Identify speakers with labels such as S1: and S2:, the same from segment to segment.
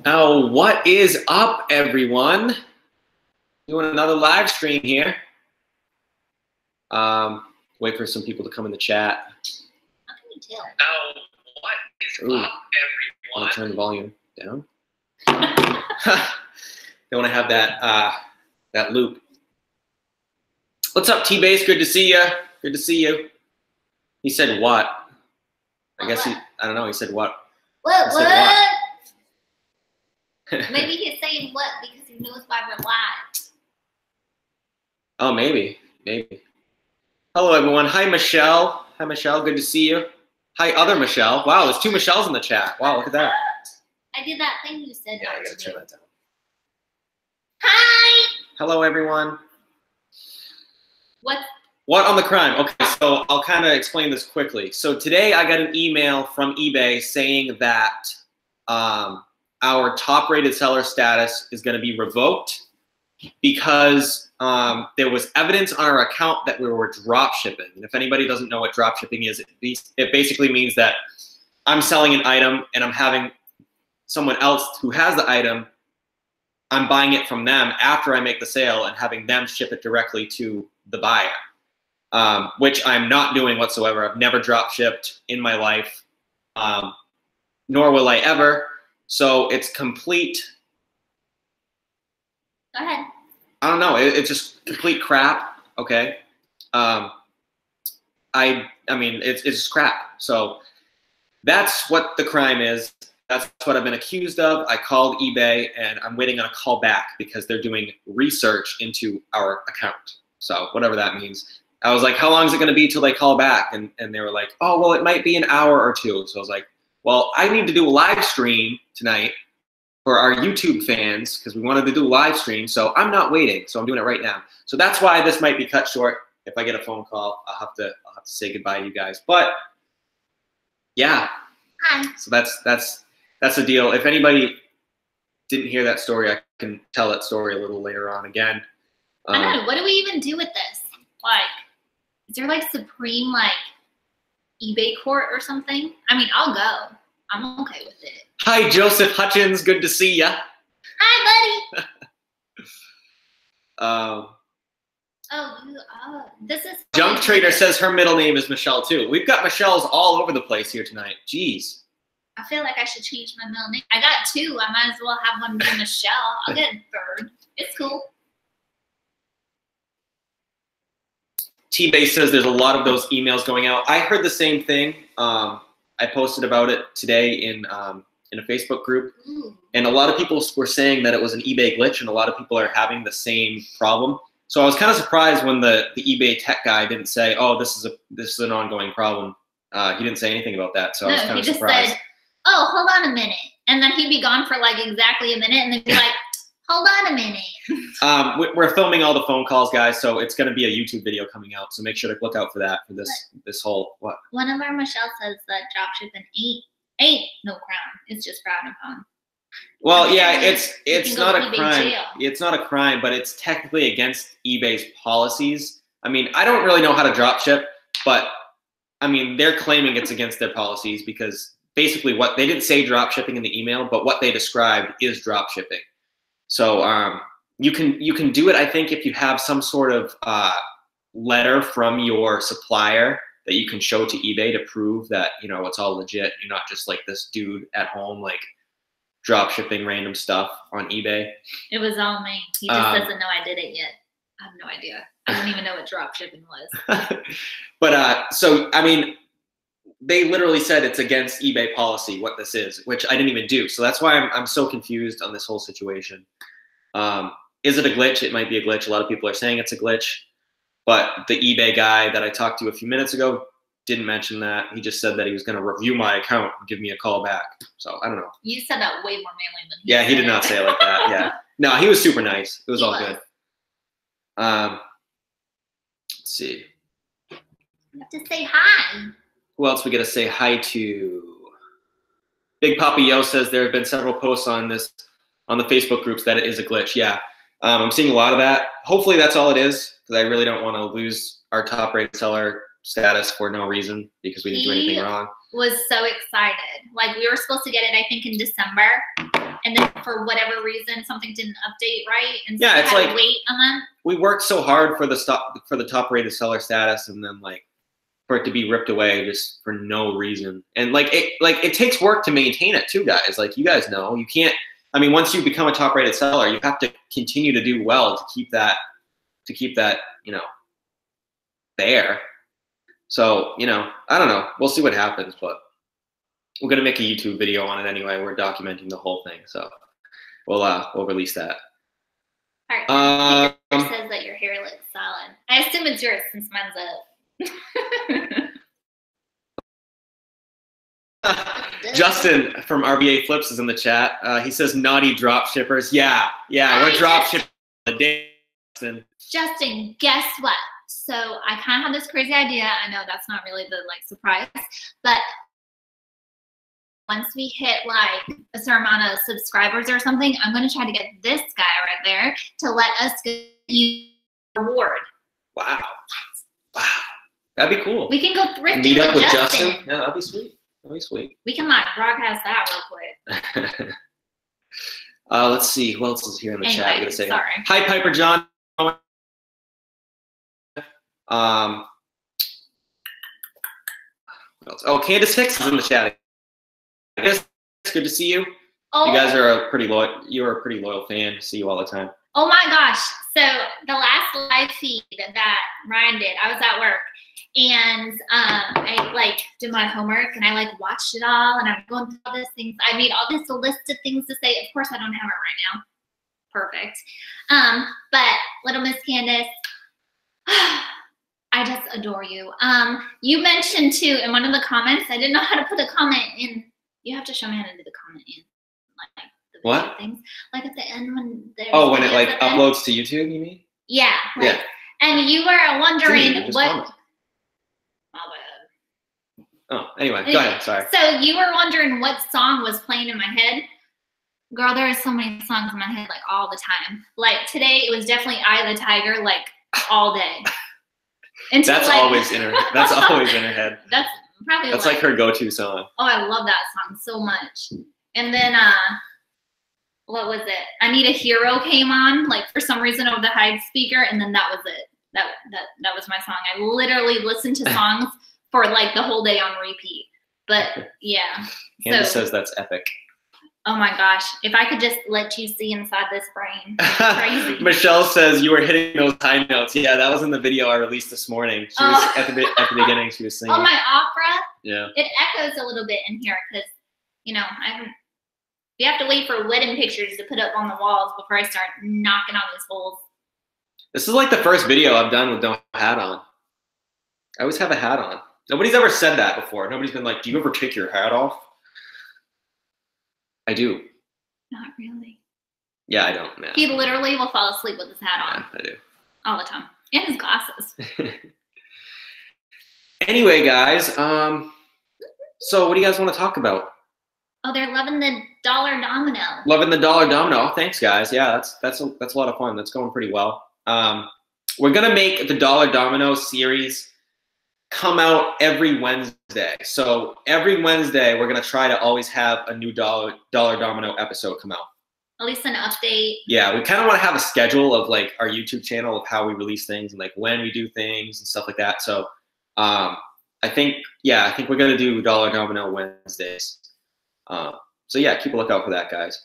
S1: Oh, what is up, everyone? Doing another live stream here. Wait for some people to come in the chat.
S2: How can you tell?
S1: Oh, what is up, everyone? I'm gonna turn the volume down. Don't want to have that loop. What's up, T-Base? Good to see you. Good to see you. He said what? I guess I don't know. He said what?
S2: What? Maybe he's saying what because he knows why we're live.
S1: Oh, maybe. Hello, everyone. Hi, Michelle. Hi, Michelle. Good to see you. Hi, other Michelle. Wow, there's 2 Michelles in the chat. Wow, look at that.
S2: I did that thing you said.
S1: Yeah, I gotta turn that down.
S2: Hi.
S1: Hello, everyone.
S2: What
S1: on the crime? Okay, so I'll kind of explain this quickly. So today I got an email from eBay saying that our top-rated seller status is going to be revoked because there was evidence on our account that we were drop shipping. And if anybody doesn't know what drop shipping is, it basically means that I'm selling an item and I'm having someone else who has the item, I'm buying it from them after I make the sale and having them ship it directly to the buyer, which I'm not doing whatsoever. I've never drop shipped in my life, nor will I ever. So it's complete.
S2: Go ahead.
S1: I don't know. It's just complete crap. Okay. I mean, it's just crap. So that's what the crime is. That's what I've been accused of. I called eBay and I'm waiting on a call back because they're doing research into our account. So whatever that means. I was like, how long is it going to be till they call back? And they were like, oh, well, it might be an hour or 2. So I was like, well, I need to do a live stream tonight for our YouTube fans because we wanted to do a live stream. So I'm not waiting. So I'm doing it right now. So that's why this might be cut short. If I get a phone call, I'll have to say goodbye to you guys. But yeah.
S2: Hi.
S1: So that's the deal. If anybody didn't hear that story, I can tell that story a little later on again.
S2: I don't know. What do we even do with this? Like, is there like supreme like eBay court or something? I mean, I'll go. I'm okay with it.
S1: Hi, Joseph Hutchins. Good to see ya.
S2: Hi, buddy. This is
S1: Junk Trader says her middle name is Michelle too. We've got Michelles all over the place here tonight. Jeez.
S2: I feel like I should change my middle name. I got 2. I might as well have one be Michelle. I'll get a 3rd. It's cool.
S1: T-Base says there's a lot of those emails going out. I heard the same thing. I posted about it today in a Facebook group.
S2: Ooh.
S1: And a lot of people were saying that it was an eBay glitch, and a lot of people are having the same problem. So I was kind of surprised when the eBay tech guy didn't say, "Oh, this is an ongoing problem." He didn't say anything about that, so I was kind of surprised.
S2: He just said, "Oh, hold on a minute," and then he'd be gone for like exactly a minute, and then be like, "Hold on a minute."
S1: We're filming all the phone calls, guys, so it's going to be a YouTube video coming out. So make sure to look out for that for this whole what.
S2: One of our Michelle says that dropshipping ain't no crime. It's just frowned upon.
S1: Well, yeah, it's not a crime.
S2: Jail.
S1: It's not a crime, but it's technically against eBay's policies. I mean, I don't really know how to dropship, but I mean, they're claiming it's against their policies because basically what they didn't say dropshipping in the email, but what they described is dropshipping. So you can do it, I think, if you have some sort of letter from your supplier that you can show to eBay to prove that, you know, it's all legit. You're not just like this dude at home, like drop shipping random stuff on eBay.
S2: It was all me. He just doesn't know I did it yet. I have no idea. I didn't even know what drop shipping was.
S1: But so, I mean, they literally said it's against eBay policy, what this is, which I didn't even do. So that's why I'm so confused on this whole situation. Is it a glitch? It might be a glitch. A lot of people are saying it's a glitch. But the eBay guy that I talked to a few minutes ago didn't mention that. He just said that he was going to review my account and give me a call back. So I don't know.
S2: You said that way more manly than
S1: he he did not say it like that. Yeah. No, he was super nice. It was all good. Let's see.
S2: You have to say hi.
S1: Who else we got to say hi to? Big Papa Yo says there have been several posts on the Facebook groups that it is a glitch. Yeah. I'm seeing a lot of that. Hopefully that's all it is, because I really don't want to lose our top-rated seller status for no reason because we didn't do anything wrong.
S2: Was so excited. Like, we were supposed to get it, I think, in December, and then for whatever reason something didn't update right, and so
S1: yeah, it's like
S2: wait a month.
S1: We worked so hard for the top rated seller status, and then like for it to be ripped away just for no reason. And it takes work to maintain it too, guys. Like you guys know, you can't. I mean, once you become a top rated seller, you have to continue to do well to keep that there. So I don't know. We'll see what happens, but we're gonna make a YouTube video on it anyway. We're documenting the whole thing, so we'll release that.
S2: All right. It says that your hair looks solid. I assume it's yours since mine's up.
S1: Justin from RBA Flips is in the chat. He says naughty dropshippers. Yeah, we're dropshippers the day.
S2: Justin, guess what? So I kind of had this crazy idea. I know that's not really the surprise, but once we hit like a certain amount of subscribers or something, I'm going to try to get this guy right there to let us get you a reward.
S1: Wow. That'd be cool.
S2: We can go thrifting
S1: Meet up with
S2: Justin.
S1: Yeah, that'd be sweet.
S2: We can broadcast that real quick.
S1: Let's see. Who else is here in the chat? I'm gonna say
S2: sorry.
S1: Hi, Piper John. What else? Oh, Candace Hicks is in the chat. It's good to see you.
S2: Oh.
S1: You guys are you're a pretty loyal fan. See you all the time.
S2: Oh my gosh. So the last live feed that Ryan did, I was at work and I did my homework and I watched it all and I'm going through all these things. I made all this list of things to say. Of course I don't have it right now. Perfect. But little Miss Candace, I just adore you. You mentioned too in one of the comments, I didn't know how to put a comment in. You have to show me how to do the comment in.
S1: What?
S2: Things. Like at the end when there's
S1: when it uploads to YouTube, you mean?
S2: Yeah.
S1: Yeah.
S2: And you were wondering what.
S1: Oh, anyway, go ahead. Sorry.
S2: So you were wondering what song was playing in my head. Girl, there are so many songs in my head all the time. Today, it was definitely "Eye of the Tiger" all day.
S1: That's always in her. That's always in her head.
S2: That's probably.
S1: That's her go-to song.
S2: Oh, I love that song so much. And then what was it? "I Need a Hero" came on for some reason over the hide speaker, and then that was it. That was my song. I literally listened to songs for the whole day on repeat. But yeah.
S1: Candace says that's epic.
S2: Oh my gosh. If I could just let you see inside this brain. Crazy.
S1: Michelle says you were hitting those high notes. Yeah, that was in the video I released this morning. She was at the beginning, she was singing.
S2: Oh, my opera?
S1: Yeah.
S2: It echoes a little bit in here because, you have to wait for wedding pictures to put up on the walls before I start knocking on these holes.
S1: This is the first video I've done with no hat on. I always have a hat on. Nobody's ever said that before. Nobody's been like, do you ever take your hat off? I do.
S2: Not really.
S1: Yeah, I don't. Yeah.
S2: He literally will fall asleep with his hat on.
S1: Yeah, I do.
S2: All the time. And his glasses.
S1: Anyway, guys, so what do you guys want to talk about?
S2: Oh, they're loving the dollar domino.
S1: Loving the dollar domino. Oh, thanks, guys. Yeah, that's a lot of fun. That's going pretty well. We're gonna make the dollar domino series come out every Wednesday. So every Wednesday, we're gonna try to always have a new dollar domino episode come out.
S2: At least an update.
S1: Yeah, we kind of want to have a schedule of our YouTube channel of how we release things and when we do things and stuff like that. So I think we're gonna do dollar domino Wednesdays. So yeah, keep a lookout for that, guys.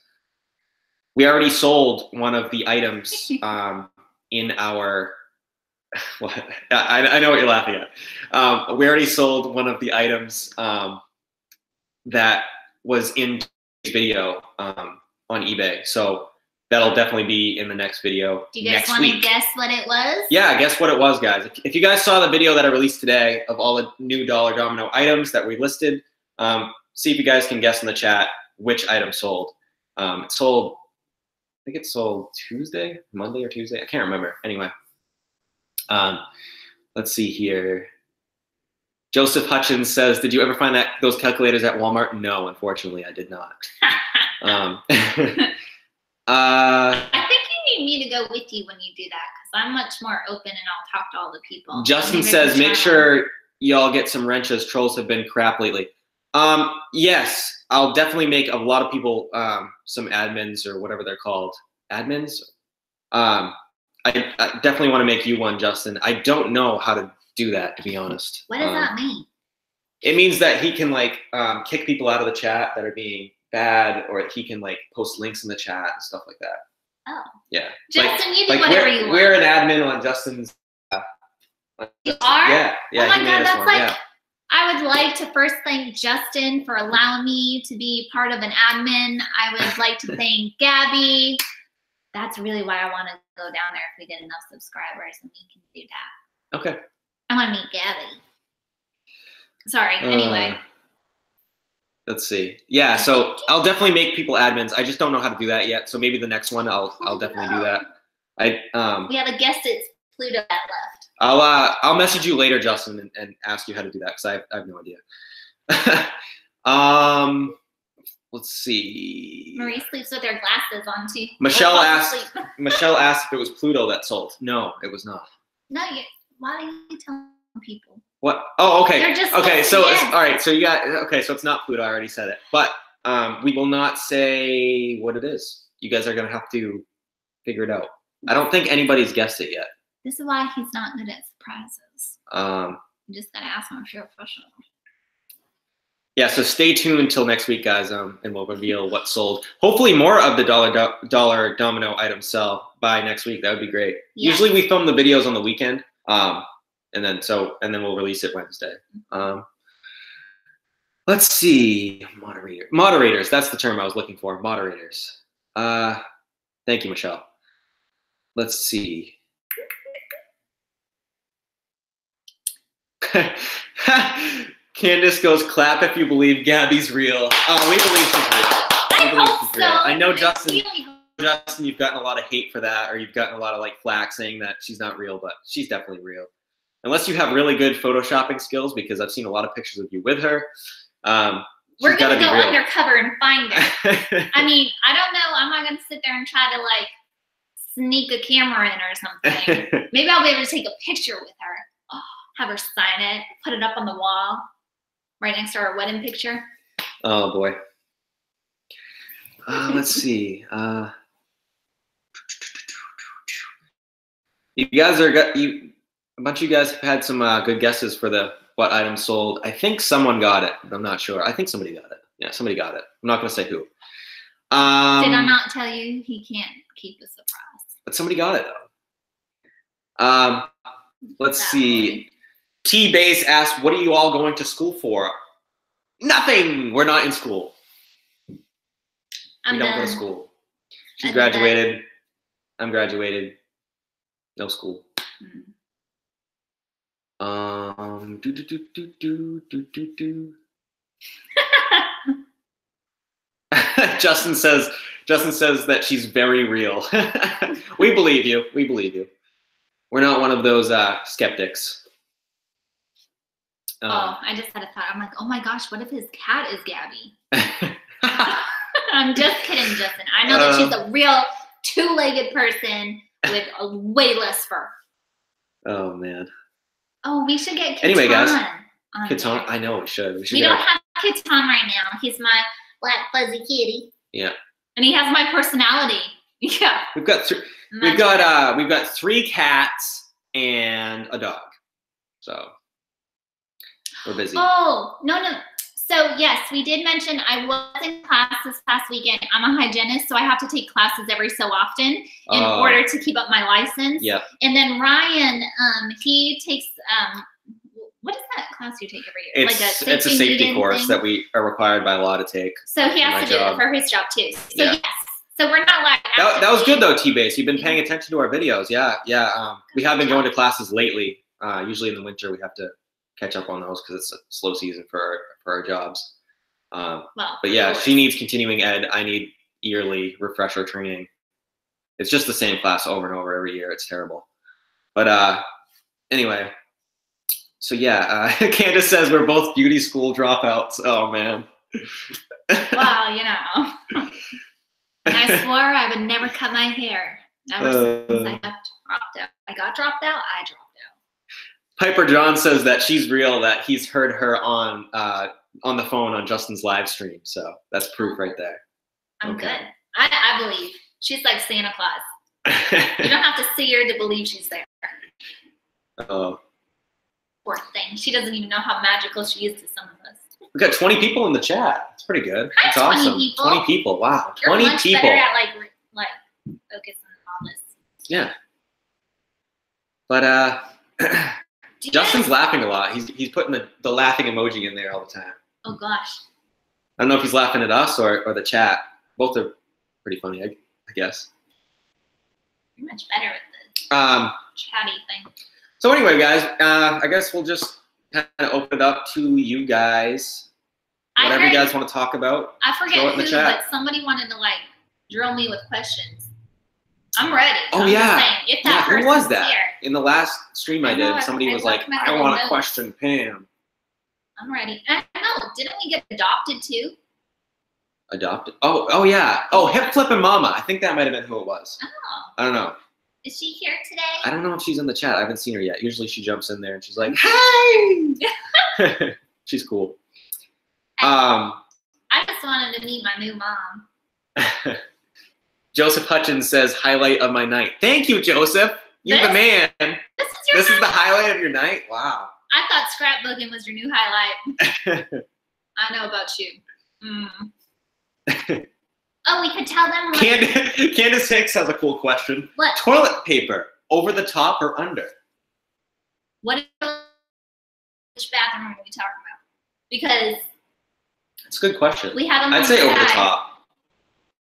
S1: We already sold one of the items in our. What? I know what you're laughing at. We already sold one of the items that was in the video on eBay. So that'll definitely be in the next video.
S2: Do you guys want to guess what it was?
S1: Yeah, guess what it was, guys. If you guys saw the video that I released today of all the new dollar domino items that we listed, see if you guys can guess in the chat which item sold. It sold, I think it sold Monday or Tuesday. I can't remember. Anyway. Let's see here. Joseph Hutchins says, did you ever find those calculators at Walmart? No, unfortunately, I did not.
S2: I think you need me to go with you when you do that because I'm much more open and I'll talk to all the people.
S1: Justin says, make sure y'all get some wrenches. Trolls have been crap lately. Yes, I'll definitely make a lot of people some admins or whatever they're called. Admins. I definitely want to make you one, Justin. I don't know how to do that, to be honest.
S2: What does that mean?
S1: It means that he can like kick people out of the chat that are being bad, or he can like post links in the chat and stuff like that.
S2: Oh.
S1: Yeah.
S2: Justin, you do whatever you want.
S1: We're an admin on Justin's.
S2: You are?
S1: Yeah.
S2: Oh my God, that's like. Yeah. I would like to first thank Justin for allowing me to be part of an admin. I would like to thank Gabby. That's really why I want to go down there if we get enough subscribers and we can do that.
S1: Okay.
S2: I want to meet Gabby. Sorry, anyway.
S1: Let's see. Yeah, so I'll definitely make people admins. I just don't know how to do that yet. So maybe the next one I'll definitely do that.
S2: We have a guest, it's Pluto that left.
S1: I'll message you later, Justin, and ask you how to do that because I have no idea. Let's see.
S2: Marie sleeps with her glasses on too.
S1: Michelle asked if it was Pluto that sold. No, it was not.
S2: No, why do you tell people?
S1: What? Oh, okay.
S2: They're just
S1: okay, so it's, all right. So so it's not Pluto. I already said it, but we will not say what it is. You guys are gonna have to figure it out. I don't think anybody's guessed it yet.
S2: This is why he's not good at surprises. You just gotta ask him if you're professional.
S1: Yeah, so stay tuned until next week, guys, and we'll reveal what sold. Hopefully, more of the dollar domino items sell by next week. That would be great. Yeah. Usually, we film the videos on the weekend, and then we'll release it Wednesday. Let's see, moderators. That's the term I was looking for. Moderators. Thank you, Michelle. Let's see. Candace goes, clap if you believe Gabby's real. We believe she's real. I know, Justin, you've gotten a lot of hate for that, or you've gotten a lot of like flack saying that she's not real, but she's definitely real. Unless you have really good photoshopping skills, because I've seen a lot of pictures of you with her.
S2: We're going to go undercover and find her. I mean, I don't know. I'm not going to sit there and try to like sneak a camera in or something. Maybe I'll be able to take a picture with her. Oh, have her sign it, put it up on the wall. Right next to our wedding picture.
S1: Oh boy. Let's see. You guys a bunch of you guys have had some good guesses for what items sold. I think someone got it. I'm not sure. I think somebody got it. Yeah, somebody got it. I'm not gonna say who. Did
S2: I not tell you he can't keep a surprise?
S1: But somebody got it though. Let's see. T-Base asked, what are you all going to school for? Nothing. We're not in school. We don't go to school. She's graduated. I'm graduated. No school. Justin says that she's very real. We believe you. We believe you. We're not one of those skeptics.
S2: I just had a thought. I'm like, oh my gosh, what if his cat is Gabby? I'm just kidding, Justin. I know that she's a real two-legged person with a way less fur.
S1: Oh man.
S2: Oh, we should get Kitan.
S1: Anyway, guys, Kitan. I know we should.
S2: We don't have Kitan right now. He's my black fuzzy kitty.
S1: Yeah.
S2: And he has my personality. Yeah.
S1: We've got 3 cats and a dog. So. We're busy.
S2: Oh, no. So, yes, we did mention I was in class this past weekend. I'm a hygienist, so I have to take classes every so often in order to keep up my license.
S1: Yeah.
S2: And then Ryan, he takes, what is that class you take every year?
S1: It's a safety course that we are required by law to take.
S2: So he has to do it for his job, too. So, yes. So we're not like
S1: that was good, though, T-Base. You've been paying attention to our videos. Yeah. We have been going to classes lately. Usually in the winter, we have to catch up on those because it's a slow season for our jobs. But yeah, she needs continuing ed. I need yearly refresher training. It's just the same class over and over every year. It's terrible. But anyway, so yeah, Candace says we're both beauty school dropouts. Oh man.
S2: Well, you know, I swore I would never cut my hair. Ever since I got dropped out. I got dropped out. I dropped out.
S1: Piper John says that she's real, that he's heard her on on the phone on Justin's live stream, so that's proof right there.
S2: I'm good. I believe. She's like Santa Claus. You don't have to see her to believe she's there.
S1: Oh.
S2: Poor thing. She doesn't even know how magical she is to some of us.
S1: We got 20 people in the chat. That's pretty good.
S2: Hi,
S1: That's
S2: 20
S1: awesome.
S2: people.
S1: 20 people. Wow.
S2: You're
S1: 20
S2: much
S1: people.
S2: better at like focusing on all this.
S1: Yeah. But Justin's laughing a lot. He's putting the laughing emoji in there all the time.
S2: Oh gosh.
S1: I don't know if he's laughing at us or the chat. Both are pretty funny, I guess.
S2: You're much better at the chatty thing.
S1: So anyway, guys, I guess we'll just kind of open it up to you guys. Whatever you guys want to talk about.
S2: I forget who, but somebody wanted to like drill me with questions. I'm ready.
S1: Oh,
S2: I'm
S1: yeah.
S2: just saying, if that
S1: who was that?
S2: Here,
S1: In the last stream I did, somebody was like, I want to question Pam.
S2: I'm ready. I know. Didn't we get adopted too?
S1: Adopted? Oh yeah. Oh, Hip Flippin' Mama. I think that might have been who it was.
S2: Oh.
S1: I don't know.
S2: Is she here today?
S1: I don't know if she's in the chat. I haven't seen her yet. Usually she jumps in there and she's like, hey! She's cool.
S2: I just wanted to meet my new mom.
S1: Joseph Hutchins says, highlight of my night. Thank you, Joseph. You're the man. This is the highlight of your night? Wow.
S2: I thought scrapbooking was your new highlight. I know about you. Oh, we could tell them. Like,
S1: Candace Hicks has a cool question.
S2: What?
S1: Toilet paper, over the top or under?
S2: Which bathroom are we talking about? Because
S1: it's a good question.
S2: We have them
S1: I'd say over the top.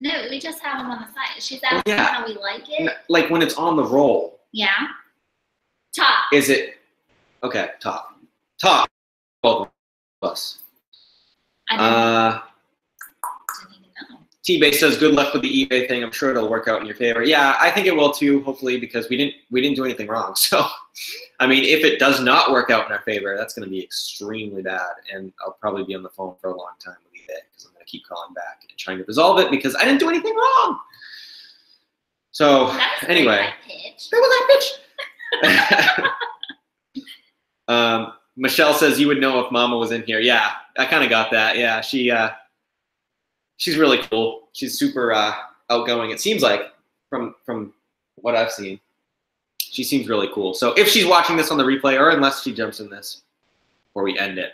S2: No, we just have them on the side. She's asking how we like it.
S1: Like when it's on the roll.
S2: Yeah. Top.
S1: Is it? Okay, top. Top. Both of us.
S2: I didn't even know.
S1: T-Base says, good luck with the eBay thing. I'm sure it'll work out in your favor. Yeah, I think it will too, hopefully, because we didn't do anything wrong. So, I mean, if it does not work out in our favor, that's going to be extremely bad. And I'll probably be on the phone for a long time with eBay because I'm going to keep calling back and trying to resolve it because I didn't do anything wrong. So, anyway. Michelle says, you would know if Mama was in here. Yeah, I kind of got that. Yeah, she's really cool. She's super outgoing. It seems like from what I've seen, she seems really cool. So if she's watching this on the replay, or unless she jumps in this before we end it,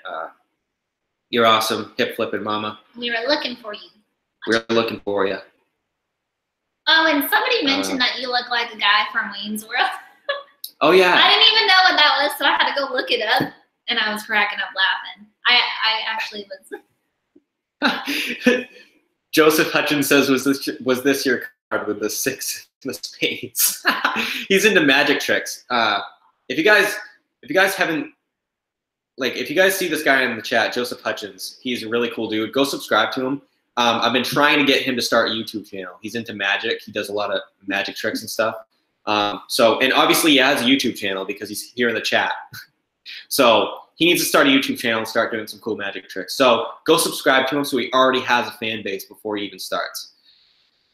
S1: you're awesome, Hip Flippin' Mama.
S2: We were looking for you.
S1: We're looking for you.
S2: Oh, and somebody mentioned that you look like a guy from Wayne's World.
S1: Oh yeah.
S2: I didn't even know what that was, so I had to go look it up, and I was cracking up laughing. I actually was.
S1: Joseph Hutchins says, was this your card with the 6 in the spades? He's into magic tricks. If you guys haven't, like, if you guys see this guy in the chat, Joseph Hutchins, he's a really cool dude. Go subscribe to him. I've been trying to get him to start a YouTube channel. He's into magic. He does a lot of magic tricks and stuff. And obviously he has a YouTube channel because he's here in the chat. So he needs to start a YouTube channel and start doing some cool magic tricks. So go subscribe to him so he already has a fan base before he even starts.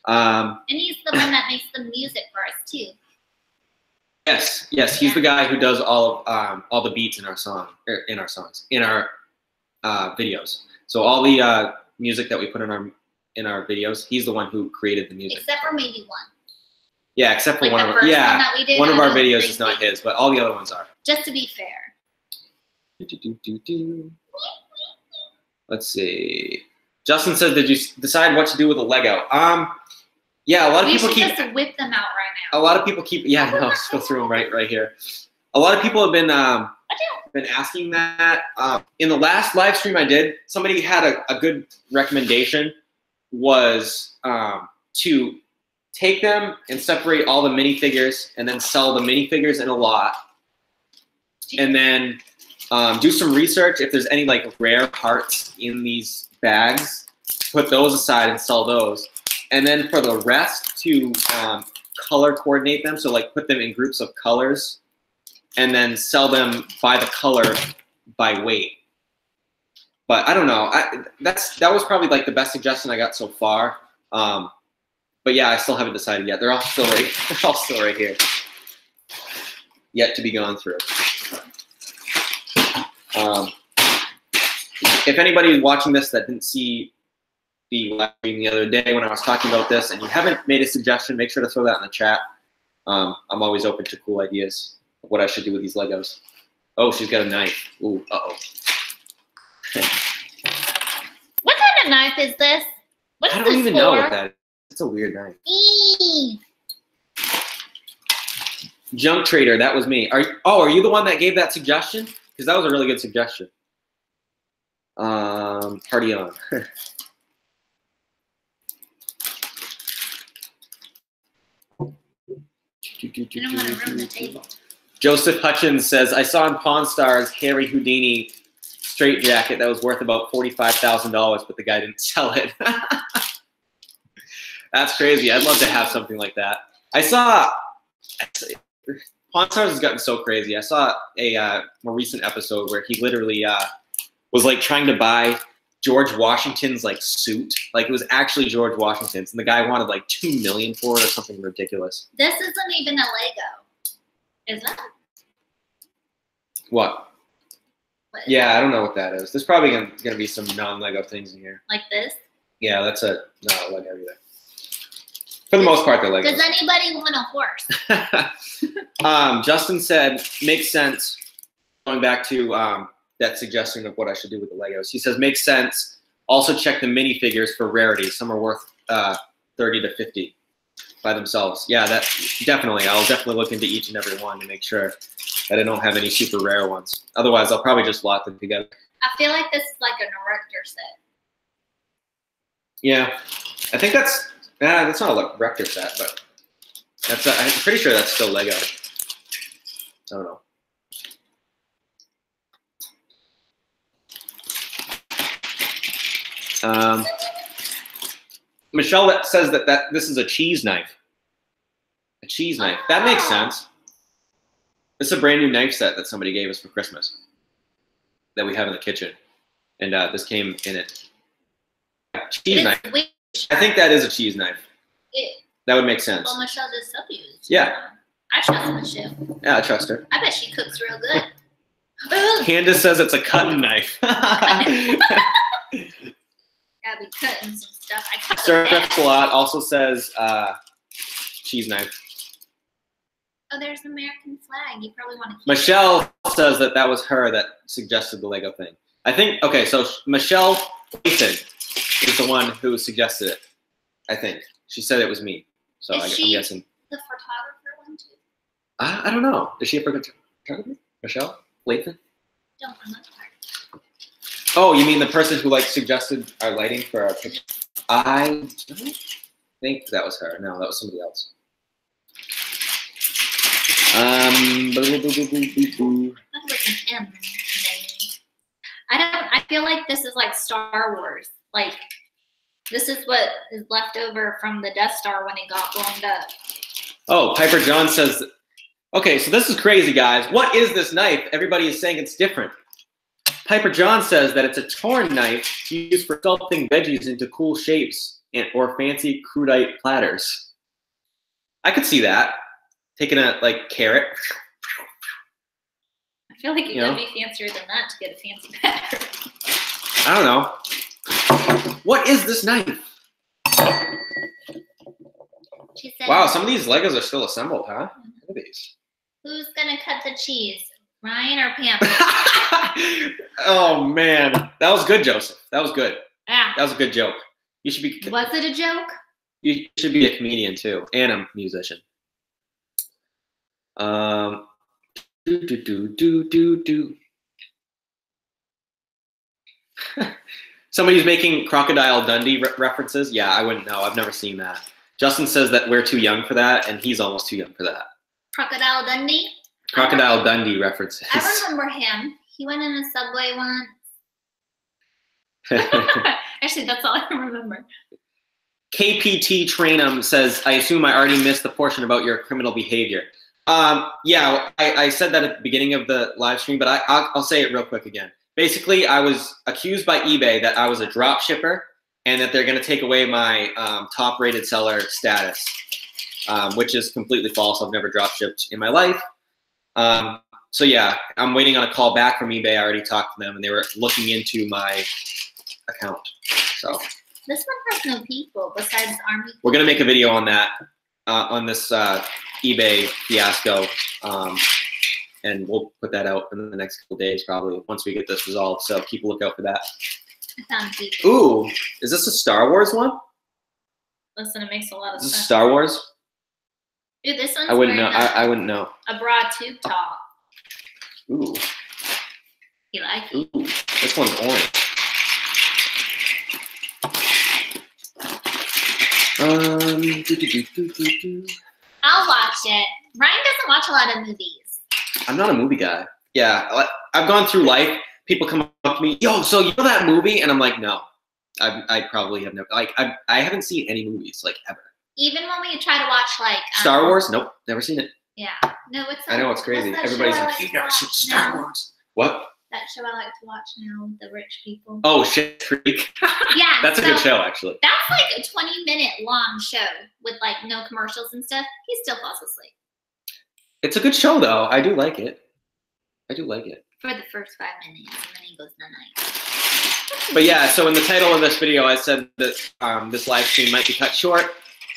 S2: And he's the one that makes the music for us too.
S1: Yes, he's the guy who does all the beats in our videos. So all the music that we put in our videos, he's the one who created the music.
S2: Except for maybe one.
S1: Yeah, except for
S2: like
S1: one of our one of our videos is not his, but all the other ones are.
S2: Just to be fair.
S1: Let's see. Justin says, did you decide what to do with the Lego? Yeah, a lot of people keep.
S2: We should just whip them out right now.
S1: A lot of people keep. Yeah, no, just go through them right here. A lot of people have been asking that. In the last live stream I did, somebody had a good recommendation was to take them and separate all the minifigures and then sell the minifigures in a lot. And then do some research if there's any like rare parts in these bags, put those aside and sell those. And then for the rest to color coordinate them, so like put them in groups of colors and then sell them by the color by weight. But I don't know. That was probably like the best suggestion I got so far. But yeah, I still haven't decided yet. They're all still right here. Yet to be gone through. if anybody watching this that didn't see the live stream the other day when I was talking about this and you haven't made a suggestion, make sure to throw that in the chat. I'm always open to cool ideas of what I should do with these Legos. Oh, she's got a knife. Ooh, uh-oh.
S2: What kind of knife is this? What's
S1: I don't even
S2: for?
S1: know what that is. It's a weird knife.
S2: Eee.
S1: Junk Trader, that was me. Are you the one that gave that suggestion? Because that was a really good suggestion. Party on.
S2: I don't want to ruin the table.
S1: Joseph Hutchins says, I saw in Pawn Stars Harry Houdini straitjacket that was worth about $45,000, but the guy didn't sell it. That's crazy. I'd love to have something like that. I saw Pawn Stars has gotten so crazy. I saw a more recent episode where he literally was like trying to buy George Washington's like suit. Like it was actually George Washington's, and the guy wanted like $2 million for it or something ridiculous.
S2: This isn't even a Lego, is it?
S1: What? Yeah, I don't know what that is. There's probably gonna be some non-Lego things in here.
S2: Like this?
S1: Yeah, that's not a Lego either. For the most part, they're Legos.
S2: Does anybody want a horse?
S1: Justin said, makes sense. Going back to that suggestion of what I should do with the Legos. He says, makes sense. Also check the minifigures for rarity. Some are worth 30 to 50 by themselves. Yeah, that definitely. I'll definitely look into each and every one to make sure that I don't have any super rare ones. Otherwise, I'll probably just lot them together.
S2: I feel like this is like an erector set.
S1: Yeah, I think that's not a Rector set, but that's I'm pretty sure that's still Lego. I don't know. Michelle says that this is a cheese knife. A cheese knife. That makes sense. This is a brand new knife set that somebody gave us for Christmas that we have in the kitchen, and this came in it. Cheese knife. I think that is a cheese knife. That would make sense.
S2: Well, Michelle just so used.
S1: Yeah.
S2: I trust Michelle.
S1: Yeah, I trust her.
S2: I bet she cooks real good.
S1: Candace says it's a cutting knife.
S2: Gotta be cutting some stuff. I cut
S1: Surf a lot also says cheese knife.
S2: Oh, there's an American flag. You probably want to keep
S1: Michelle says that was her that suggested the Lego thing. I think, okay, so Michelle Layton is the one who suggested it, I think. She said it was me, so I'm guessing.
S2: The photographer one too?
S1: I don't know. Is she a photographer? Michelle Layton?
S2: Don't know.
S1: Oh, you mean the person who like suggested our lighting for our picture? I don't think that was her. No, that was somebody else.
S2: I feel like this is like Star Wars. Like this is what is left over from the Death Star when it got blown up.
S1: Oh, Piper John says, okay, so this is crazy, guys. What is this knife? Everybody is saying it's different. Piper John says that it's a torn knife used for sculpting veggies into cool shapes or fancy crudite platters. I could see that. Taking a carrot.
S2: I feel like you gotta be fancier than that to get a fancy platter.
S1: I don't know. What is this knife?
S2: She said,
S1: wow, some of these Legos are still assembled, huh? Look at these.
S2: Who's gonna cut the cheese? Ryan or Pam?
S1: Oh man, that was good, Joseph. That was good.
S2: Yeah.
S1: That was a good joke. You should be.
S2: Was it a joke?
S1: You should be a comedian too, and a musician. Somebody's making Crocodile Dundee references. Yeah, I wouldn't know. I've never seen that. Justin says that we're too young for that, and he's almost too young for that.
S2: Crocodile Dundee?
S1: Crocodile Dundee references.
S2: I remember him. He went in a subway once. Actually, that's all I remember.
S1: KPT Trainum says, I assume I already missed the portion about your criminal behavior. Yeah, I said that at the beginning of the live stream, but I'll say it real quick again. Basically, I was accused by eBay that I was a drop shipper and that they're going to take away my top-rated seller status, which is completely false. I've never drop shipped in my life. So yeah, I'm waiting on a call back from eBay. I already talked to them, and they were looking into my account. So
S2: this one has no people besides Army.
S1: We're gonna make a video on that, on this eBay fiasco, and we'll put that out in the next couple days, probably once we get this resolved. So keep a lookout for that.
S2: I found people.
S1: Ooh, is this a Star Wars one?
S2: Listen, it makes a lot of
S1: Is this
S2: sense.
S1: Star Wars?
S2: Dude, this one's
S1: I wouldn't know.
S2: wearing
S1: I wouldn't know.
S2: a broad tube top.
S1: Ooh.
S2: You like it?
S1: Ooh, this one's orange.
S2: I'll watch it. Ryan doesn't watch a lot of movies.
S1: I'm not a movie guy. Yeah, I've gone through life. People come up to me, yo, so you know that movie? And I'm like, no. I probably have never, like, I haven't seen any movies, like, ever.
S2: Even when we try to watch, like...
S1: Star Wars? Nope, never seen it.
S2: Yeah. No, it's...
S1: I know, it's crazy. Everybody's like, you never seen Star Wars. What?
S2: That show I like to watch now, The Rich People.
S1: Oh, Shit Creek.
S2: Yeah.
S1: That's a good show, actually.
S2: That's like a 20-minute long show with, like, no commercials and stuff. He still falls asleep.
S1: It's a good show, though. I do like it. I do like it.
S2: For the first 5 minutes, and then he goes night-night.
S1: But yeah, so in the title of this video, I said that this live stream might be cut short.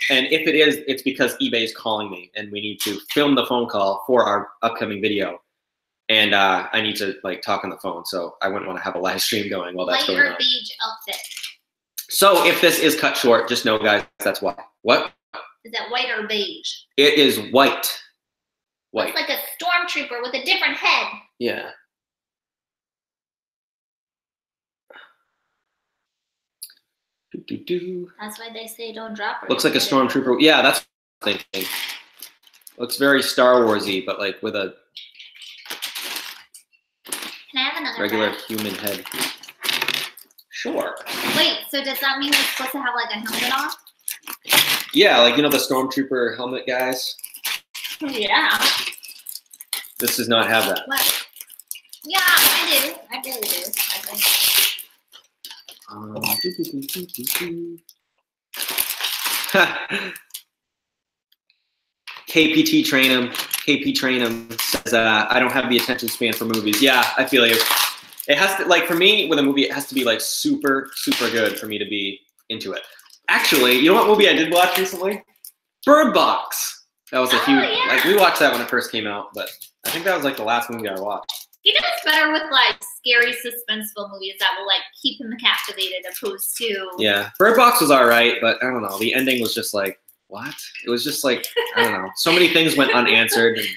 S1: And if it is, it's because eBay is calling me, and we need to film the phone call for our upcoming video. And I need to like talk on the phone, so I wouldn't want to have a live stream going while that's going on.
S2: Lighter beige outfit.
S1: So if this is cut short, just know, guys, that's why. What?
S2: Is that white or beige?
S1: It is white. White.
S2: Looks like a stormtrooper with a different head.
S1: Yeah.
S2: That's why they say don't drop her.
S1: Looks like a stormtrooper. Yeah, that's what I'm thinking. Looks very Star Wars-y, but like with a
S2: Can I have another
S1: regular
S2: bag?
S1: human head. Sure.
S2: Wait, so does that mean we're supposed to have like a helmet on?
S1: Yeah, like, you know, the stormtrooper helmet guys?
S2: Yeah.
S1: This does not have that.
S2: What? Yeah, I do. I really do. I think.
S1: KPT KP Trainum says, I don't have the attention span for movies. Yeah, I feel you. It has to, like, for me, with a movie, it has to be, like, super, super good for me to be into it. Actually, you know what movie I did watch recently? Bird Box. That was a huge,
S2: yeah.
S1: like, we watched that when it first came out, but I think that was, like, the last movie I watched.
S2: He does better with like scary, suspenseful movies that will like keep him captivated, opposed to.
S1: Yeah, Bird Box was all right, but I don't know. The ending was just like, what? It was just like, I don't know. So many things went unanswered. And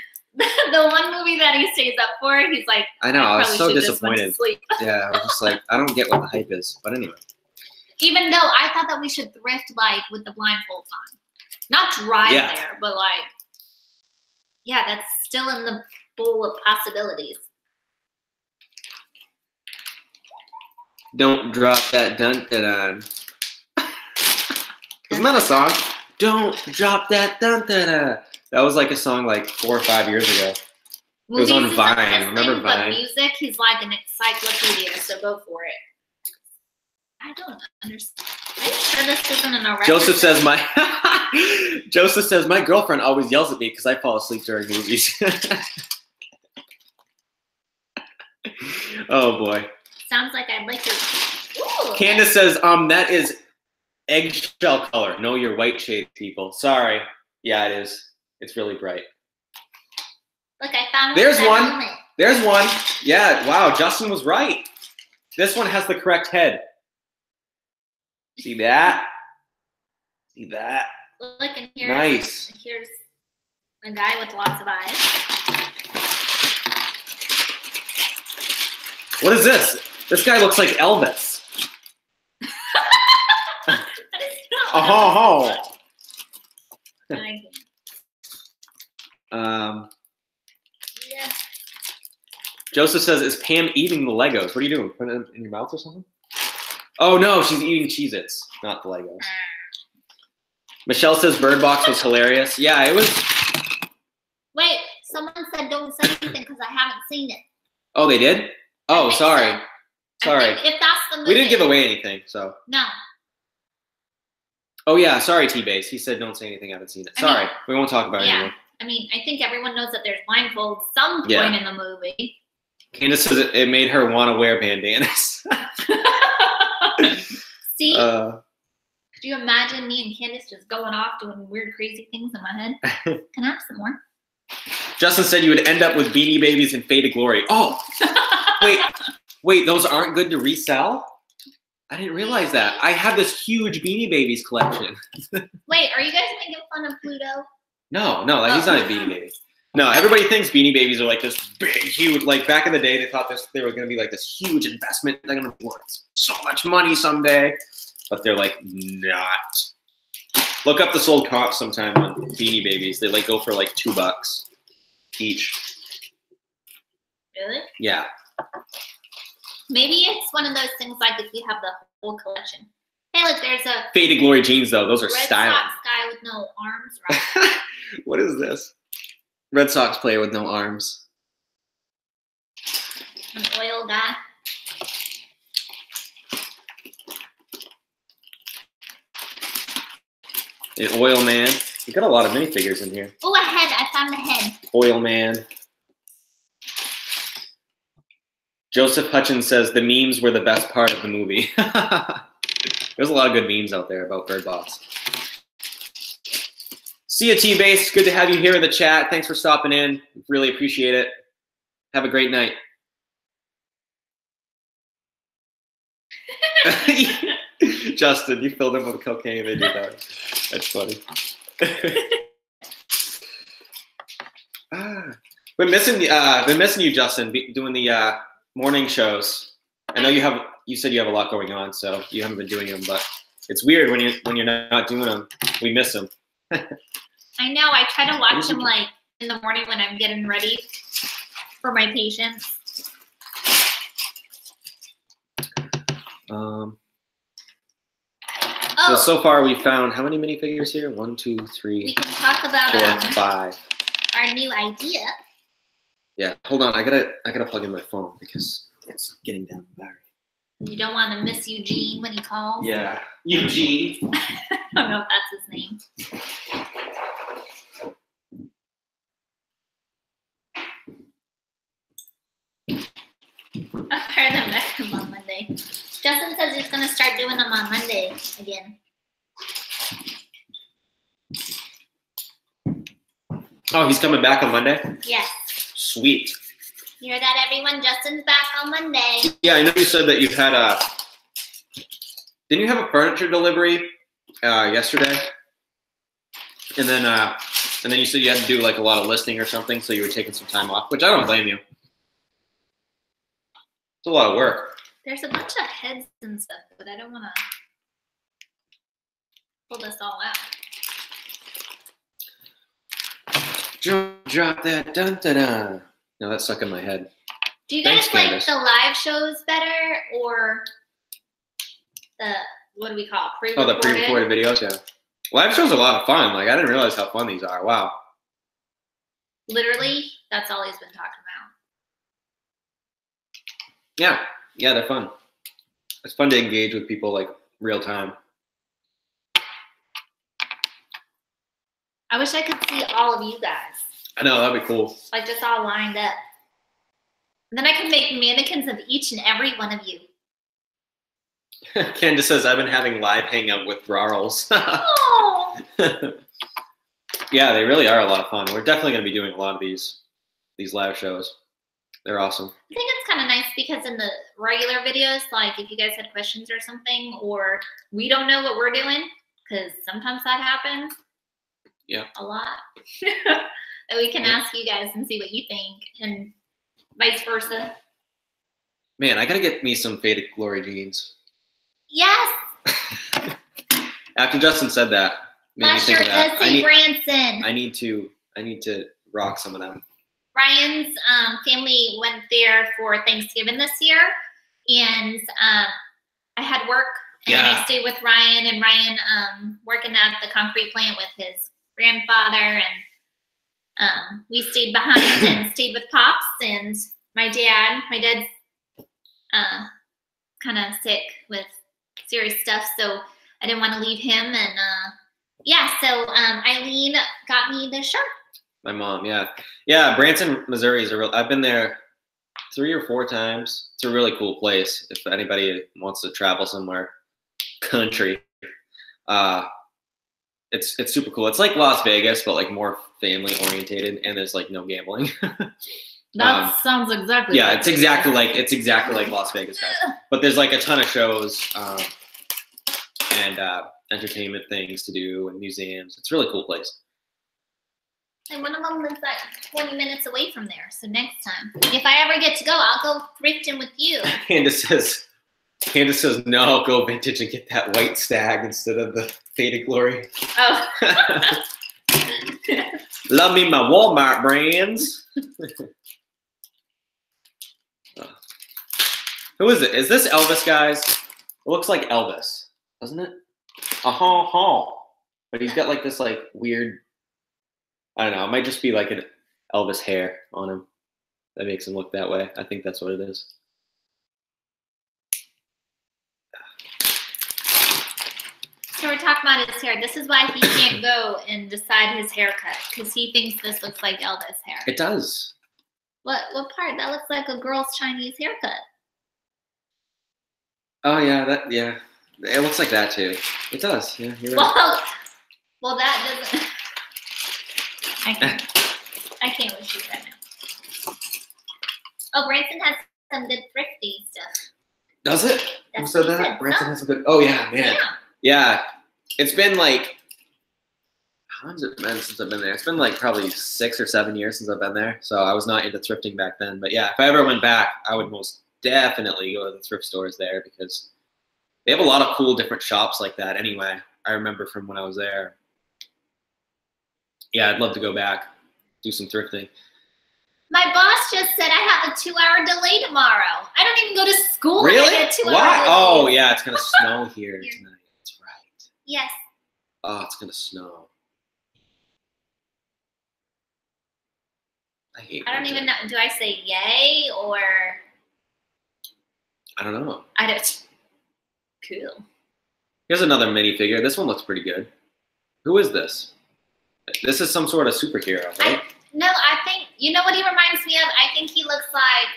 S2: the one movie that he stays up for, he's like,
S1: I know, I was so
S2: probably just went to
S1: disappointed.
S2: sleep.
S1: Yeah, I was just like, I don't get what the hype is. But anyway.
S2: Even though I thought that we should thrift like with the blindfolds on, not drive there, but like, yeah, that's still in the bowl of possibilities.
S1: Don't drop that dun-da-dun. Isn't that a song? Don't drop that dun-da-da. That was like a song like 4 or 5 years ago.
S2: Movies
S1: it was on
S2: is
S1: Vine.
S2: like this
S1: Remember
S2: thing,
S1: Vine?
S2: But music, he's like an encyclopedia, so go for it. I don't understand. Are you sure this isn't an erection?
S1: Joseph says my girlfriend always yells at me because I fall asleep during movies. Oh boy.
S2: Sounds like I'd like to. Ooh,
S1: Candace says, that is eggshell color. No, you're white shade, people. Sorry. Yeah, it is. It's really bright.
S2: Look, I found
S1: There's one.
S2: Helmet.
S1: There's one. Yeah, wow, Justin was right. This one has the correct head. See that? See that?
S2: Look, and here's,
S1: Nice.
S2: Here's a guy with lots of eyes.
S1: What is this? This guy looks like Elvis.
S2: That is not
S1: Oh, ho,
S2: yeah.
S1: Joseph says, is Pam eating the Legos? What are you doing? Putting them in your mouth or something? Oh no, she's eating Cheez-Its, not the Legos. Michelle says Bird Box was hilarious. Yeah, it was.
S2: Wait, someone said don't say anything because I haven't seen it.
S1: Oh, they did? Oh,
S2: think
S1: sorry.
S2: so.
S1: Sorry.
S2: I think if that's the movie.
S1: We didn't give away anything, so.
S2: No.
S1: Oh yeah, sorry, T-Base. He said don't say anything. I haven't seen it. Sorry, we won't talk about it
S2: Yeah.
S1: anymore.
S2: I mean, I think everyone knows that there's blindfolds some point in the movie.
S1: Candace says it made her want to wear bandanas.
S2: See? Could you imagine me and Candace just going off doing weird, crazy things in my head? Can I have some more?
S1: Justin said you would end up with Beanie Babies and Fade to Glory. Oh, wait, those aren't good to resell? I didn't realize that. I have this huge Beanie Babies collection.
S2: Wait, are you guys making fun of Pluto?
S1: No, he's not a Beanie Baby. No, everybody thinks Beanie Babies are like this big, huge, like back in the day, they thought they were going to be like this huge investment. They're going to be worth so much money someday. But they're like not. Look up the sold comps sometime on Beanie Babies. They like go for like $2 each.
S2: Really?
S1: Yeah.
S2: Maybe it's one of those things like if you have the whole collection. Hey, look, there's a
S1: Faded Glory jeans though. Those are styling.
S2: Red Sox guy with no arms, right?
S1: What is this? Red Sox player with no arms.
S2: An oil guy.
S1: An oil man. You got a lot of minifigures in here.
S2: Oh, a head. I found a head.
S1: Oil man. Joseph Hutchins says the memes were the best part of the movie. There's a lot of good memes out there about Bird Box. See ya, T-Base. Good to have you here in the chat. Thanks for stopping in. Really appreciate it. Have a great night. Justin, you filled him with cocaine. They did that. That's funny. Been missing you, Justin, doing the morning shows. I know you said you have a lot going on, so you haven't been doing them, but it's weird when you're not doing them. We miss them.
S2: I know. I try to watch them like in the morning when I'm getting ready for my patients.
S1: So far we found how many minifigures here? 1, 2, 3.
S2: We can talk about
S1: 4, 5.
S2: Our new idea.
S1: Yeah, hold on. I gotta plug in my phone because it's getting down the battery.
S2: You don't want to miss Eugene when he calls.
S1: Yeah, Eugene.
S2: I don't know if that's his name. I'll try them back on Monday. Justin says he's going to start doing them on Monday again.
S1: Oh, he's coming back on Monday?
S2: Yes.
S1: Sweet.
S2: You hear that, everyone? Justin's back on Monday.
S1: Yeah, I know you said that you've had didn't you have a furniture delivery yesterday? And then you said you had to do like a lot of listing or something, so you were taking some time off, which I don't blame you. It's a lot of work.
S2: There's a bunch of heads and stuff, but I don't want to pull this all out.
S1: Drop that dun dun dun. No, that's stuck in my head.
S2: Do you guys
S1: Thanks,
S2: like
S1: Candace.
S2: the live shows better or the, what do we call it, pre-recorded?
S1: Oh, the pre-recorded videos, yeah. Live shows are a lot of fun. Like, I didn't realize how fun these are. Wow.
S2: Literally, that's all he's been talking about.
S1: Yeah, they're fun. It's fun to engage with people like real time.
S2: I wish I could see all of you guys.
S1: I know, that'd be cool.
S2: Like just all lined up. And then I can make mannequins of each and every one of you.
S1: Candace says, I've been having live hangout with Rarls.
S2: Oh!
S1: Yeah, they really are a lot of fun. We're definitely going to be doing a lot of these live shows. They're awesome.
S2: I think it's kind of nice because in the regular videos, like if you guys had questions or something, or we don't know what we're doing, because sometimes that happens.
S1: Yeah.
S2: A lot. That we can ask you guys and see what you think, and vice versa.
S1: Man, I got to get me some Faded Glory jeans.
S2: Yes!
S1: After Justin said that, made me think of that.
S2: Branson.
S1: I need to rock some of them.
S2: Ryan's family went there for Thanksgiving this year, and I had work, and I stayed with Ryan, and Ryan working at the concrete plant with his grandfather, and we stayed behind and stayed with Pops and my dad's kind of sick with serious stuff, so I didn't want to leave him, and so Eileen got me this shirt.
S1: My mom, yeah. Yeah, Branson, Missouri is a real, I've been there 3 or 4 times. It's a really cool place if anybody wants to travel somewhere country. It's super cool. It's like Las Vegas, but like more family orientated, and there's like no gambling.
S2: That sounds exactly.
S1: Yeah, it's exactly like Las Vegas, guys. But there's like a ton of shows and entertainment things to do and museums. It's a really cool place.
S2: And one of them lives like 20 minutes away from there. So next time, if I ever get to go, I'll go thrifting with you.
S1: Candace says, no, go vintage and get that white stag instead of the faded glory.
S2: Oh.
S1: Love me my Walmart brands. Who is it? Is this Elvis, guys? It looks like Elvis, doesn't it? But he's got like this like weird, I don't know, it might just be like an Elvis hair on him that makes him look that way. I think that's what it is.
S2: So we're talking about his hair. This is why he can't go and decide his haircut, because he thinks this looks like Elvis hair.
S1: It does.
S2: What part? That looks like a girl's Chinese haircut.
S1: Oh yeah, yeah. It looks like that too. It does. Yeah, you're right.
S2: Well, that doesn't. I can't with you right now. Oh, Branson has some good thrifty stuff.
S1: Does it? Who said that? Branson has some good. Oh yeah, man. Yeah. It's been like, how long has it been since I've been there? It's been like probably 6 or 7 years since I've been there. So I was not into thrifting back then. But yeah, if I ever went back, I would most definitely go to the thrift stores there because they have a lot of cool different shops like that anyway. I remember from when I was there. Yeah, I'd love to go back, do some thrifting.
S2: My boss just said I have a 2-hour delay tomorrow. I don't even go to school.
S1: Really?
S2: I get 2 hours
S1: Why?
S2: delay.
S1: Oh, yeah, it's going to snow here tonight. That's right.
S2: Yes.
S1: Oh, it's going to snow. I hate it.
S2: I don't even know. Do I say yay or?
S1: I don't know.
S2: I don't. Cool.
S1: Here's another minifigure. This one looks pretty good. Who is this? This is some sort of superhero, right?
S2: No, I think, you know what he reminds me of? I think he looks like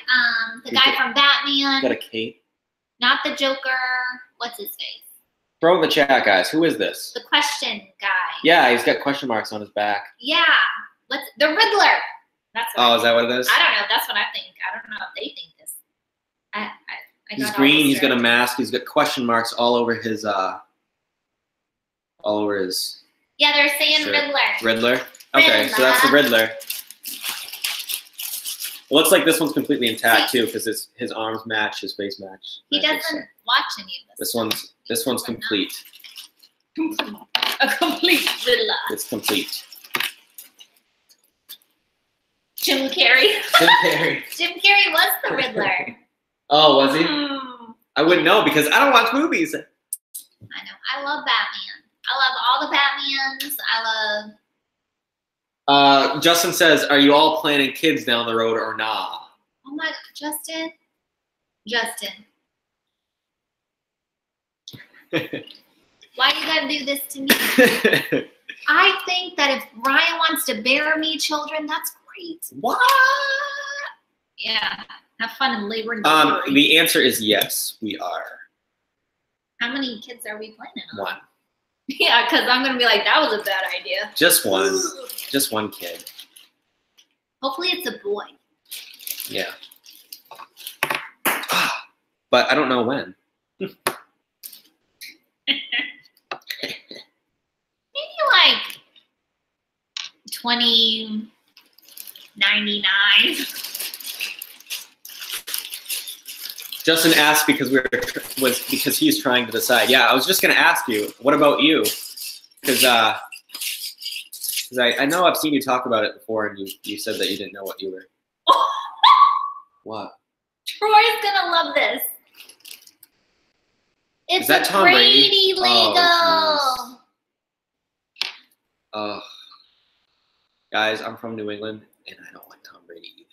S2: the guy from Batman.
S1: Got a cape.
S2: Not the Joker. What's his face?
S1: Throw in the chat, guys. Who is this?
S2: The question guy.
S1: Yeah, he's got question marks on his back.
S2: Yeah. What's the Riddler? That's what
S1: is that what it is?
S2: I don't know. That's what I think. I don't know if they think this.
S1: He's green. He's got a mask. He's got question marks all over his
S2: Yeah, they're saying
S1: shirt.
S2: Riddler.
S1: Riddler. Okay, so that's the Riddler. Well, looks like this one's completely intact too, because his arms match, his face match.
S2: He doesn't watch any of this.
S1: This one's complete.
S2: A complete Riddler.
S1: It's complete.
S2: Jim Carrey.
S1: Jim Carrey.
S2: Jim Carrey was the Riddler.
S1: Oh, was he? I wouldn't know because I don't watch movies.
S2: I know. I love Batman. I love all the Batmans. I love.
S1: Justin says, "Are you all planning kids down the road or nah?"
S2: Oh my, Justin. Why you gotta do this to me? I think that if Ryan wants to bear me children, that's great.
S1: What?
S2: Yeah. Have fun in labor and
S1: delivery. The answer is yes, we are.
S2: How many kids are we planning on?
S1: 1.
S2: Yeah, because I'm going to be like, that was a bad idea.
S1: Just one. Just one kid.
S2: Hopefully it's a boy.
S1: Yeah. But I don't know when.
S2: Maybe like 2099.
S1: Justin asked because he's trying to decide. Yeah, I was just gonna ask you. What about you? Because I know I've seen you talk about it before, and you said that you didn't know what you were. What?
S2: Troy's gonna love this. It's
S1: a Tom
S2: Brady Lego.
S1: Oh, guys, I'm from New England, and I don't like Tom Brady either.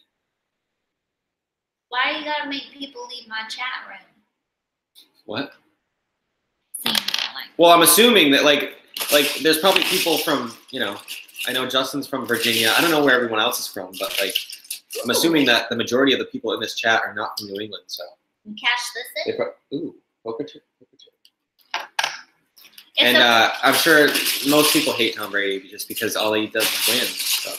S2: Why you gotta make people leave my chat room?
S1: What?
S2: Like,
S1: well, I'm assuming that like there's probably people from I know Justin's from Virginia. I don't know where everyone else is from, but like, I'm assuming that the majority of the people in this chat are not from New England. So.
S2: Cash this in.
S1: Ooh, poker chip. And I'm sure most people hate Tom Brady just because all he does is win. So.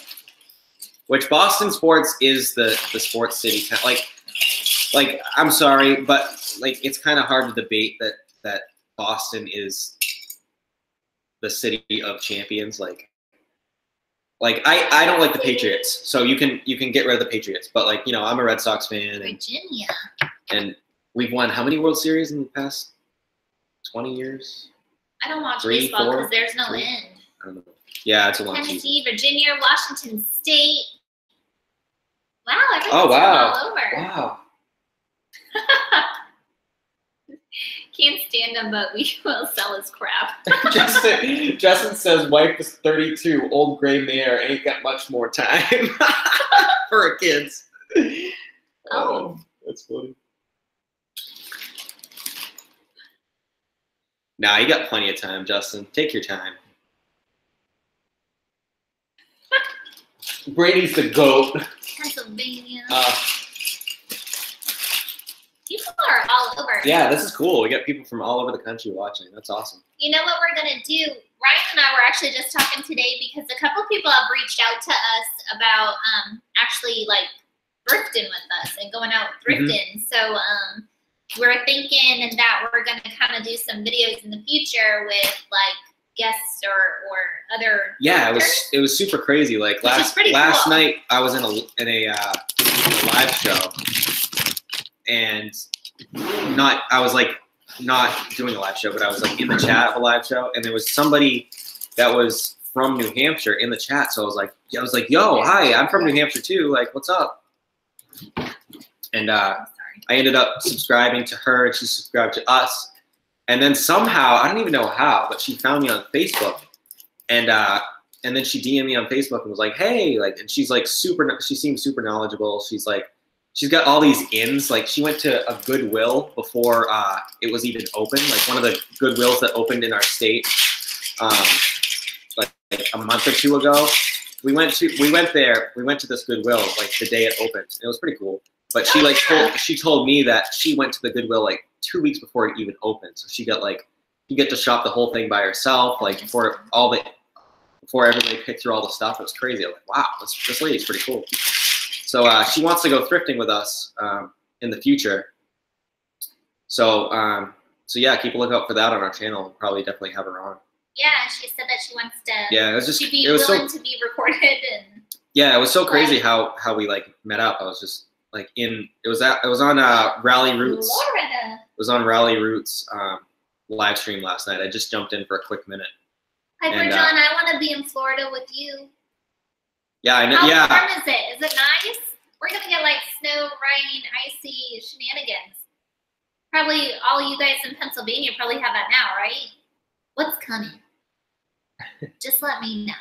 S1: Which Boston sports is the sports city. Like I'm sorry, but like it's kind of hard to debate that Boston is the city of champions. Like I don't like the Patriots, so you can get rid of the Patriots. But like I'm a Red Sox fan.
S2: Virginia.
S1: And we've won how many World Series in the past 20 years?
S2: I don't watch baseball because there's no end.
S1: I don't know. Yeah, it's a long
S2: Tennessee,
S1: season.
S2: Virginia, Washington State. Wow, everything's
S1: all
S2: over.
S1: Wow.
S2: Can't stand him, but we will sell his crap.
S1: Justin says, wife is 32, old gray mare, ain't got much more time for her kids.
S2: Oh.
S1: That's funny. Nah, you got plenty of time, Justin. Take your time. Brady's the GOAT.
S2: Pennsylvania. People are all over.
S1: Yeah, this is cool. We got people from all over the country watching. That's awesome.
S2: You know what we're going to do? Ryan and I were actually just talking today because a couple people have reached out to us about actually like thrifting with us and going out thrifting. So we're thinking that we're going to kind of do some videos in the future with like guests or other. Yeah,
S1: it was super crazy. Like last night I was in a live show, and I was like not doing a live show, but I was like in the chat of a live show, and there was somebody that was from New Hampshire in the chat. So I was like, yo, hi, I'm from New Hampshire too. Like, what's up? And I ended up subscribing to her, and she subscribed to us. And then somehow, I don't even know how, but she found me on Facebook, and then she DM'd me on Facebook and was like, hey, like, and she's like she seems super knowledgeable. She's like, she's got all these ins. Like, she went to a Goodwill before it was even open, like one of the Goodwills that opened in our state, like a month or two ago. We went to this Goodwill like the day it opened. It was pretty cool. But she told me that she went to the Goodwill like 2 weeks before it even opened. So she got like, you get to shop the whole thing by herself, like before everybody picked through all the stuff. It was crazy. I was like, wow, this lady's pretty cool. So she wants to go thrifting with us in the future. So yeah, keep a lookout for that on our channel. We'll probably definitely have her on.
S2: Yeah, she said that she wants to.
S1: Yeah, it was just.
S2: She'd be willing to be recorded and.
S1: Yeah, it was so crazy how we like met up. I was just like it was on Rally Roots.
S2: Florida.
S1: It was on Rally Roots live stream last night. I just jumped in for a quick minute.
S2: Piper John, I want to be in Florida with you.
S1: Yeah, I know.
S2: How warm is it? Is it nice? We're gonna get like snow, rain, icy shenanigans. Probably all you guys in Pennsylvania probably have that now, right? What's coming? Just let me know.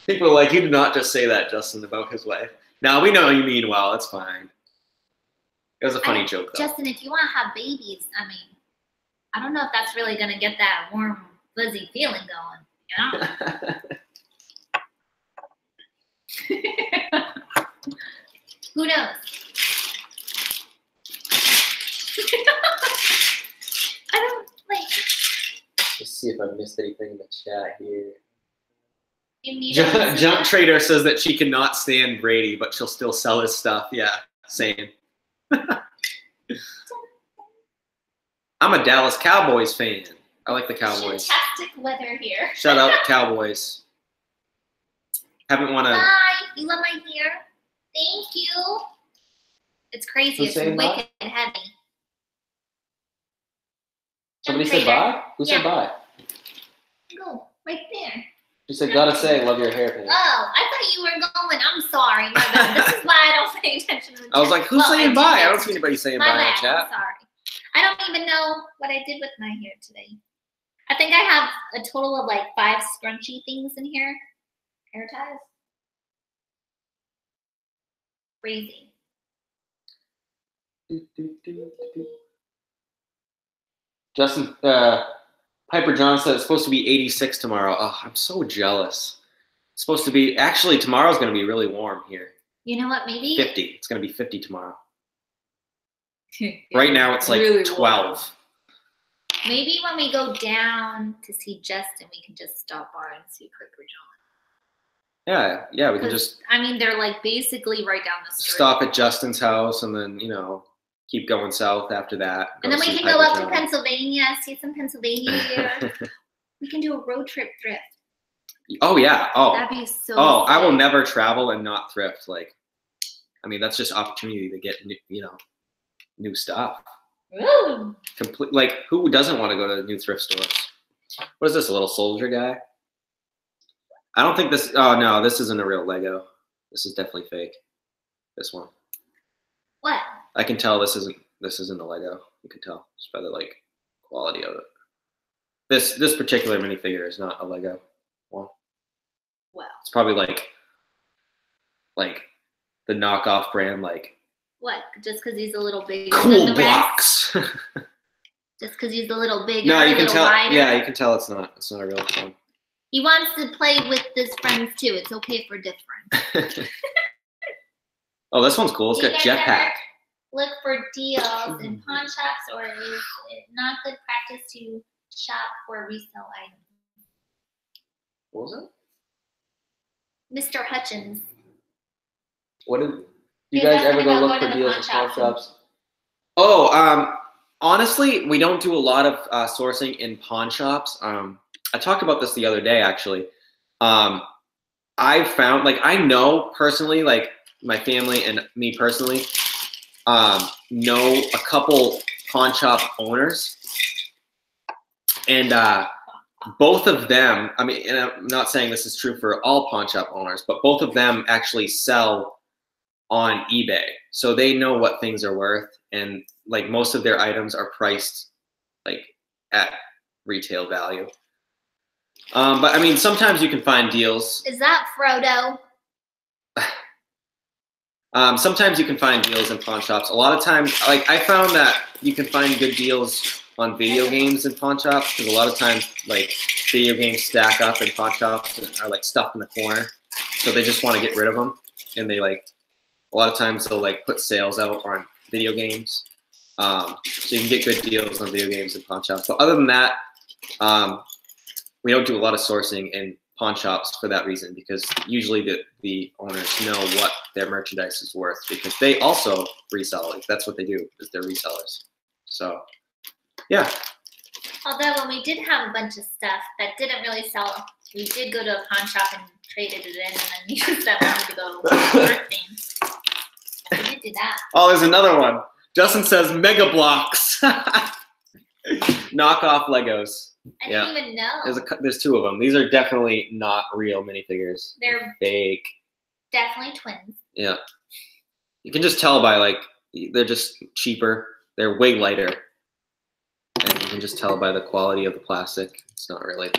S1: People are like, you did not just say that, Justin, about his wife. Now we know you mean well. It's fine. It was a funny joke, though.
S2: Justin, if you want to have babies, I mean, I don't know if that's really going to get that warm, fuzzy feeling going, you know? Who knows? I don't, like...
S1: Let's see if I missed anything in the chat here.
S2: Jump
S1: Jump Trader says that she cannot stand Brady, but she'll still sell his stuff. Yeah, same. I'm a Dallas Cowboys fan. I like the Cowboys.
S2: Fantastic weather here.
S1: Shut up, Cowboys. Haven't won a...
S2: Bye. You love my hair? Thank you. It's crazy. It's wicked heavy.
S1: Somebody said bye? Who said bye?
S2: Go, right there.
S1: She said, gotta say, love your hair.
S2: Oh, I thought you were going. I'm sorry. My bad. This is why I don't pay attention to the chat.
S1: I was like, who's saying bye? I don't see anybody saying bye in the chat.
S2: I'm sorry. I don't even know what I did with my hair today. I think I have a total of like 5 scrunchy things in here. Hair ties. Crazy.
S1: Justin, Piper John said it's supposed to be 86 tomorrow. Oh, I'm so jealous. It's supposed to be, actually, tomorrow's going to be really warm here.
S2: You know what, maybe?
S1: 50. It's going to be 50 tomorrow. Right now, it's like
S2: really
S1: 12.
S2: warm. Maybe when we go down to see Justin, we can just stop by and see Piper John.
S1: Yeah, we can just.
S2: I mean, they're like basically right down the street.
S1: Stop at Justin's house and then, you know, keep going south after that.
S2: And then we can go up to Pennsylvania, see some Pennsylvania here. We can do a road trip thrift.
S1: Oh, yeah. Oh,
S2: that'd be so
S1: sick. I will
S2: sick.
S1: never travel and not thrift. Like, I mean, that's just opportunity to get, you know, new stuff.
S2: Ooh.
S1: Like, who doesn't want to go to new thrift stores? What is this, a little soldier guy? I don't think this. Oh no, this isn't a real Lego. This is definitely fake. This one.
S2: What?
S1: I can tell this isn't a Lego. You can tell just by the like quality of it. This particular minifigure is not a Lego one.
S2: Wow.
S1: It's probably like the knockoff brand, like.
S2: What? Just because he's a little bigger
S1: Cool
S2: than the
S1: Blocks.
S2: rest? Just because he's a little bigger,
S1: No, you
S2: a
S1: can
S2: little
S1: tell.
S2: wider?
S1: Yeah, you can tell it's not a real one.
S2: He wants to play with his friends too. It's okay for different.
S1: Oh, this one's cool. It's got Jetpack.
S2: Look for deals in pawn shops, or is it not good practice to shop for resale items?
S1: What was
S2: it? Mr. Hutchins.
S1: What did you guys ever go look for deals in pawn shops? Oh, honestly, we don't do a lot of sourcing in pawn shops. I talked about this the other day, actually. I found, like, I know personally, like, my family and me personally, know a couple pawn shop owners. And both of them, I mean, and I'm not saying this is true for all pawn shop owners, but both of them actually sell on eBay. So they know what things are worth. And, like, most of their items are priced, like, at retail value. But I mean, sometimes you can find deals.
S2: Is that Frodo?
S1: Sometimes you can find deals in pawn shops. A lot of times, like, I found that you can find good deals on video games in pawn shops, because a lot of times, like, video games stack up in pawn shops and are, like, stuck in the corner. So they just want to get rid of them. And they, like, a lot of times they'll, like, put sales out on video games. So you can get good deals on video games in pawn shops. But other than that, we don't do a lot of sourcing in pawn shops for that reason, because usually the owners know what their merchandise is worth, because they also resell. Like, that's what they do, is they're resellers. So, yeah.
S2: Although when we did have a bunch of stuff that didn't really sell, we did go to a pawn shop and traded it in, and then used that money to go thrifting. We did do that.
S1: Oh, there's another one. Justin says Mega Blocks. Knockoff Legos.
S2: I didn't even know.
S1: There's two of them. These are definitely not real minifigures.
S2: They're
S1: fake.
S2: Definitely twins.
S1: Yeah. You can just tell by, like, they're just cheaper. They're way lighter. And you can just tell by the quality of the plastic. It's not really.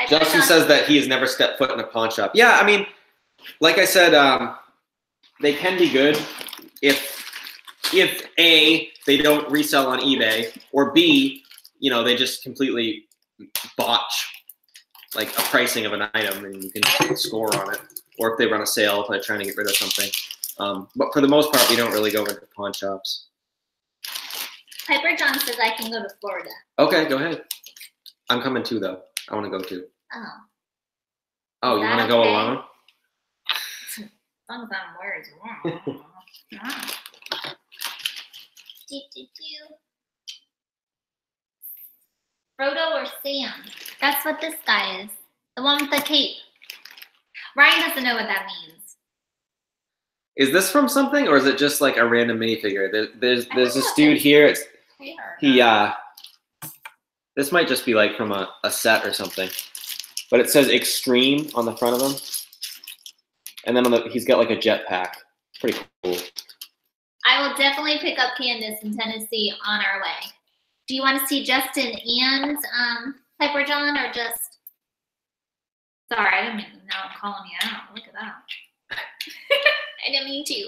S1: Justin says that he has never stepped foot in a pawn shop. Yeah, I mean, like I said, they can be good if A, they don't resell on eBay, or B, you know, they just completely botch, like, a pricing of an item and you can score on it, or if they run a sale if they're trying to get rid of something. But for the most part, we don't really go into pawn shops.
S2: Piper John says I can go to Florida.
S1: Okay, go ahead. I'm coming too, though. I want to go too.
S2: Oh.
S1: Oh, you want to go alone?
S2: As long as I'm where it's warm. Frodo or Sam? That's what this guy is. The one with the cape. Ryan doesn't know what that means.
S1: Is this from something, or is it just like a random minifigure? There's this dude here. This might just be like from a set or something. But it says Extreme on the front of him. And then he's got like a jetpack. Pretty cool.
S2: I will definitely pick up Candace in Tennessee on our way. Do you want to see Justin and Piper John, or just? Sorry, I didn't even know I'm calling you out. Look at that. I didn't mean to.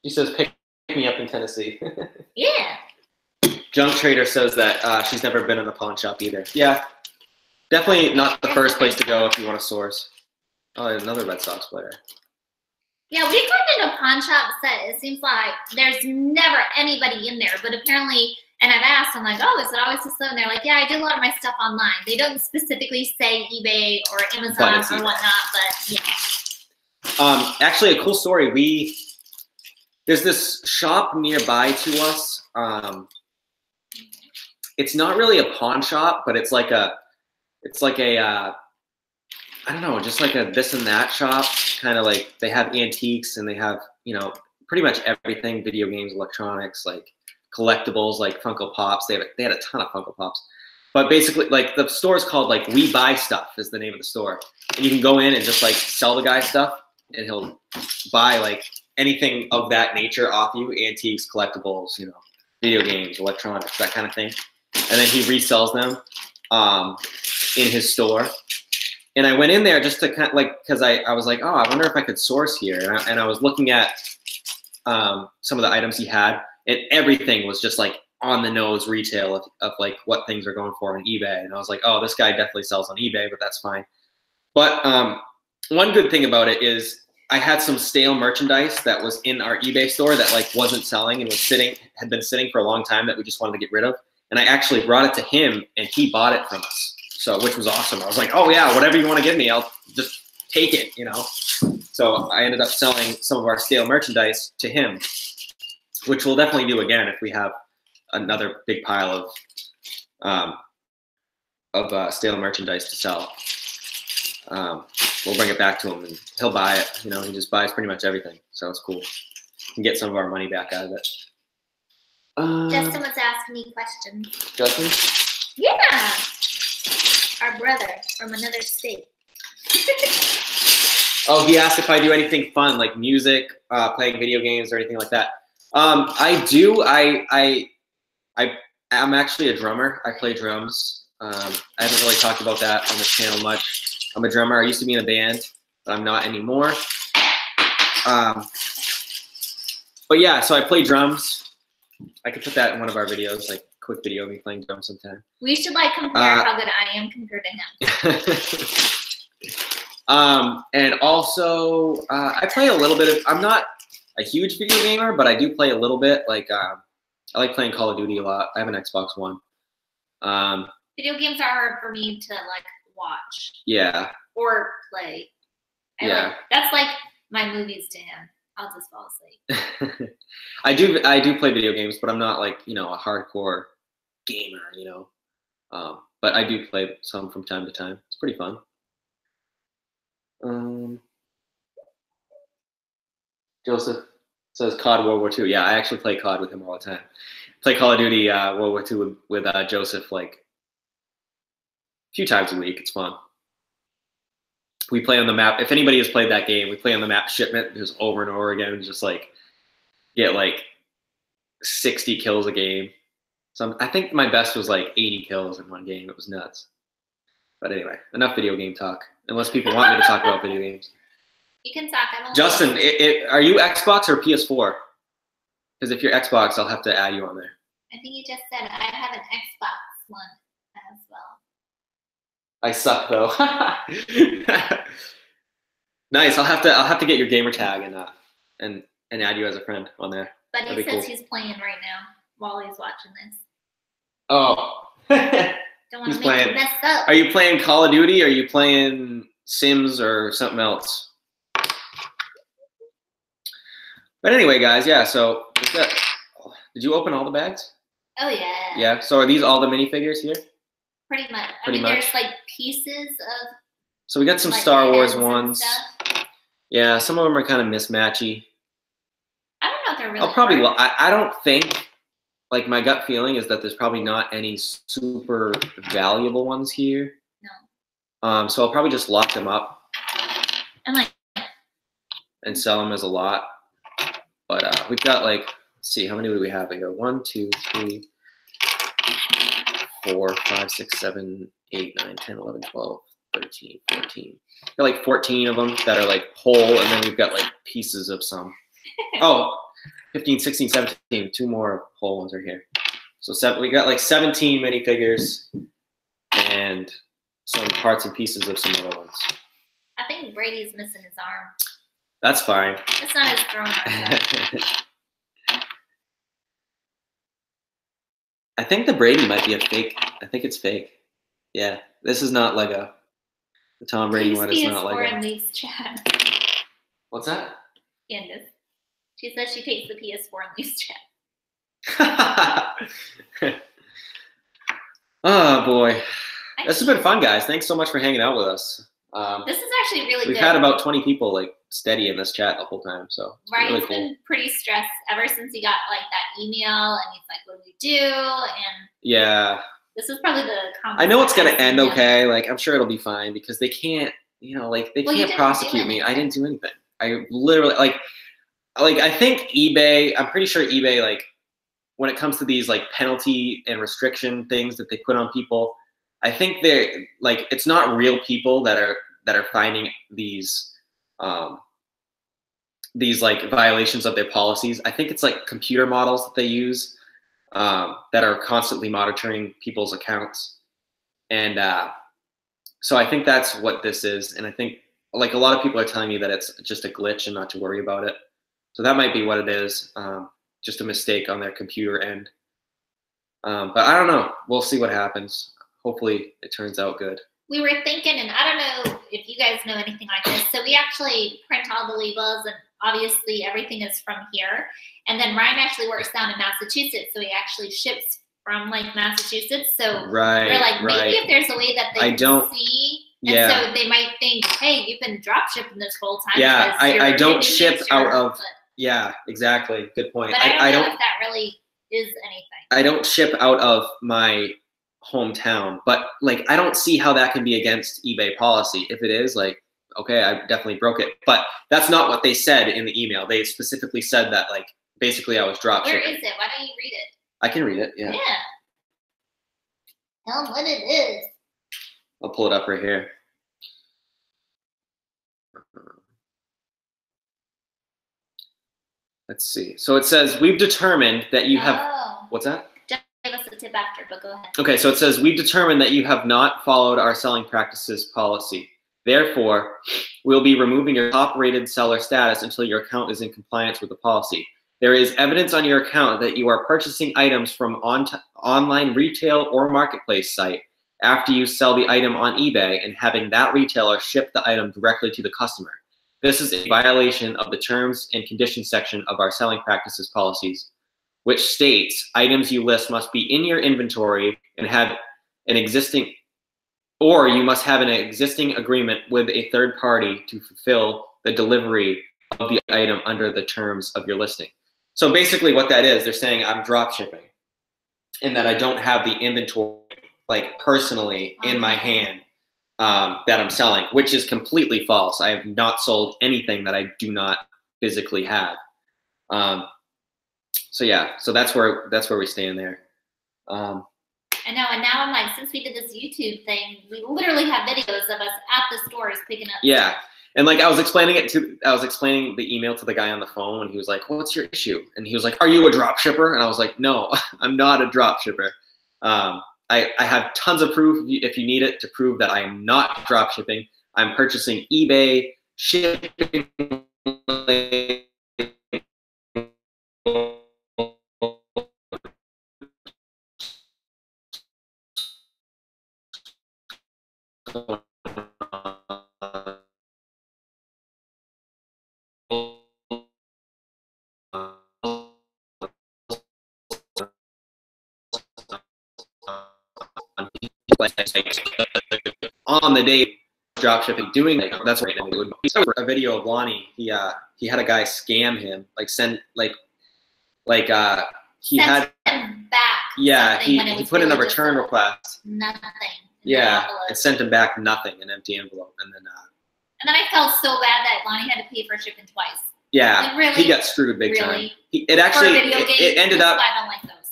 S1: She says pick me up in Tennessee.
S2: Yeah.
S1: Junk Trader says that she's never been in a pawn shop either. Yeah, definitely not the first place to go if you want to source. Oh, another Red Sox player.
S2: Yeah, we've gone into pawn shops that it seems like there's never anybody in there, but apparently, and I've asked, I'm like, oh, is it always this slow? And they're like, yeah, I do a lot of my stuff online. They don't specifically say eBay or Amazon or whatnot, but yeah.
S1: Actually, a cool story. There's this shop nearby to us. It's not really a pawn shop, but it's like a I don't know, just like a this and that shop. Kind of like they have antiques and they have, you know, pretty much everything, video games, electronics, like collectibles, like Funko Pops. They had a ton of Funko Pops. But basically, like, the store is called, like, We Buy Stuff is the name of the store. And you can go in and just, like, sell the guy stuff, and he'll buy, like, anything of that nature off you, antiques, collectibles, you know, video games, electronics, that kind of thing. And then he resells them in his store. And I went in there just to kind of, like, because I was like, oh, I wonder if I could source here. And I was looking at some of the items he had, and everything was just, like, on the nose retail of like what things are going for on eBay. And I was like, oh, this guy definitely sells on eBay, but that's fine. But one good thing about it is I had some stale merchandise that was in our eBay store that like wasn't selling and had been sitting for a long time that we just wanted to get rid of. And I actually brought it to him and he bought it from us. So, which was awesome. I was like, oh yeah, whatever you want to give me, I'll just take it, you know? So I ended up selling some of our stale merchandise to him, which we'll definitely do again if we have another big pile of stale merchandise to sell. We'll bring it back to him and he'll buy it. You know, he just buys pretty much everything, so it's cool. We can get some of our money back out of it.
S2: Justin was asking me questions.
S1: Justin?
S2: Yeah, our brother from another state.
S1: Oh, he asked if I do anything fun like music, playing video games, or anything like that. I do. I'm actually a drummer. I play drums. I haven't really talked about that on the channel much. I'm a drummer. I used to be in a band, but I'm not anymore. But yeah, so I play drums. I could put that in one of our videos, like a quick video of me playing drums sometime.
S2: We should like compare how good I am compared to him.
S1: And also, I play a little bit of. I'm not a huge video gamer, but I do play a little bit. Like I like playing Call of Duty a lot. I have an Xbox One.
S2: Video games are hard for me to like watch.
S1: Yeah.
S2: Or play. That's like my movies to him. I'll just fall asleep.
S1: I do play video games, but I'm not like, you know, a hardcore gamer, you know. But I do play some from time to time. It's pretty fun. Joseph says COD World War II. Yeah, I actually play COD with him all the time. Play Call of Duty World War II with Joseph like a few times a week. It's fun. We play on the map. If anybody has played that game, we play on the map Shipment just over and over again. Just like get like 60 kills a game. So I think my best was like 80 kills in one game. It was nuts. But anyway, enough video game talk. Unless people want me to talk about video games.
S2: You can talk.
S1: Justin, are you Xbox or PS4? Because if you're Xbox, I'll have to add you on there.
S2: I think you just said I have an Xbox One as well.
S1: I suck though. Nice. I'll have to get your gamer tag and add you as a friend on there.
S2: But he says he's playing right now while he's watching this.
S1: Oh.
S2: Don't want to make you mess up.
S1: Are you playing Call of Duty? Or are you playing Sims or something else? But anyway, guys, yeah. So did you open all the bags?
S2: Oh yeah.
S1: Yeah. So are these all the minifigures here?
S2: Pretty much. I mean, there's like pieces of.
S1: So we got some like Star Wars ones. Yeah, some of them are kind of mismatchy.
S2: I don't know if they're really.
S1: I'll probably. I don't think. Like my gut feeling is that there's probably not any super valuable ones here.
S2: No.
S1: So I'll probably just lock them up. And sell them as a lot. But we've got like, let's see, how many do we have? We got 1, 2, 3, 4, 5, 6, 7, 8, 9, 10, 11, 12, 13, 14. Got like 14 of them that are like whole, and then we've got like pieces of some. Oh, 15, 16, 17. 2 more whole ones are here. So we got like 17 minifigures and some parts and pieces of some other ones.
S2: I think Brady's missing his arm.
S1: That's fine.
S2: That's not his throwing arm.
S1: I think the Brady might be a fake. I think it's fake. Yeah, this is not Lego. The Tom Brady one is not Lego.
S2: In these chat.
S1: What's that?
S2: Pandas. She says she takes the PS4 and leaves chat.
S1: Oh boy, this has been fun, guys. Thanks so much for hanging out with us.
S2: This is actually really
S1: We've
S2: good.
S1: had about 20 people like steady in this chat the whole time, so
S2: Ryan's
S1: really cool.
S2: been pretty stressed ever since he got like that email, and he's like, "What do we do?" And
S1: yeah,
S2: this is probably the.
S1: I know it's gonna end okay. Like I'm sure it'll be fine because they can't, you know, like they can't prosecute me. I didn't do anything. I literally like I think eBay. I'm pretty sure eBay like when it comes to these like penalty and restriction things that they put on people. I think they're like it's not real people that are finding these like violations of their policies. I think it's like computer models that they use that are constantly monitoring people's accounts, and so I think that's what this is. And I think like a lot of people are telling me that it's just a glitch and not to worry about it. So that might be what it is, just a mistake on their computer end. But I don't know. We'll see what happens. Hopefully it turns out good.
S2: We were thinking, and I don't know if you guys know anything like this, so we actually print all the labels, and obviously everything is from here. And then Ryan actually works down in Massachusetts, so he actually ships from like Massachusetts. So we're like, maybe if there's a way that they can see, and so they might think, hey, you've been drop shipping this whole time.
S1: Yeah, I don't ship out of, yeah, exactly. Good point.
S2: But I don't know if that really is anything.
S1: I don't ship out of my hometown, but like I don't see how that can be against eBay policy. If it is, like, okay, I definitely broke it, but that's not what they said in the email. They specifically said that like basically I was drop shipping.
S2: Where is it? Why don't you read it?
S1: I can read it. Yeah.
S2: Tell them what it is.
S1: I'll pull it up right here. Let's see. So it says we've determined that you have. What's that?
S2: Give us a tip after, but go ahead.
S1: Okay, so it says, we've determined that you have not followed our selling practices policy. Therefore, we'll be removing your top-rated seller status until your account is in compliance with the policy. There is evidence on your account that you are purchasing items from online retail or marketplace site after you sell the item on eBay and having that retailer ship the item directly to the customer. This is a violation of the terms and conditions section of our selling practices policies, which states items you list must be in your inventory and have an existing, or you must have an existing agreement with a third party to fulfill the delivery of the item under the terms of your listing. So basically what that is, they're saying I'm drop shipping and that I don't have the inventory like personally in my hand that I'm selling, which is completely false. I have not sold anything that I do not physically have. So yeah, so that's where we stand there.
S2: I know, and now I'm like, since we did this YouTube thing, we literally have videos of us at the stores picking up.
S1: Yeah, and like I was explaining the email to the guy on the phone, and he was like, well, "What's your issue?" And he was like, "Are you a drop shipper?" And I was like, "No, I'm not a drop shipper. I have tons of proof if you need it to prove that I am not drop shipping. I'm purchasing eBay shipping." On the day drop shipping doing that, that's right. I mean, it would be a video of Lonnie. He had a guy scam him, like he had him back. Yeah, he put in a return request.
S2: Nothing.
S1: Yeah, it sent him back nothing, an empty envelope, and then
S2: I felt so bad that Lonnie had to pay for shipping twice.
S1: Yeah,
S2: like, really?
S1: He got screwed big time. It ended up.
S2: I don't like those.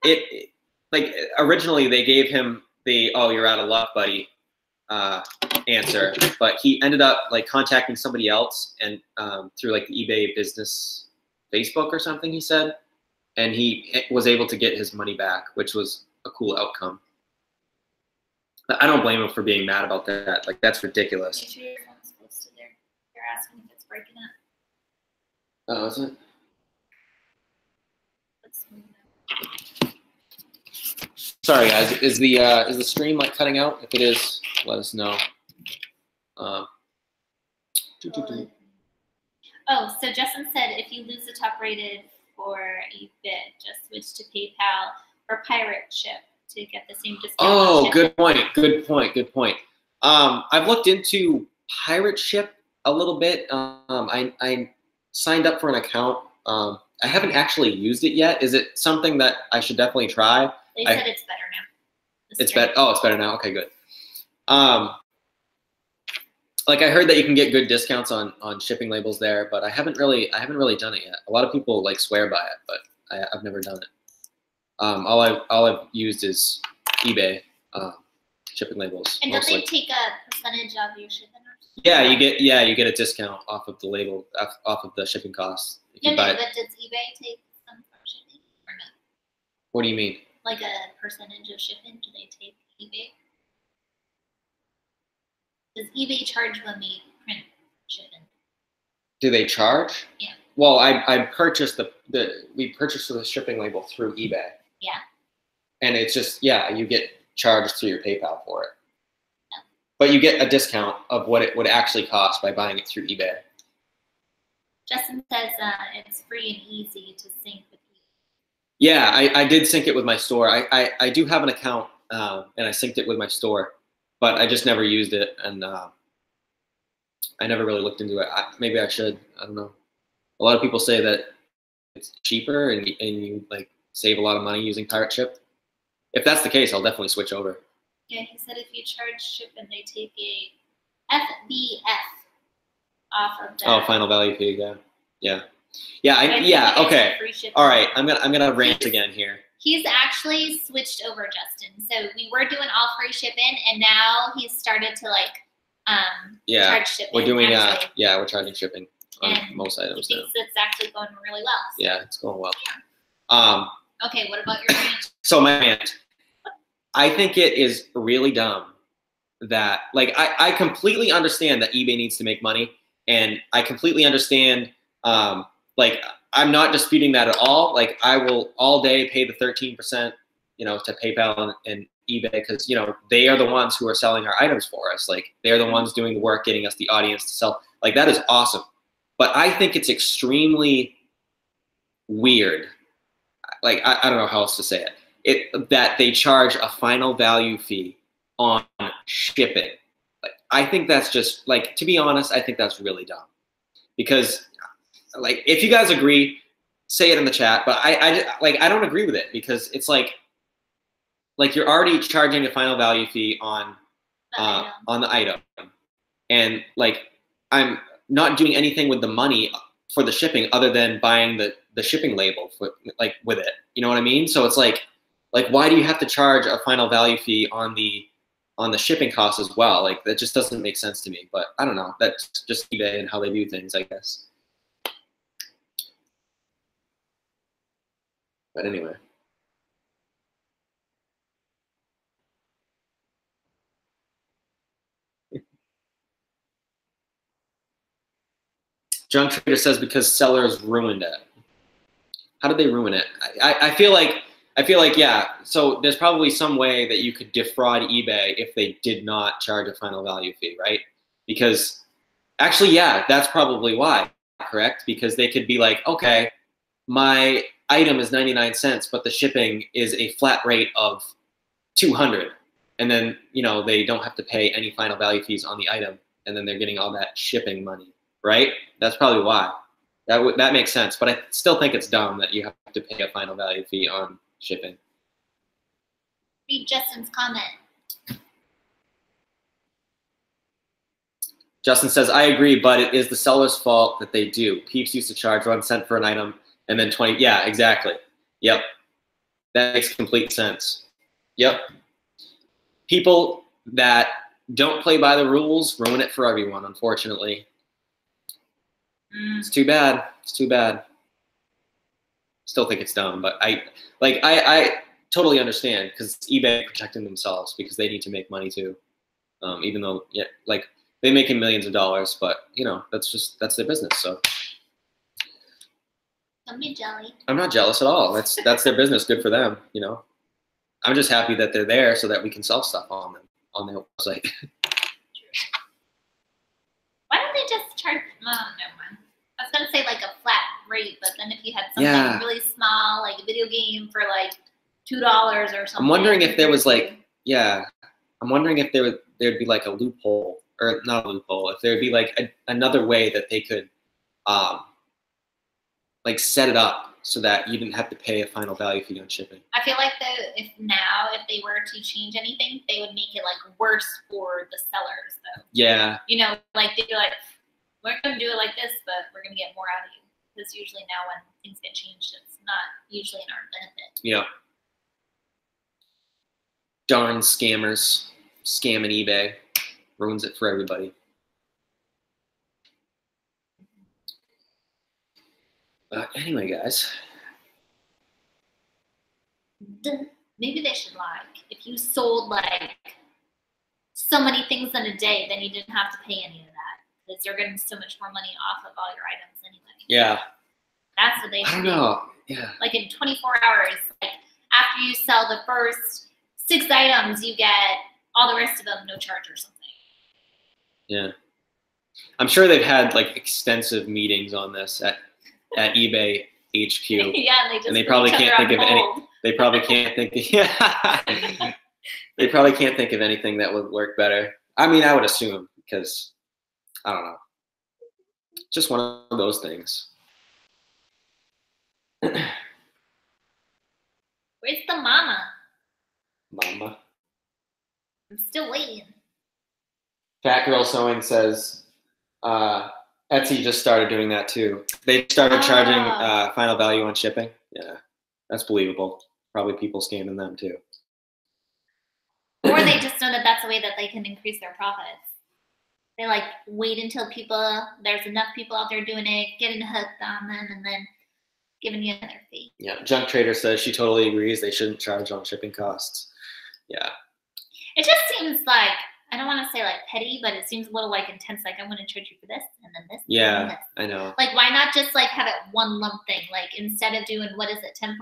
S1: It like originally they gave him the "oh, you're out of luck, buddy" answer, but he ended up like contacting somebody else and through like the eBay business Facebook or something, he said, and he was able to get his money back, which was a cool outcome. I don't blame him for being mad about that. Like, that's ridiculous.
S2: Make sure your phone's close to there. They're asking if it's breaking up.
S1: Oh, is it?
S2: Let's move it.
S1: Sorry, guys. Is the stream like cutting out? If it is, let us know.
S2: Oh, so Justin said if you lose the top rated for a bid, just switch to PayPal or Pirate Ship to get the same discount.
S1: Oh, good point. Good point. Good point. I've looked into Pirate Ship a little bit. I signed up for an account. I haven't actually used it yet. Is it something that I should definitely try?
S2: They said it's better now.
S1: It's better. Oh, it's better now. Okay, good. Like I heard that you can get good discounts on shipping labels there, but I haven't really done it yet. A lot of people like swear by it, but I've never done it. All I've used is eBay shipping labels.
S2: And
S1: mostly.
S2: don't they take a percentage of your shipping?
S1: Yeah, you get a discount off of the label, off of the shipping costs.
S2: No, but does eBay take some from shipping or no?
S1: What do you mean?
S2: Like a percentage of shipping? Do they take eBay? Does eBay charge when we print shipping?
S1: Do they charge?
S2: Yeah.
S1: Well, I purchased we purchased the shipping label through eBay.
S2: Yeah.
S1: And it's just you get charged through your PayPal for it. Yeah. But you get a discount of what it would actually cost by buying it through eBay.
S2: Justin says it's free and easy to sync with eBay.
S1: Yeah, I did sync it with my store. I do have an account and I synced it with my store, but I just never used it, and I never really looked into it. Maybe I should. I don't know. A lot of people say that it's cheaper and you like save a lot of money using Pirate Ship. If that's the case, I'll definitely switch over.
S2: Yeah, he said if you charge shipping, they take a FBF off of that.
S1: Oh, final value fee. Yeah. Okay. All right. I'm gonna rant again here.
S2: He's actually switched over, Justin. So we were doing all free shipping, and now he's started to charge shipping.
S1: We're doing we're charging shipping on most items.
S2: He thinks it's actually going really well. So.
S1: Yeah, it's going well.
S2: Yeah. Okay, what about your rant?
S1: So my rant, I think it is really dumb that I completely understand that eBay needs to make money, and I completely understand I'm not disputing that at all. Like I will all day pay the 13%, to PayPal and eBay because they are the ones who are selling our items for us. Like they're the ones doing the work, getting us the audience to sell. Like that is awesome. But I think it's extremely weird. Like I don't know how else to say it. That they charge a final value fee on shipping. Like I think that's just to be honest, I think that's really dumb. Because if you guys agree, say it in the chat. But I don't agree with it because it's like you're already charging a final value fee on the item, and I'm not doing anything with the money for the shipping other than buying the shipping label with it. You know what I mean? So it's like why do you have to charge a final value fee on the shipping costs as well? Like that just doesn't make sense to me. But I don't know. That's just eBay and how they do things, I guess. But anyway. Junk Trader says because sellers ruined it. How did they ruin it? I feel like yeah. So there's probably some way that you could defraud eBay if they did not charge a final value fee, right? Because actually, yeah, that's probably why, correct? Because they could be like, okay, my item is 99 cents, but the shipping is a flat rate of 200. And then, they don't have to pay any final value fees on the item. And then they're getting all that shipping money, right? That's probably why. That makes sense. But I still think it's dumb that you have to pay a final value fee on shipping.
S2: Read Justin's comment.
S1: Justin says, I agree, but it is the seller's fault that they do. Peeps used to charge 1 cent for an item. And then 20, yeah, exactly. Yep. That makes complete sense. Yep. People that don't play by the rules ruin it for everyone, unfortunately. It's too bad. It's too bad. still think it's dumb, but I totally understand because eBay protecting themselves because they need to make money too. Even though, yeah, like they make millions of dollars, but you know, that's their business. So
S2: don't be jelly.
S1: I'm not jealous at all. That's their business. Good for them. You know, I'm just happy that they're there so that we can sell stuff on their website.
S2: Why don't they just charge? Oh, never mind. I was gonna say like a flat rate, but then if you had something really small, like a video game for like $2 or something.
S1: I'm wondering if there was like, yeah, I'm wondering if there'd be like a loophole, or not a loophole, if there'd be like another way that they could like set it up so that you didn't have to pay a final value fee on shipping.
S2: I feel like if they were to change anything, they would make it like worse for the sellers though.
S1: Yeah.
S2: You know, like they'd be like, we're gonna do it like this, but we're gonna get more out of you. Because usually now when things get changed, it's not usually in our benefit.
S1: Yeah. Darn scammers scamming eBay ruins it for everybody. Anyway, guys.
S2: Maybe they should if you sold like so many things in a day, then you didn't have to pay any of that because you're getting so much more money off of all your items anyway.
S1: Yeah.
S2: That's what they should do.
S1: I don't know. Yeah.
S2: Like in 24 hours, like after you sell the first 6 items, you get all the rest of them no charge or something.
S1: Yeah. I'm sure they've had like extensive meetings on this at eBay HQ.
S2: Yeah,
S1: and they probably can't think of any. They probably can't think. Yeah. They probably can't think of anything that would work better. I mean, I would assume because I don't know. Just one of those things.
S2: Where's the mama?
S1: Mama.
S2: I'm still waiting.
S1: Fat Girl Sewing says Etsy just started doing that too. They started charging final value on shipping. Yeah, that's believable. Probably people scamming them too.
S2: Or they just know that that's a way that they can increase their profits. They like wait until there's enough people out there doing it, getting hooked on them, and then giving you another fee.
S1: Yeah, Junk Trader says she totally agrees they shouldn't charge on shipping costs. Yeah.
S2: It just seems like, I don't want to say like petty, but it seems a little like intense. Like I'm going to charge you for this and then this.
S1: Yeah,
S2: and then this.
S1: I know.
S2: Like why not just like have it one lump thing? Like instead of doing, what is it, 10%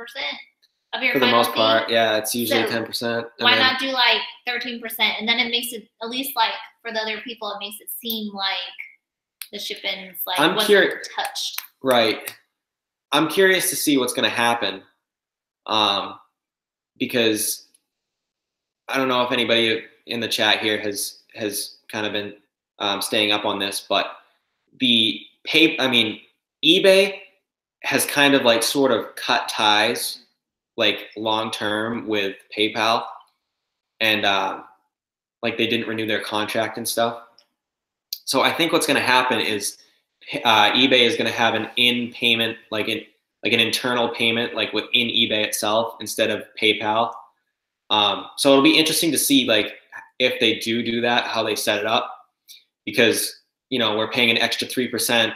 S2: of your
S1: for the
S2: final
S1: most part,
S2: fee?
S1: yeah, it's usually 10%.
S2: Why not do like 13%? And then it makes it, at least like for the other people, it makes it seem like the shipping's like wasn't touched.
S1: Right. I'm curious to see what's going to happen because I don't know if anybody in the chat here has kind of been staying up on this, but eBay has kind of like sort of cut ties like long term with PayPal, and like they didn't renew their contract and stuff. So I think what's going to happen is eBay is going to have an in-payment, like an internal payment, like within eBay itself instead of PayPal. So it'll be interesting to see like if they do that, how they set it up, because you know we're paying an extra 3%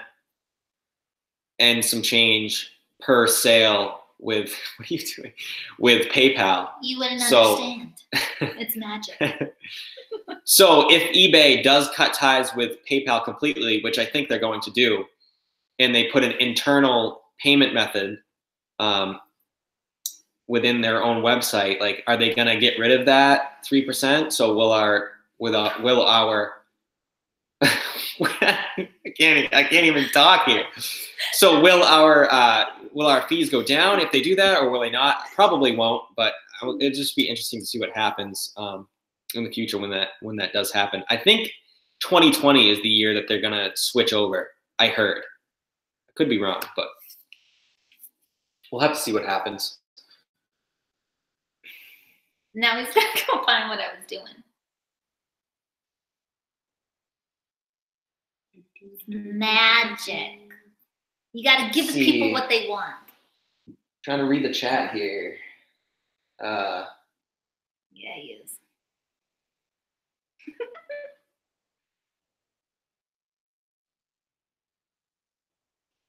S1: and some change per sale with what are you doing with PayPal?
S2: You wouldn't understand. It's magic.
S1: So if eBay does cut ties with PayPal completely, which I think they're going to do, and they put an internal payment method within their own website, like, are they going to get rid of that 3%? So will our I can't even talk here. So will our fees go down if they do that, or will they not? Probably won't, but it'll just be interesting to see what happens in the future when that does happen. I think 2020 is the year that they're gonna switch over. I heard. I could be wrong, but we'll have to see what happens.
S2: Now he's gonna go find what I was doing. Magic. You gotta give the people what they want.
S1: Trying to read the chat here.
S2: Yeah, he is.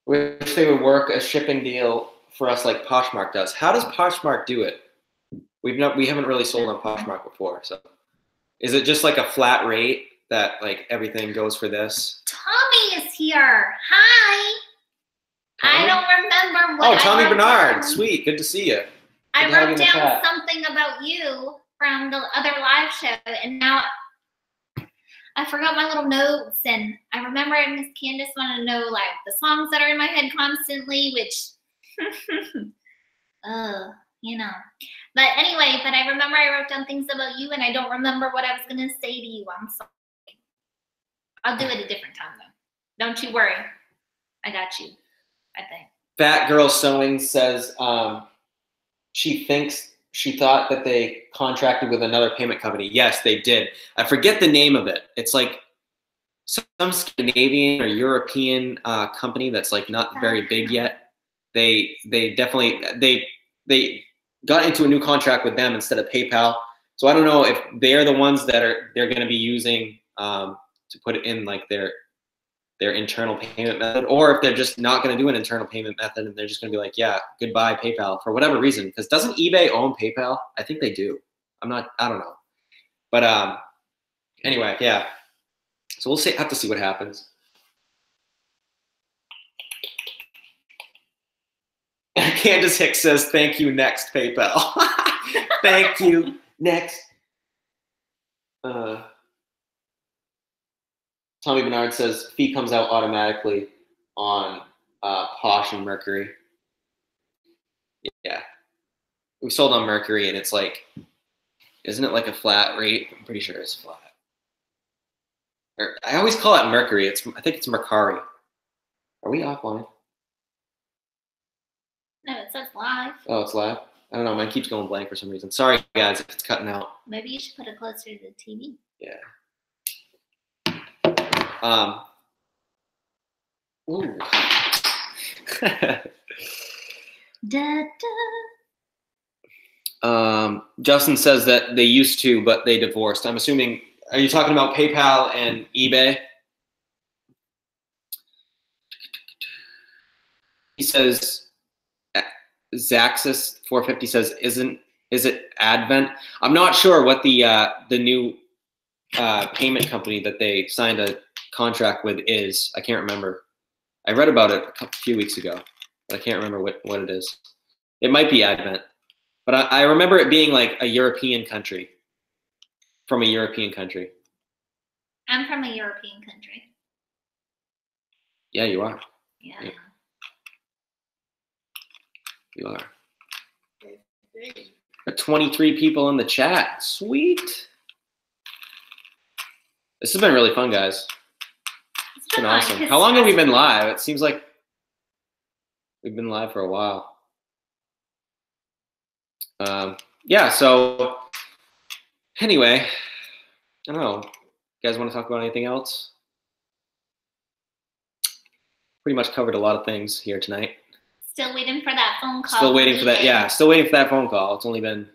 S1: Wish they would work a shipping deal for us like Poshmark does. How does Poshmark do it? We haven't really sold on Poshmark before. So is it just like a flat rate that like everything goes for this?
S2: Tommy is here. Hi.
S1: Tommy?
S2: I don't remember what.
S1: Oh, Tommy Bernard.
S2: Down.
S1: Sweet. Good to see you.
S2: I wrote down something about you from the other live show, and now I forgot my little notes. And I remember Miss Candace wanted to know like the songs that are in my head constantly, which, you know. But anyway, but I remember I wrote down things about you, and I don't remember what I was gonna say to you. I'm sorry. I'll do it a different time though. Don't you worry. I got you. I think.
S1: Fat Girl Sewing says she thought that they contracted with another payment company. Yes, they did. I forget the name of it. It's like some Scandinavian or European company that's like not very big yet. They definitely they got into a new contract with them instead of PayPal. So I don't know if they're the ones that they're going to be using to put it in like their internal payment method, or if they're just not going to do an internal payment method and they're just going to be like, yeah, goodbye PayPal for whatever reason. Because doesn't eBay own PayPal? I think they do. I don't know. But anyway, yeah. So we'll have to see what happens. Candace Hicks says, thank you, next PayPal. Thank you, next. Tommy Bernard says, fee comes out automatically on Posh and Mercury. Yeah. We sold on Mercury, and it's like, isn't it like a flat rate? I'm pretty sure it's flat. Or, I always call it Mercury. I think it's Mercari. Are we offline?
S2: No, it says live.
S1: Oh, it's live? I don't know. Mine keeps going blank for some reason. Sorry, guys, if it's cutting out.
S2: Maybe you should put it closer to the TV.
S1: Yeah. Ooh.
S2: Da, da.
S1: Justin says that they used to, but they divorced. I'm assuming, are you talking about PayPal and eBay? He says, Zaxis 450 says, is it Advent? I'm not sure what the new payment company that they signed a contract with is. I can't remember. I read about it a few weeks ago, but I can't remember what it is. It might be Advent, but I remember it being like a European country, from a European country.
S2: I'm from a European country.
S1: Yeah, you are.
S2: Yeah.
S1: You are. 23 people in the chat. Sweet. This has been really fun, guys. It's been awesome. How long have we been live? It seems like we've been live for a while. Yeah, so anyway, I don't know. You guys want to talk about anything else? Pretty much covered a lot of things here tonight.
S2: Still waiting for that phone call.
S1: Still waiting for that. Yeah, still waiting for that phone call. It's been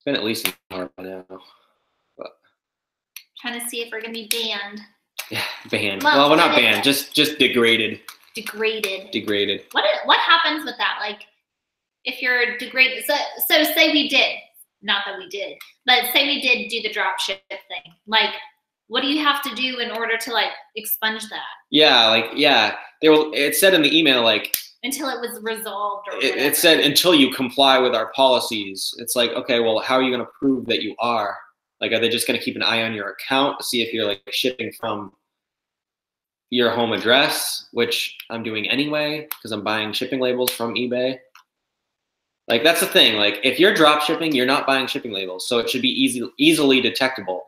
S1: at least an hour by now. But
S2: trying to see if we're gonna be banned.
S1: Yeah, banned. Well, we're not banned. Just degraded. Degraded.
S2: What happens with that? Like, if you're degraded, so say we did, not that we did, but say we did do the drop ship thing. Like, what do you have to do in order to like expunge that?
S1: Yeah, it said in the email like
S2: until it was resolved. Or
S1: it said until you comply with our policies. It's like, okay, well, how are you going to prove that you are? Like, are they just going to keep an eye on your account to see if you're like shipping from your home address, which I'm doing anyway because I'm buying shipping labels from eBay. Like, that's the thing. Like, if you're drop shipping, you're not buying shipping labels, so it should be easily detectable.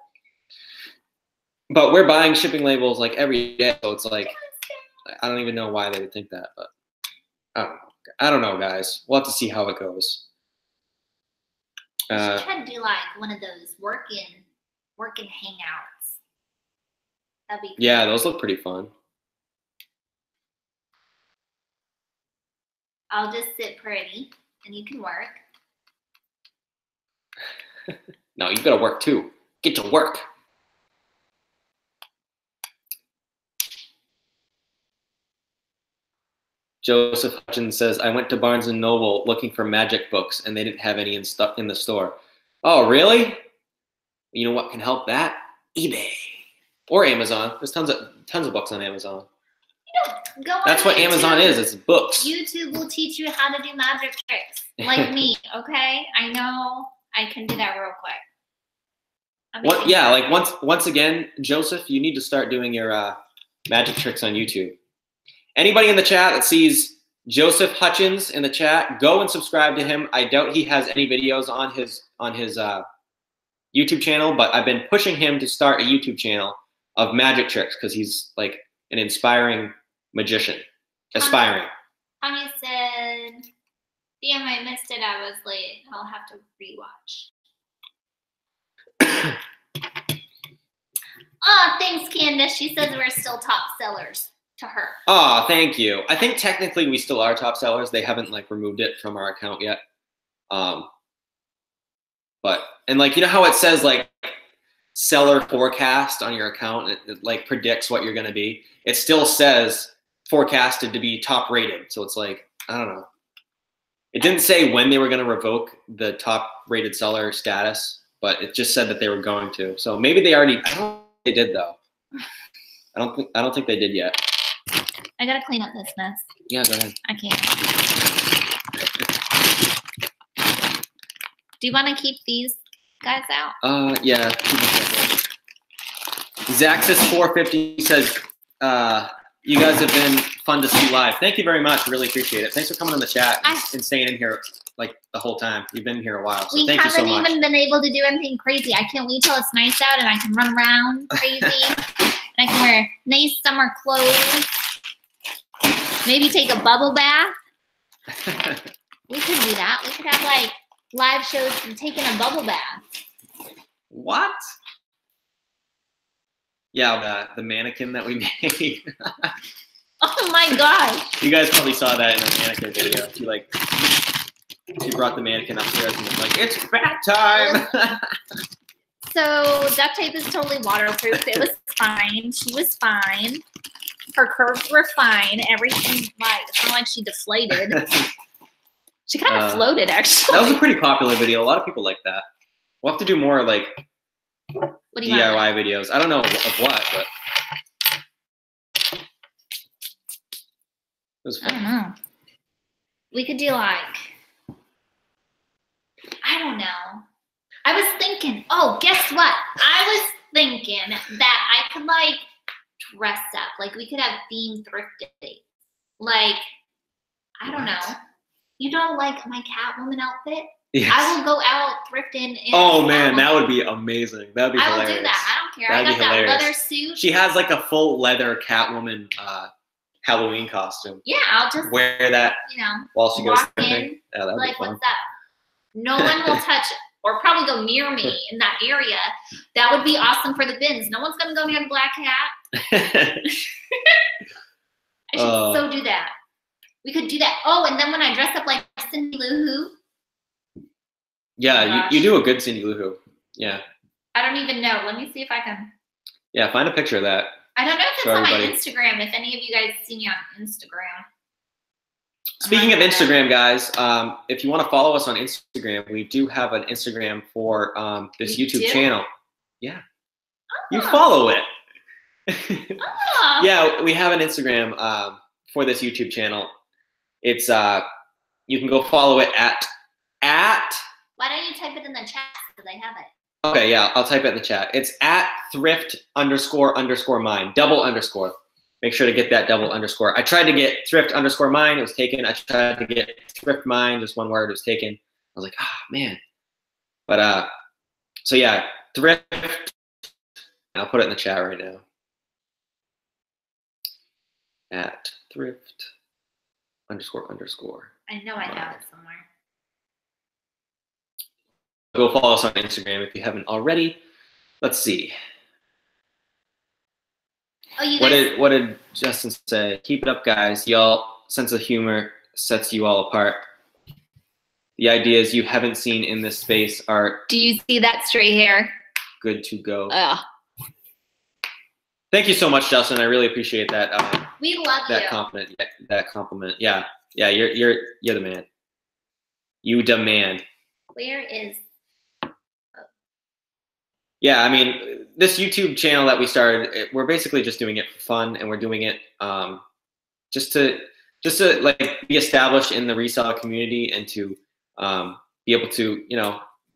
S1: But we're buying shipping labels like every day, so it's like, I don't even know why they would think that, but I don't know, guys. We'll have to see how it goes.
S2: You should try to do like one of those working hangouts. That'd be cool.
S1: Yeah, those look pretty fun.
S2: I'll just sit pretty, and you can work.
S1: No, you gotta work too. Get to work. Joseph Hutchins says, I went to Barnes & Noble looking for magic books, and they didn't have any in the store. Oh, really? You know what can help that? eBay or Amazon. There's tons of books on Amazon.
S2: Go on
S1: That's what
S2: YouTube.
S1: Amazon is. It's books.
S2: YouTube will teach you how to do magic tricks, like me. Okay, I know I can do that real quick.
S1: What? Yeah, like once again, Joseph, you need to start doing your magic tricks on YouTube. Anybody in the chat that sees Joseph Hutchins in the chat, go and subscribe to him. I doubt he has any videos on his YouTube channel, but I've been pushing him to start a YouTube channel of magic tricks because he's like an inspiring magician. Aspiring.
S2: Tommy said, damn, I missed it. I was late. I'll have to rewatch. Oh, thanks, Candace. She says we're still top sellers to her.
S1: Oh, thank you. I think technically we still are top sellers. They haven't like removed it from our account yet. But, and like, you know how it says like seller forecast on your account, it like predicts what you're going to be. It still says forecasted to be top rated. So it's like, I don't know. It didn't say when they were going to revoke the top rated seller status, but it just said that they were going to. So maybe they already, I don't think they did though. I don't think they did yet.
S2: I got to clean up this mess.
S1: Yeah, go ahead.
S2: I can't. Do you want to keep these guys out?
S1: Yeah. Zaxis450 says, you guys have been fun to see live. Thank you very much. Really appreciate it. Thanks for coming on the chat and staying in here like the whole time. You've been here a while, so thank you so much. We haven't even
S2: been able to do anything crazy. I can't wait till it's nice out and I can run around crazy. And I can wear nice summer clothes. Maybe take a bubble bath. We could do that. We could have like live shows from taking a bubble bath.
S1: What? Yeah, the mannequin that we made.
S2: Oh my gosh.
S1: You guys probably saw that in the mannequin video. She brought the mannequin upstairs and was like, it's bath time.
S2: So duct tape is totally waterproof. It was fine. She was fine. Her curves were fine. Everything, like, it's not like she deflated. She kind of floated, actually.
S1: That was a pretty popular video. A lot of people like that. We'll have to do more like DIY videos. I don't know of what, but it was fun.
S2: I don't know. We could do like, I don't know. I was thinking, oh, guess what? I was thinking that I could like dress up. Like we could have themed thrift days. Like, I don't know. You know, like my Catwoman outfit? Yes. I will go out thrifting.
S1: Oh man, that would be amazing. That would be hilarious.
S2: I will do that. I don't care. I got that leather suit.
S1: She has like a full leather Catwoman Halloween costume.
S2: Yeah, I'll just
S1: wear that.
S2: You know,
S1: while she goes
S2: in.
S1: Yeah, that'd
S2: like,
S1: be fun.
S2: What's up? No one will touch or probably go near me in that area. That would be awesome for the bins. No one's gonna go near the black cat. I should so do that. We could do that. Oh, and then when I dress up like Cindy Lou Who.
S1: Yeah, you do a good Cindy Lou Who. Yeah.
S2: I don't even know. Let me see if I can.
S1: Yeah, find a picture of that.
S2: I don't know if it's on my Instagram. If any of you guys see me on Instagram.
S1: Speaking of Instagram, guys, if you want to follow us on Instagram, we do have an Instagram for this YouTube channel. Yeah. Oh. You follow it. Oh. Yeah, we have an Instagram for this YouTube channel. It's you can go follow it at.
S2: Why don't you type it in the chat because I have it?
S1: Okay, yeah, I'll type it in the chat. It's at thrift__mine, double underscore. Make sure to get that double underscore. I tried to get thrift_mine, it was taken. I tried to get thrift mine, just one word, it was taken. I was like, man. But so yeah, thrift. I'll put it in the chat right now. At thrift__.
S2: I know I have it somewhere.
S1: Go follow us on Instagram if you haven't already. Let's see.
S2: Oh, you guys.
S1: What did Justin say? Keep it up, guys. Y'all sense of humor sets you all apart. The ideas you haven't seen in this space are.
S2: Do you see that straight hair?
S1: Good to go. Thank you so much, Justin. I really appreciate that.
S2: We love
S1: that
S2: you.
S1: compliment. That compliment. Yeah, yeah. You're the man. You demand.
S2: Where is?
S1: Yeah, I mean, this YouTube channel that we started, we're basically just doing it for fun, and we're doing it just to like be established in the reseller community and to be able to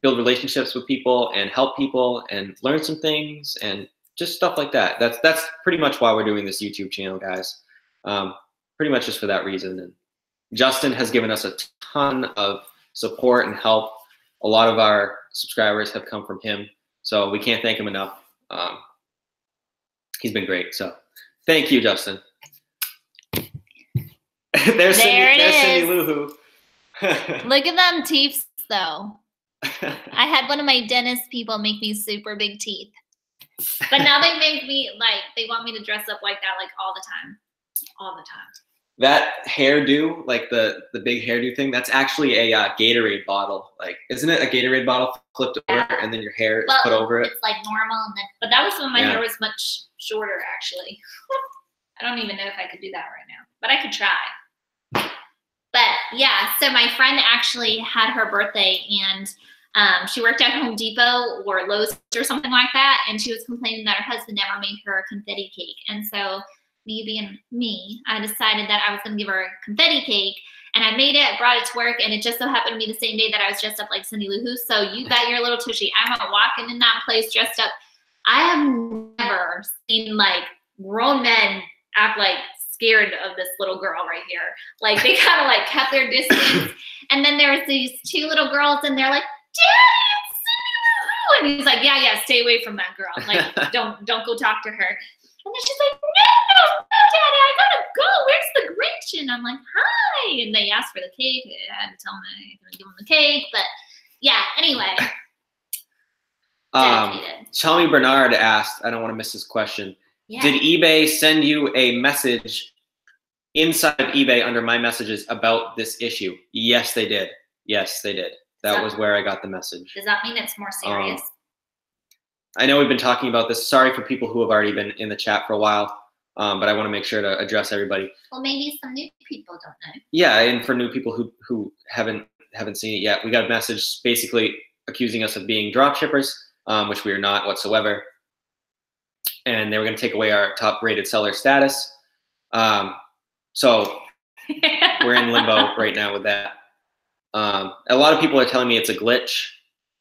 S1: build relationships with people and help people and learn some things and just stuff like that. That's pretty much why we're doing this YouTube channel, guys. Pretty much just for that reason. And Justin has given us a ton of support and help. A lot of our subscribers have come from him, so we can't thank him enough. He's been great. So thank you, Justin. there's Cindy Lou Who.
S2: Look at them teeth, though. I had one of my dentist people make me super big teeth. But now they make me, like, they want me to dress up like that, like, all the time. All the time.
S1: That hairdo, like the big hairdo thing, that's actually a Gatorade bottle. Like, isn't it a Gatorade bottle flipped over and then your hair is put over it?
S2: It's like normal. And then, but that was when my hair was much shorter, actually. I don't even know if I could do that right now. But I could try. But, yeah, so my friend actually had her birthday, and she worked at Home Depot or Lowe's or something like that, and she was complaining that her husband never made her a confetti cake. And so me being me, I decided that I was going to give her a confetti cake, and I made it, I brought it to work, and it just so happened to be the same day that I was dressed up like Cindy Lou Who. So you got your little tushy. I'm walking in that place dressed up. I have never seen, like, grown men act like scared of this little girl right here. Like, they kind of, like, kept their distance. And then there was these two little girls, and they're like, Daddy, it's Cindy Lou Who. And he's like, yeah, stay away from that girl. Like, don't go talk to her. And then she's like, no, Daddy, I gotta go. Where's the Grinch? And I'm like, hi. And they asked for the cake. I had to tell them I was gonna give them the cake. But yeah, anyway.
S1: Tommy Bernard asked, I don't want to miss this question. Yeah. Did eBay send you a message inside of eBay under my messages about this issue? Yes, they did. Yes, they did. That was where I got the message.
S2: Does that mean it's more serious?
S1: I know we've been talking about this. Sorry for people who have already been in the chat for a while, but I want to make sure to address everybody.
S2: Well, maybe some new people don't know.
S1: Yeah, and for new people who haven't seen it yet, we got a message basically accusing us of being dropshippers, which we are not whatsoever. And they were going to take away our top-rated seller status. So we're in limbo right now with that. A lot of people are telling me it's a glitch.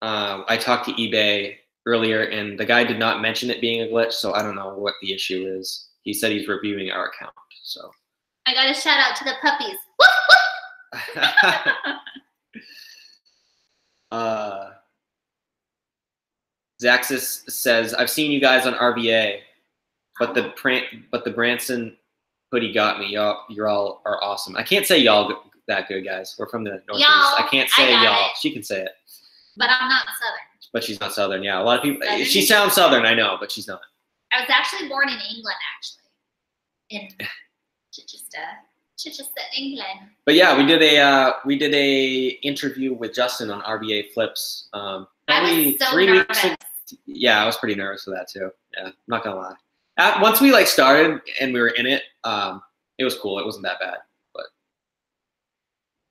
S1: I talked to eBay earlier, and the guy did not mention it being a glitch, so I don't know what the issue is. He said he's reviewing our account. So
S2: I got a shout out to the puppies.
S1: Zaxis says, I've seen you guys on RVA, but the Branson hoodie got me. You're all are awesome. I can't say y'all that good, guys. We're from the Northeast. I can't say y'all. She can say it.
S2: But I'm not Southern.
S1: But she's not Southern. Yeah, a lot of people. She sounds Southern, I know, but she's not.
S2: I was actually born in England, actually, in Chichester, England.
S1: But yeah, we did a interview with Justin on RBA Flips.
S2: I was so
S1: 3
S2: nervous.
S1: weeks ago. Yeah, I was pretty nervous for that too. Yeah, I'm not gonna lie. Once we like started and we were in it, it was cool. It wasn't that bad. But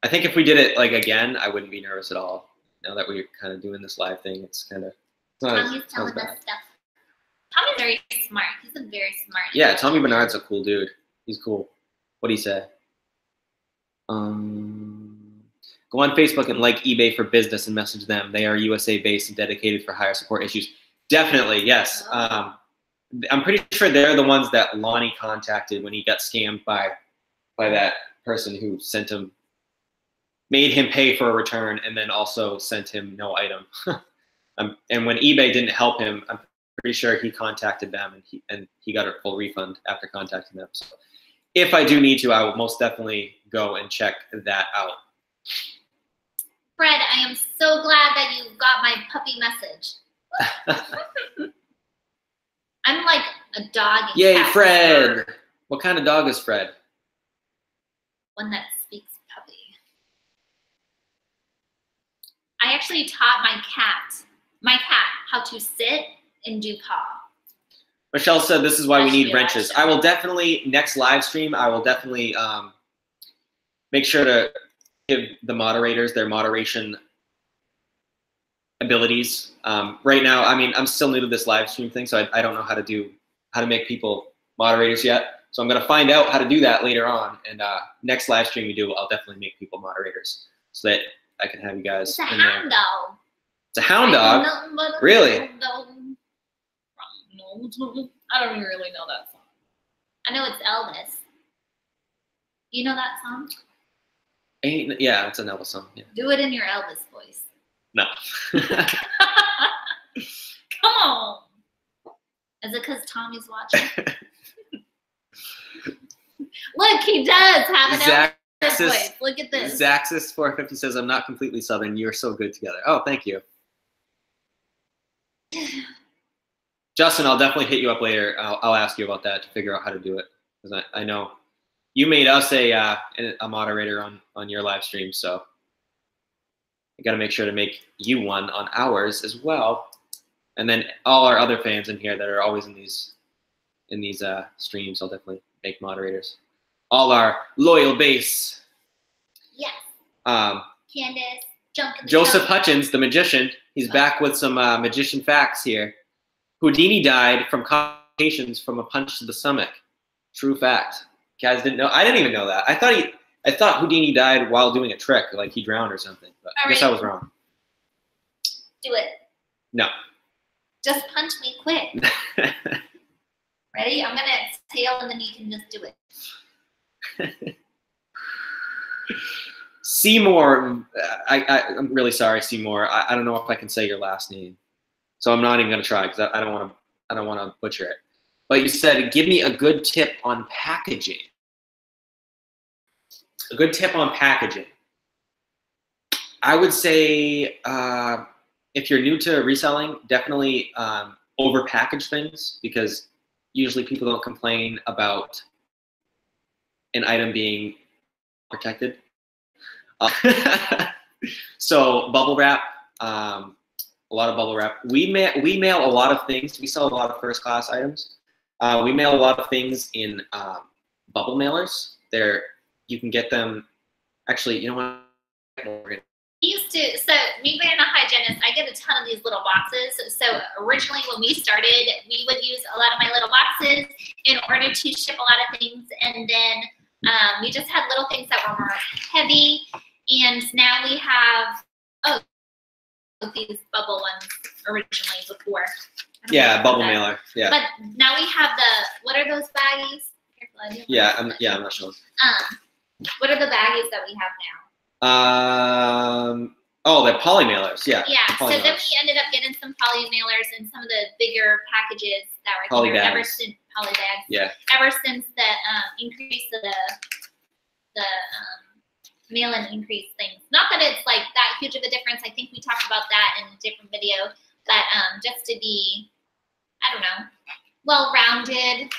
S1: I think if we did it like again, I wouldn't be nervous at all. Now that we're kind of doing this live thing, it's kind of
S2: Tommy's telling us stuff. Tommy's very smart. He's a very smart.
S1: Yeah, Tommy Bernard's a cool dude. He's cool. What'd he say? Go on Facebook and like eBay for Business and message them. They are USA based and dedicated for higher support issues. Definitely, yes.
S2: Oh.
S1: I'm pretty sure they're the ones that Lonnie contacted when he got scammed by that person who made him pay for a return and then also sent him no item. And when eBay didn't help him, I'm pretty sure he contacted them and he got a full refund after contacting them. So if I do need to, I will most definitely go and check that out.
S2: Fred, I am so glad that you got my puppy message. I'm like a dog.
S1: Yay, Fred! Whisperer. What kind of dog is Fred?
S2: One that speaks puppy. I actually taught my cat how to sit and do paw.
S1: Michelle said this is why we need wrenches.
S2: Election.
S1: I will definitely, next live stream, I will definitely make sure to give the moderators their moderation abilities. Right now, I mean, I'm still new to this live stream thing, so I don't know how to make people moderators yet. So I'm gonna find out how to do that later on. And next live stream we do, I'll definitely make people moderators so that I can have you guys.
S2: It's a hound dog.
S1: It's a hound dog? Really?
S2: I don't even really know that song. I know it's Elvis. You know that song?
S1: Yeah, it's an Elvis song. Yeah.
S2: Do it in your Elvis voice.
S1: No.
S2: Come on. Is it because Tommy's watching? Look, he does have an Elvis voice. Look at this.
S1: Zaxis450 says, I'm not completely Southern. You're so good together. Oh, thank you. Justin, I'll definitely hit you up later. I'll ask you about that to figure out how to do it. Because I know you made us a moderator on your live stream, so I got to make sure to make you one on ours as well. And then all our other fans in here that are always in these streams, I'll definitely make moderators. All our loyal base.
S2: Yes. Candace,
S1: Joseph Hutchins, the magician. He's back with some magician facts here. Houdini died from complications from a punch to the stomach. True fact. You guys didn't know? I didn't even know that. I thought Houdini died while doing a trick, like he drowned or something. But I guess I was wrong.
S2: Do it.
S1: No.
S2: Just punch me quick. Ready? I'm gonna exhale and then you can just do it.
S1: Seymour, I'm really sorry, Seymour. I don't know if I can say your last name, so I'm not even gonna try because I don't want to butcher it. But you said, give me a good tip on packaging. A good tip on packaging. I would say if you're new to reselling, definitely over-package things because usually people don't complain about an item being protected. So bubble wrap, a lot of bubble wrap. We mail a lot of things. We sell a lot of first-class items. We mail a lot of things in bubble mailers. You can get them. Actually, you know what?
S2: So me being a hygienist, I get a ton of these little boxes. So originally when we started, we would use a lot of my little boxes in order to ship a lot of things. And then we just had little things that were more heavy. And now we have, these bubble ones originally before.
S1: Yeah, bubble mailer. Yeah.
S2: But now we have what are those baggies? Careful,
S1: yeah, I'm not sure.
S2: What are the baggies that we have now?
S1: They're poly mailers. Yeah.
S2: Yeah.
S1: Poly
S2: so then we ended up getting some poly mailers and some of the bigger packages that were
S1: poly
S2: here
S1: bags.
S2: ever since poly bags.
S1: Yeah.
S2: Ever since the increase of the mail-in increase things. Not that it's like that huge of a difference. I think we talked about that in a different video. But just to be, I don't know, well-rounded,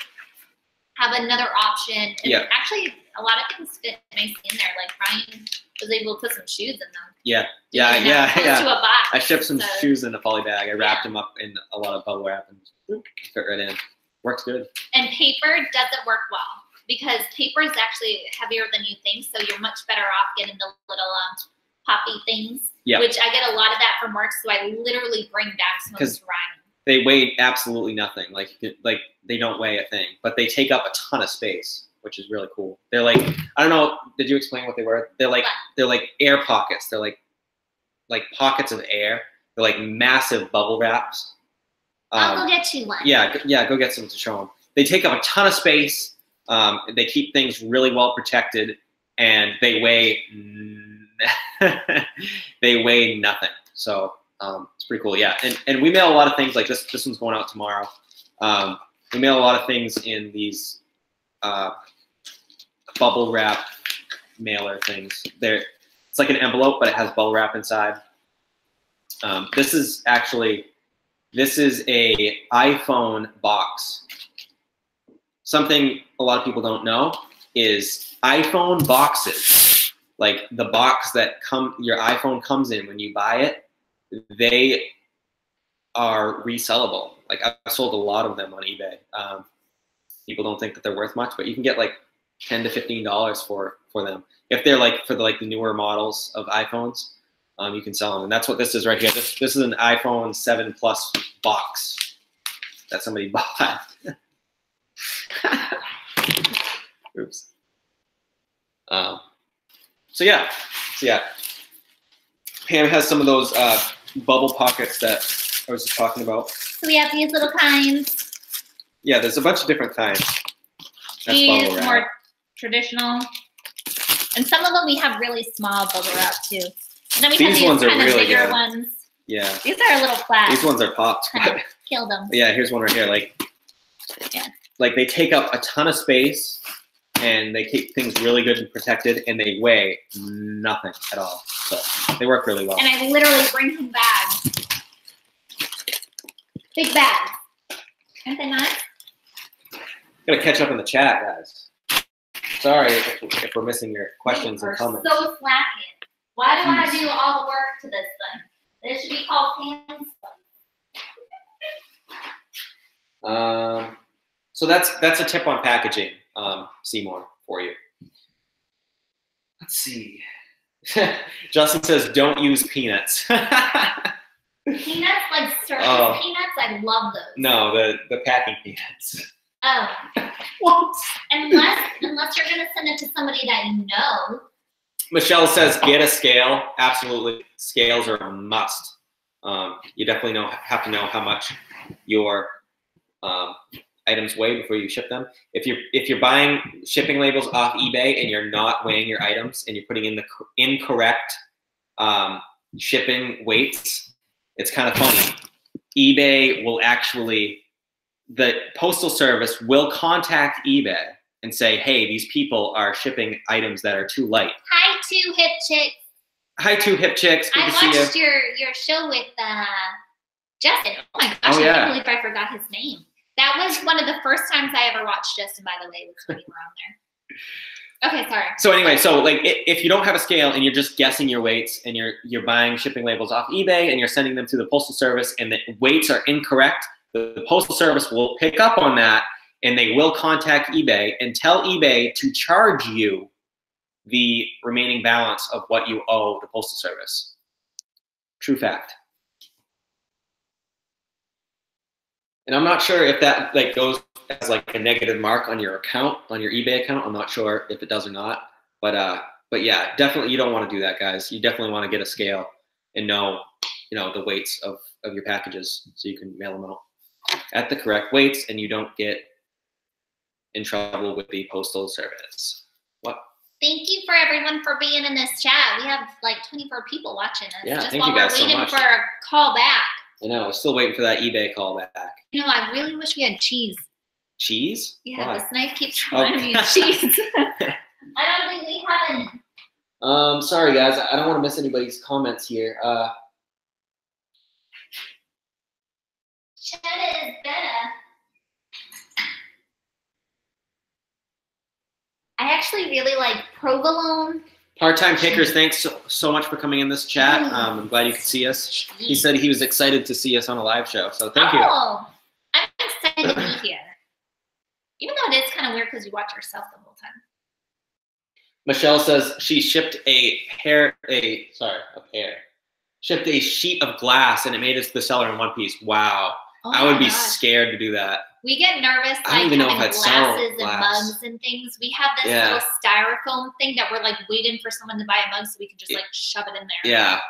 S2: have another option. And actually, a lot of things fit nicely in there. Like Ryan was able to put some shoes in them.
S1: Yeah.
S2: To a box,
S1: I shipped some shoes in a poly bag. I wrapped them up in a lot of bubble wrap and fit right in. Works good. And
S2: paper doesn't work well because paper is actually heavier than you think. So you're much better off getting the little poppy things.
S1: Yeah.
S2: Which I get a lot of that from work. So I literally bring back some of those to Ryan.
S1: They weigh absolutely nothing. Like they don't weigh a thing, but they take up a ton of space, which is really cool. They're like, I don't know, did you explain what they were? They're like air pockets. They're like pockets of air. They're like massive bubble wraps.
S2: I'll go get you one.
S1: Yeah, go get some to show them. They take up a ton of space. They keep things really well protected, and they weigh nothing. So it's pretty cool. Yeah, and we mail a lot of things like this. This one's going out tomorrow. We mail a lot of things in these bubble wrap mailer things. It's like an envelope, but it has bubble wrap inside. This is a iPhone box. Something a lot of people don't know is iPhone boxes, like the box that your iPhone comes in when you buy it, are resellable. Like I've sold a lot of them on eBay. People don't think that they're worth much, but you can get like $10 to $15 for them. If they're like for the newer models of iPhones, you can sell them. And that's what this is right here. This is an iPhone 7 Plus box that somebody bought. Oops. So yeah. Pam has some of those bubble pockets that I was just talking about.
S2: So we have these little kinds.
S1: Yeah, there's a bunch of different kinds. That's
S2: these more traditional. And some of them we have really small bubble wrap too. And then we have these
S1: ones are
S2: kind of
S1: really
S2: bigger
S1: good.
S2: ones.
S1: Yeah.
S2: These are a little flat.
S1: These ones are popped.
S2: Kill them.
S1: Yeah, here's one right here. Like they take up a ton of space and they keep things really good and protected and they weigh nothing at all. So they work really well.
S2: And I literally bring home bags. Big bags. Aren't they nice?
S1: Gotta catch up in the chat, guys. Sorry if we're missing your questions and comments.
S2: So slacking. Why do I do all the work to this thing? This should be called Pandas.
S1: So that's a tip on packaging, Seymour, for you. Let's see. Justin says, don't use peanuts.
S2: Peanuts, like circus peanuts? I love those.
S1: No, the packing peanuts.
S2: Oh.
S1: What?
S2: Unless you're going to send it to somebody that you know.
S1: Michelle says, get a scale. Absolutely. Scales are a must. You definitely have to know how much your items weigh before you ship them. If you're buying shipping labels off eBay and you're not weighing your items and you're putting in the incorrect shipping weights, it's kind of funny. eBay will actually, the postal service will contact eBay and say, hey, these people are shipping items that are too light.
S2: Hi, Two Hip Chicks.
S1: Hi, Two Hip Chicks. Good to see you.
S2: I watched your show with Justin. Oh my gosh, I can't believe I forgot his name. That was one of the first times I ever watched Justin, by the way, was when you were on there. Okay, sorry.
S1: So anyway, like if you don't have a scale and you're just guessing your weights and you're buying shipping labels off eBay and you're sending them to the postal service and the weights are incorrect, the postal service will pick up on that and they will contact eBay and tell eBay to charge you the remaining balance of what you owe the postal service. True fact. And I'm not sure if that goes as like a negative mark on your account, on your eBay account. I'm not sure if it does or not. But yeah, definitely you don't want to do that, guys. You definitely want to get a scale and know the weights of your packages so you can mail them out at the correct weights and you don't get in trouble with the postal service. What?
S2: Thank you for everyone for being in this chat. We have like 24 people watching us.
S1: Yeah,
S2: just
S1: thank
S2: while
S1: you guys
S2: we're
S1: so
S2: waiting
S1: much.
S2: for a call back.
S1: I know. I'm still waiting for that eBay call back.
S2: I really wish we had cheese.
S1: Cheese?
S2: Yeah,
S1: Why?
S2: this knife keeps reminding me of cheese. I don't think we have any.
S1: Sorry guys, I don't want to miss anybody's comments here.
S2: Cheddar is better. I actually really like provolone.
S1: Part-time Pickers, thanks so much for coming in this chat. I'm glad you could see us. He said he was excited to see us on a live show, so thank you.
S2: I'm excited to be here. Even though it is kind of weird because you watch yourself the whole time.
S1: Michelle says she shipped shipped a sheet of glass and it made it to the seller in one piece. Wow.
S2: Oh
S1: I would be
S2: gosh.
S1: scared to do that.
S2: We get nervous
S1: I don't even know if
S2: having
S1: I'd sell
S2: glasses and
S1: glass.
S2: mugs and things. We have this little styrofoam thing that we're like waiting for someone to buy a mug so we can just like shove it in there.
S1: Yeah.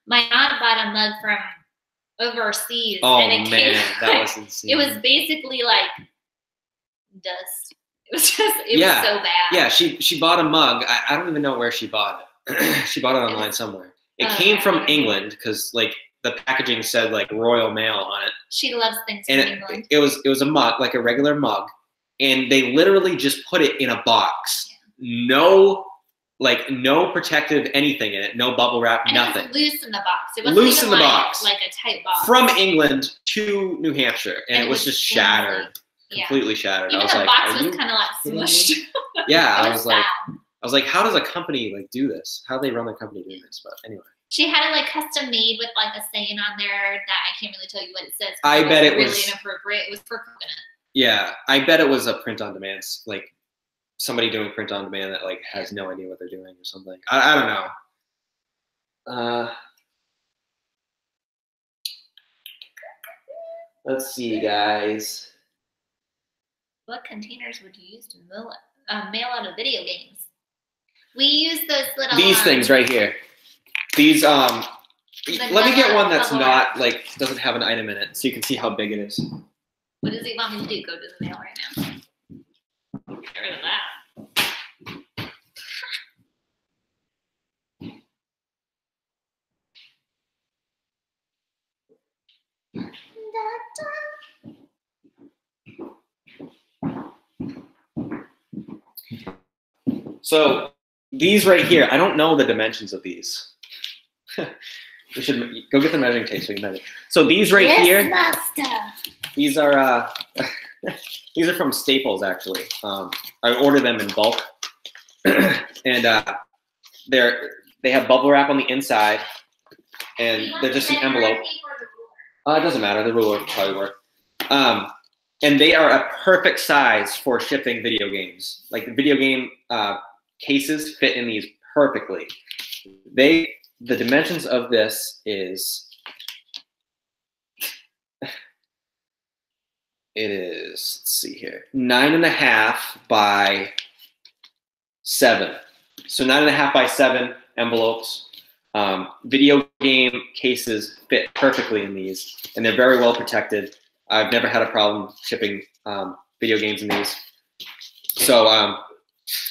S2: My aunt bought a mug from overseas.
S1: Oh
S2: and it
S1: man,
S2: came,
S1: that was insane.
S2: It was basically like dust. It was so bad.
S1: Yeah, she bought a mug. I don't even know where she bought it. She bought it online somewhere. It came from England because like the packaging said like Royal Mail on it.
S2: She loves things from England.
S1: It was a mug, like a regular mug, and they literally just put it in a box. Yeah. No protective anything in it, no bubble wrap,
S2: and
S1: nothing.
S2: It was loose in the box. It wasn't
S1: loose
S2: even
S1: in the
S2: like,
S1: box.
S2: Like a tight box.
S1: From England to New Hampshire, and it was just shattered. Completely shattered.
S2: Even the box was kind of like smushed.
S1: Yeah, I was like, how does a company like do this? How do they run their company doing this? But anyway.
S2: She had it like custom made with like a saying on there that I can't really tell you what it says.
S1: I bet it
S2: really
S1: was
S2: inappropriate. It was for coconut.
S1: Yeah, I bet it was a print on demand, like somebody doing print on demand that like has no idea what they're doing or something. I don't know. Let's see, guys.
S2: What containers would you use to mail out of video games? We use those little
S1: These things right here. These let me get one that's not like doesn't have an item in it, so you can see how big it is.
S2: What does he want me to do? Go to the mail right now. Get rid of that.
S1: So these right here, I don't know the dimensions of these. We should go get the measuring tape so we can measure. So these right here,
S2: master.
S1: These are these are from Staples actually. I order them in bulk, and they have bubble wrap on the inside, and they're just an envelope. It doesn't matter. The ruler will probably work. And they are a perfect size for shipping video games. Like the video game cases fit in these perfectly. The dimensions of this is, let's see here, 9.5 by 7. So 9.5 by 7 envelopes. Video game cases fit perfectly in these, and they're very well protected. I've never had a problem shipping video games in these. So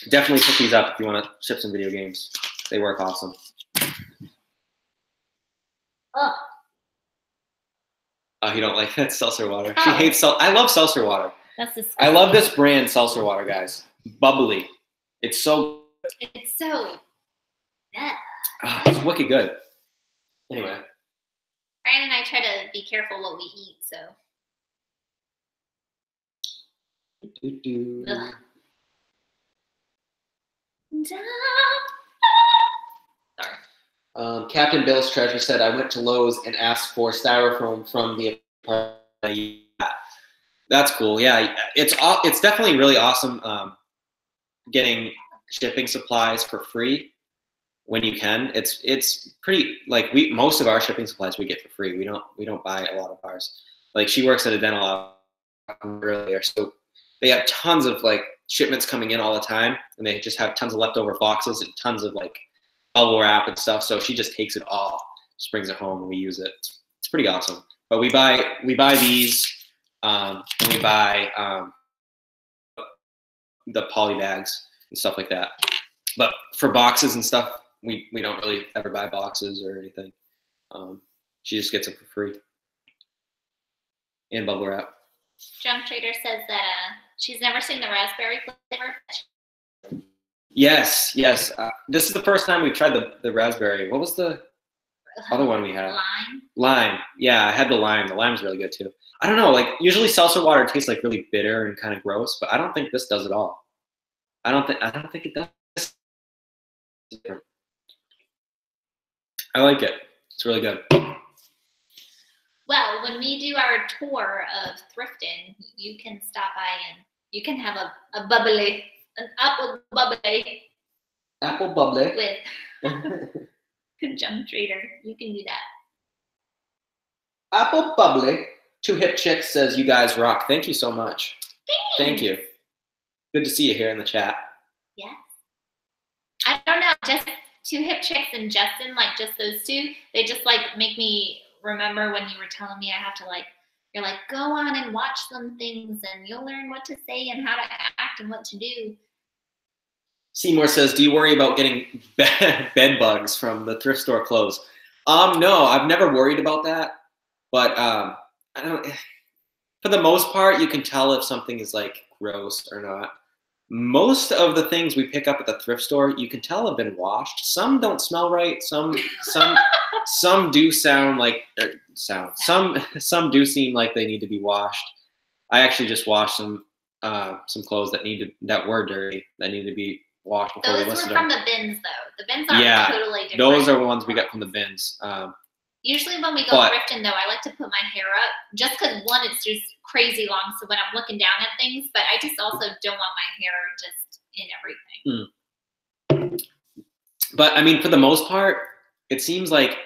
S1: definitely pick these up if you want to ship some video games. They work awesome.
S2: Oh,
S1: you don't like that seltzer water? She hates I love seltzer water.
S2: That's disgusting.
S1: I love this brand seltzer water, guys. Bubbly. It's so.
S2: It's so. Yeah.
S1: It's wicked good. Anyway.
S2: Ryan and I try to be careful what we eat, so.
S1: Sorry. Captain Bill's Treasure said, I went to Lowe's and asked for styrofoam from the apartment. That's cool. Yeah, it's definitely really awesome getting shipping supplies for free when you can. It's pretty, like, most of our shipping supplies we get for free. We don't buy a lot of ours. Like, she works at a dental office earlier, so they have tons of like shipments coming in all the time, and they just have tons of leftover boxes and tons of like bubble wrap and stuff. So she just takes it all, just brings it home, and we use it. It's pretty awesome. But we buy these, and we buy the poly bags and stuff like that. But for boxes and stuff, we don't really ever buy boxes or anything. She just gets it for free. And bubble wrap.
S2: Junk Trader says that she's never seen the raspberry flavor.
S1: Yes. This is the first time we've tried the raspberry. What was the other one we had? Lime. Yeah, I had the lime. The lime's really good too. I don't know, like usually seltzer water tastes like really bitter and kind of gross, but I don't think this does at all. I don't think it does. I like it. It's really good.
S2: Well, when we do our tour of thrifting, you can stop by and you can have an apple bubbly.
S1: Apple bubbly.
S2: With Junk Trader. You can do that.
S1: Apple bubbly. Two Hip Chicks says, you guys rock. Thank you so much.
S2: Thanks.
S1: Thank you. Good to see you here in the chat.
S2: Yes. I don't know, just Two Hip Chicks and Justin, like just those two, they just like make me remember when you were telling me I have to like, you're like, go on and watch some things and you'll learn what to say and how to act and what to do.
S1: Seymour says, do you worry about getting bed bugs from the thrift store clothes? No, I've never worried about that. But I don't, for the most part, you can tell if something is like gross or not. Most of the things we pick up at the thrift store, you can tell have been washed. Some don't smell right. Some do sound like some do seem like they need to be washed. I actually just washed some clothes that were dirty that needed to be washed before we listed them.
S2: Those were from the bins, though. The bins are totally different.
S1: Those are the ones we got from the bins.
S2: Usually when we go thrifting, though, I like to put my hair up just because, one, it's just crazy long. So when I'm looking down at things, but I just also don't want my hair just in everything.
S1: But I mean, for the most part, it seems like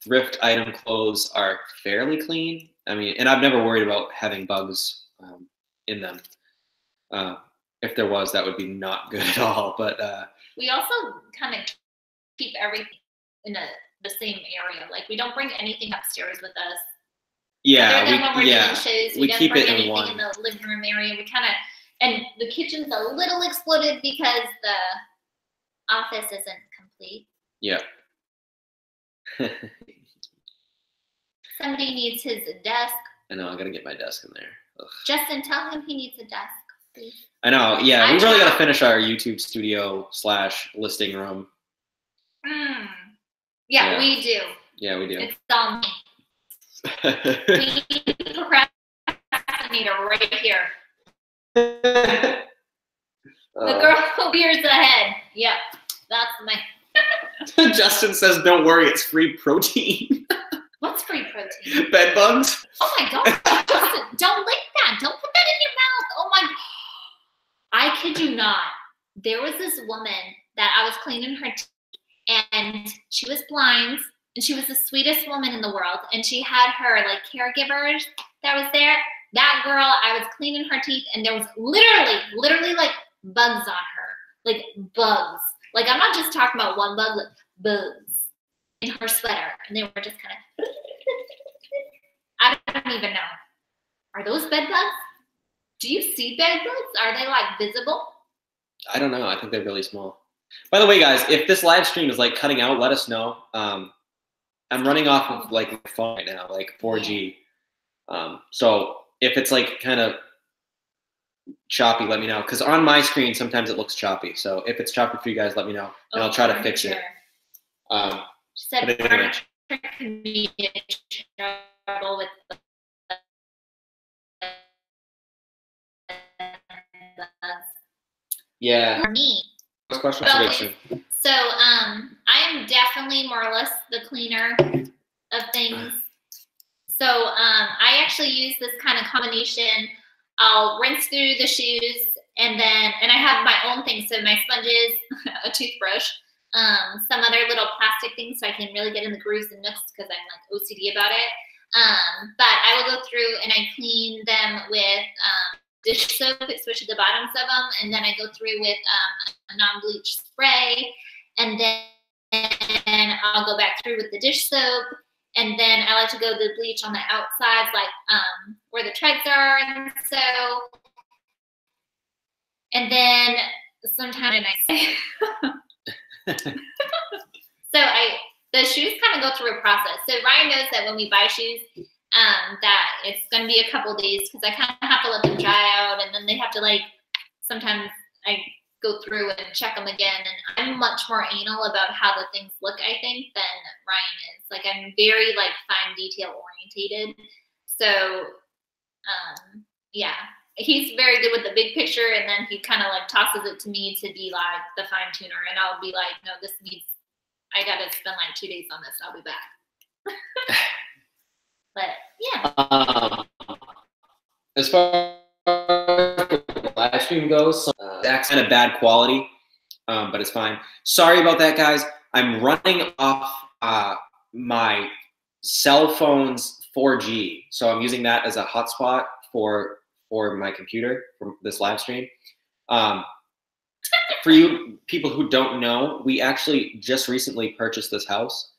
S1: thrift item clothes are fairly clean. I mean, and I've never worried about having bugs in them. If there was, that would be not good at all. But
S2: we also kind of keep everything in the same area. Like, we don't bring anything upstairs with us.
S1: Yeah,
S2: other than when we're doing shows, we don't
S1: keep
S2: bring
S1: it
S2: anything
S1: in one.
S2: in the living room area. We kind of, and the kitchen's a little exploded because the office isn't complete.
S1: Yeah.
S2: Somebody needs his desk.
S1: I know, I gotta get my desk in there. Ugh.
S2: Justin, tell him he needs a desk, please.
S1: I know, yeah, we really gotta finish our YouTube studio / listing room.
S2: Yeah, we do.
S1: Yeah, we do.
S2: It's all me. We need a procrastinator right here. The girl who beers ahead. Yep, that's my.
S1: Justin says, "Don't worry, it's free protein."
S2: What's free protein?
S1: Bed bugs.
S2: Oh my god, Justin, don't lick that. Don't put that in your mouth. Oh my. I kid you not. There was this woman that I was cleaning her teeth, and she was blind, and she was the sweetest woman in the world, and she had her like caregivers that was there. That girl, I was cleaning her teeth, and there was literally like bugs on her, like bugs. Like, I'm not just talking about one bug, like bugs in her sweater, and they were just kind of. I don't even know. Are those bed bugs? Do you see bed bugs? Are they like visible?
S1: I don't know. I think they're really small. By the way, guys, if this live stream is like cutting out, let us know. I'm running off of like my phone right now, like 4G. So if it's like kind of choppy, let me know. Because on my screen, sometimes it looks choppy. So if it's choppy for you guys, let me know, and I'll try to fix it.
S2: She said furniture can be trouble with the bugs.
S1: Yeah.
S2: For me.
S1: First question prediction.
S2: So I am definitely more or less the cleaner of things. So I actually use this kind of combination. I'll rinse through the shoes, and I have my own things. So my sponges, a toothbrush, some other little plastic things so I can really get in the grooves and nooks because I'm like OCD about it. But I will go through and I clean them with dish soap, especially the bottoms of them, and then I go through with a non-bleach spray, and then I'll go back through with the dish soap, and then I like to go the bleach on the outside, like where the treads are, and so, and then sometimes so the shoes kind of go through a process. So Ryan knows that when we buy shoes, that it's going to be a couple days because I kind of have to let them dry out, and then they have to like, sometimes I go through and check them again, and I'm much more anal about how the things look, I think, than Ryan is. Like, I'm very like fine detail orientated. So, yeah, he's very good with the big picture, and then he kind of like tosses it to me to be like the fine tuner, and I'll be like, no, this needs, I got to spend like 2 days on this. I'll be back. But yeah.
S1: As far as the live stream goes, that's kind of bad quality, but it's fine. Sorry about that, guys. I'm running off my cell phone's 4G, so I'm using that as a hotspot for my computer for this live stream. For you people who don't know, we actually just recently purchased this house,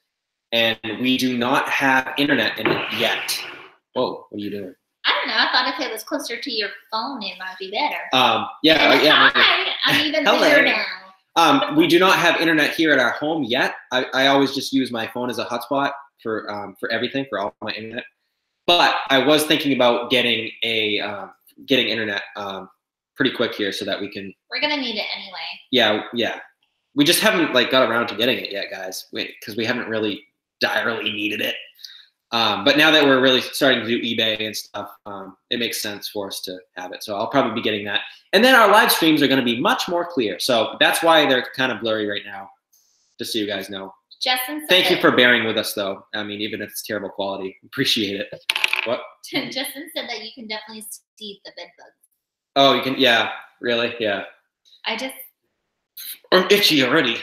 S1: and we do not have internet in it yet. Whoa, what are you doing?
S2: I don't know. I thought if it was closer to your phone, it might be better.
S1: Yeah.
S2: Hi, I'm even bigger now.
S1: We do not have internet here at our home yet. I always just use my phone as a hotspot for everything, for all my internet. But I was thinking about getting internet pretty quick here so that we can.
S2: We're gonna need it anyway.
S1: Yeah. We just haven't like got around to getting it yet, guys. Because we haven't really direly needed it. But now that we're really starting to do eBay and stuff, it makes sense for us to have it. So I'll probably be getting that. And then our live streams are going to be much more clear. So that's why they're kind of blurry right now. just so you guys know.
S2: Justin said
S1: Thank you for bearing with us, though. I mean, even if it's terrible quality, appreciate it. What?
S2: Justin said that you can definitely see the bed bugs.
S1: Oh, you can? Yeah, really? Yeah. I'm itchy already.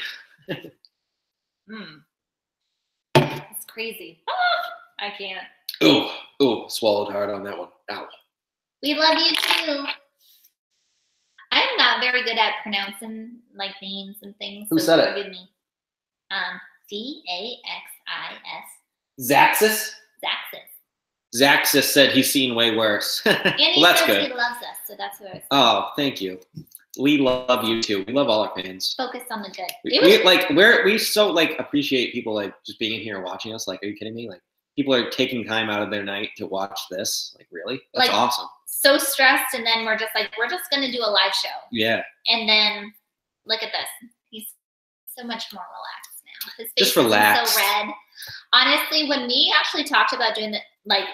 S2: It's crazy. I can't.
S1: Ooh, swallowed hard on that one. Ow.
S2: We love you too. I'm not very good at pronouncing like names and things.
S1: Who said it?
S2: Forgive me. Zaxis.
S1: Zaxis?
S2: Zaxis.
S1: Zaxis said he's seen way worse.
S2: And he
S1: well, that's
S2: says
S1: good.
S2: he loves us, so that's what I was saying.
S1: Oh, thank you. We love you too. We love all our fans.
S2: Focus on the good.
S1: We so like appreciate people like just being here and watching us. Like, are you kidding me? Like, people are taking time out of their night to watch this. Like, really? That's
S2: like,
S1: awesome.
S2: So stressed, and then we're just gonna do a live show.
S1: Yeah.
S2: And then look at this. He's so much more relaxed now. His face
S1: just relax.
S2: Is so red. Honestly, when we actually talked about doing the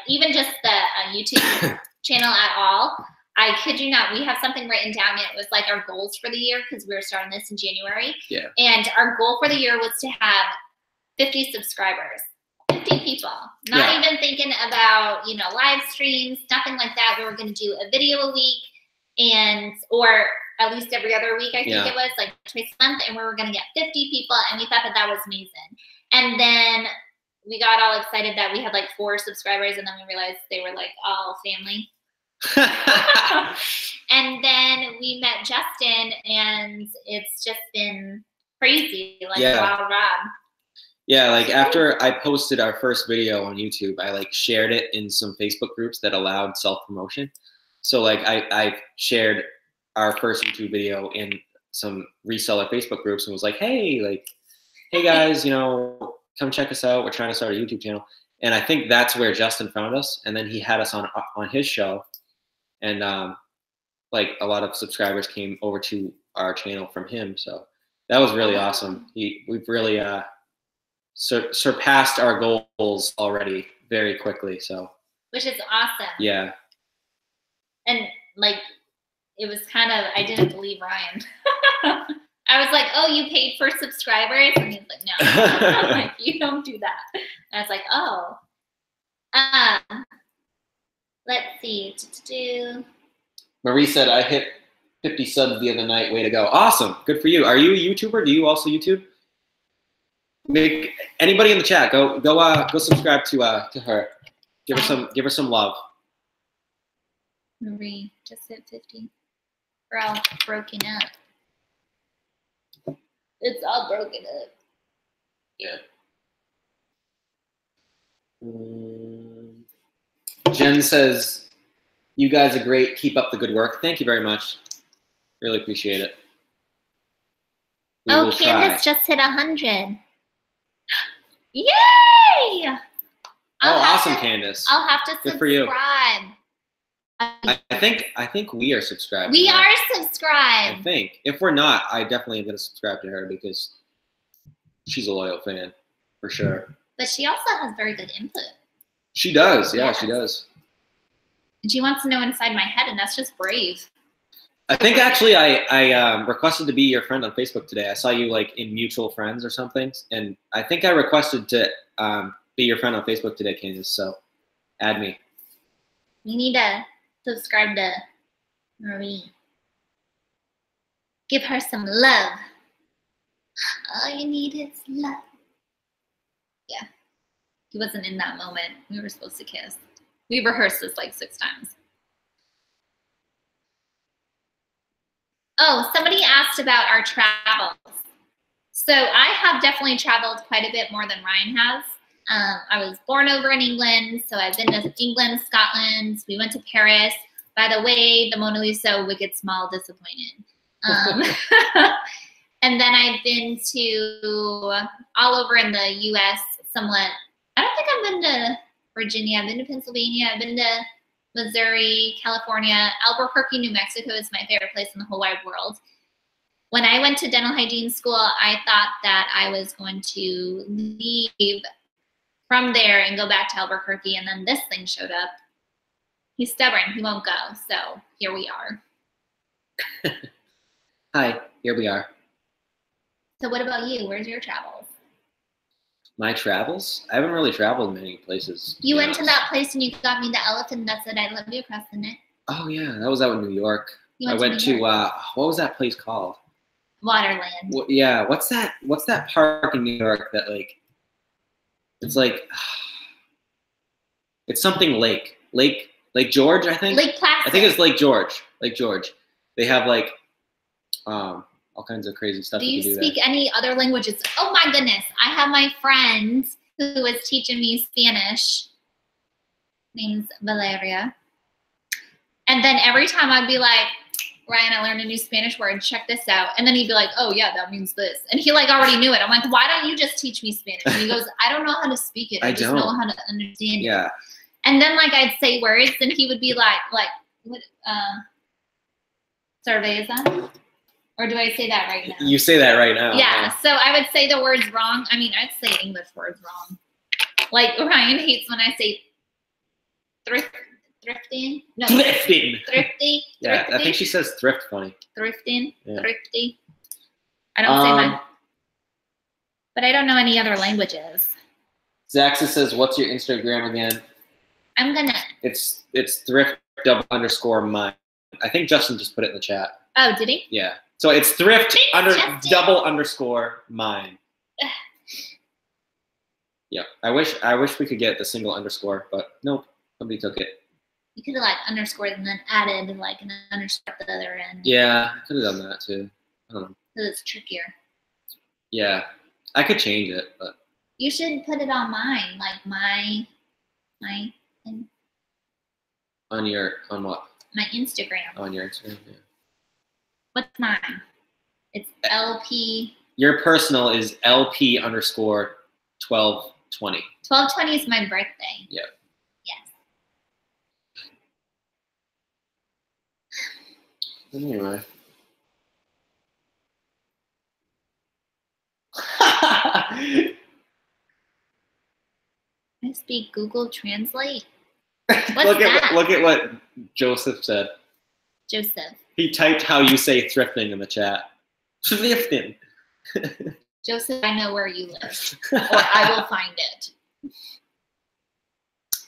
S2: even just the YouTube channel at all, I kid you not, we have something written down. It was like our goals for the year because we were starting this in January.
S1: Yeah.
S2: And our goal for the year was to have 50 subscribers. 50 people. Not even thinking about, live streams, nothing like that. We were going to do a video a week or at least every other week, I think it was, like twice a month, and we were going to get 50 people, and we thought that was amazing. And then we got all excited that we had like 4 subscribers, and then we realized they were like all family. And then we met Justin, and it's just been crazy, wild ride.
S1: Yeah, like after I posted our first video on YouTube, I like shared it in some Facebook groups that allowed self-promotion. So like I shared our first YouTube video in some reseller Facebook groups and was like, hey guys, come check us out. We're trying to start a YouTube channel. And I think that's where Justin found us. And then he had us on his show. And like a lot of subscribers came over to our channel from him. So that was really awesome. We've really surpassed our goals already very quickly. So,
S2: which is awesome.
S1: Yeah.
S2: And it was kind of, I didn't believe Ryan. I was like, oh, you paid for subscribers? And he's like, no. I'm like, you don't do that. And I was like, oh. Let's see.
S1: Marie said, I hit 50 subs the other night. Way to go. Awesome. Good for you. Are you a YouTuber? Do you also YouTube? Anybody in the chat, go subscribe to her. Give her some love.
S2: Marie just hit 50. We're all broken up. It's all broken up.
S1: Yeah. Jen says, you guys are great. Keep up the good work. Thank you very much. Really appreciate it.
S2: Candace just hit 100. Yay!
S1: Awesome, Candace.
S2: I'll have to subscribe.
S1: Good for you. I think we are subscribed.
S2: We are subscribed.
S1: I think. If we're not, I definitely am going to subscribe to her because she's a loyal fan for sure.
S2: But she also has very good input.
S1: She does. Yeah, she does.
S2: And she wants to know inside my head, and that's just brave.
S1: I think actually I requested to be your friend on Facebook today. I saw you like in mutual friends or something, and I think I requested to be your friend on Facebook today, Candace. So add me.
S2: You need to subscribe to Marie. Give her some love. All you need is love. Yeah. He wasn't in that moment. We were supposed to kiss. We rehearsed this like 6 times. Oh, somebody asked about our travels. So I have definitely traveled quite a bit more than Ryan has. I was born over in England, so I've been to England, Scotland. We went to Paris. By the way, the Mona Lisa, wicked small, disappointed. And then I've been to all over in the U.S. somewhat. I don't think I've been to Virginia. I've been to Pennsylvania. I've been to Missouri, California. Albuquerque, New Mexico is my favorite place in the whole wide world. When I went to dental hygiene school, I thought that I was going to leave from there and go back to Albuquerque, and then this thing showed up. He's stubborn. He won't go. So here we are.
S1: Hi, here we are.
S2: So what about you? Where's your travels?
S1: My travels? I haven't really traveled many places.
S2: You went to that place and you got me the elephant that said I love you across the net.
S1: Oh yeah, that was out in New York. I went to what was that place called?
S2: Waterland.
S1: Yeah, what's that park in New York that like it's like it's something Lake George, I think.
S2: Lake Placid.
S1: I think it's Lake George. Lake George. They have like all kinds of crazy stuff.
S2: Do you speak any other languages? Oh my goodness. I have my friend who was teaching me Spanish. Name's Valeria. And then every time I'd be like, Ryan, I learned a new Spanish word. Check this out. And then he'd be like, oh yeah, that means this. And he like already knew it. I'm like, why don't you just teach me Spanish? And he goes, I don't know how to speak it. I just know how to understand it. And then like I'd say words and he would be like what cerveza? Or do I say that right now? You say that right now. Yeah. So I would say the words wrong. I mean, I'd say English words wrong. Like Ryan hates when I say thrifting. No, thrifting. Thrifty. Yeah, thrifty. I think she says thrift funny. Thrifting. Yeah. Thrifty. I don't say mine. But I don't know any other languages. Zaxa says, "What's your Instagram again?" I'm gonna. It's thrift_mine. I think Justin just put it in the chat. Oh, did he? Yeah. So it's thrift _mine. Yeah. I wish we could get the single underscore, but nope. Somebody took it. You could have like underscored and then added like an underscore at the other end. Yeah, I could have done that too. I don't know. Because it's trickier. Yeah. I could change it, but. You should put it on mine, like my thing. On what? My Instagram. On your Instagram, yeah. What's mine? It's LP. Your personal is LP_1220. 1220 is my birthday. Yep. Yes. Anyway. I speak Google Translate. Look at what Joseph said. Joseph. He typed how you say thrifting in the chat. Thrifting. Joseph, I know where you live, or I will find it.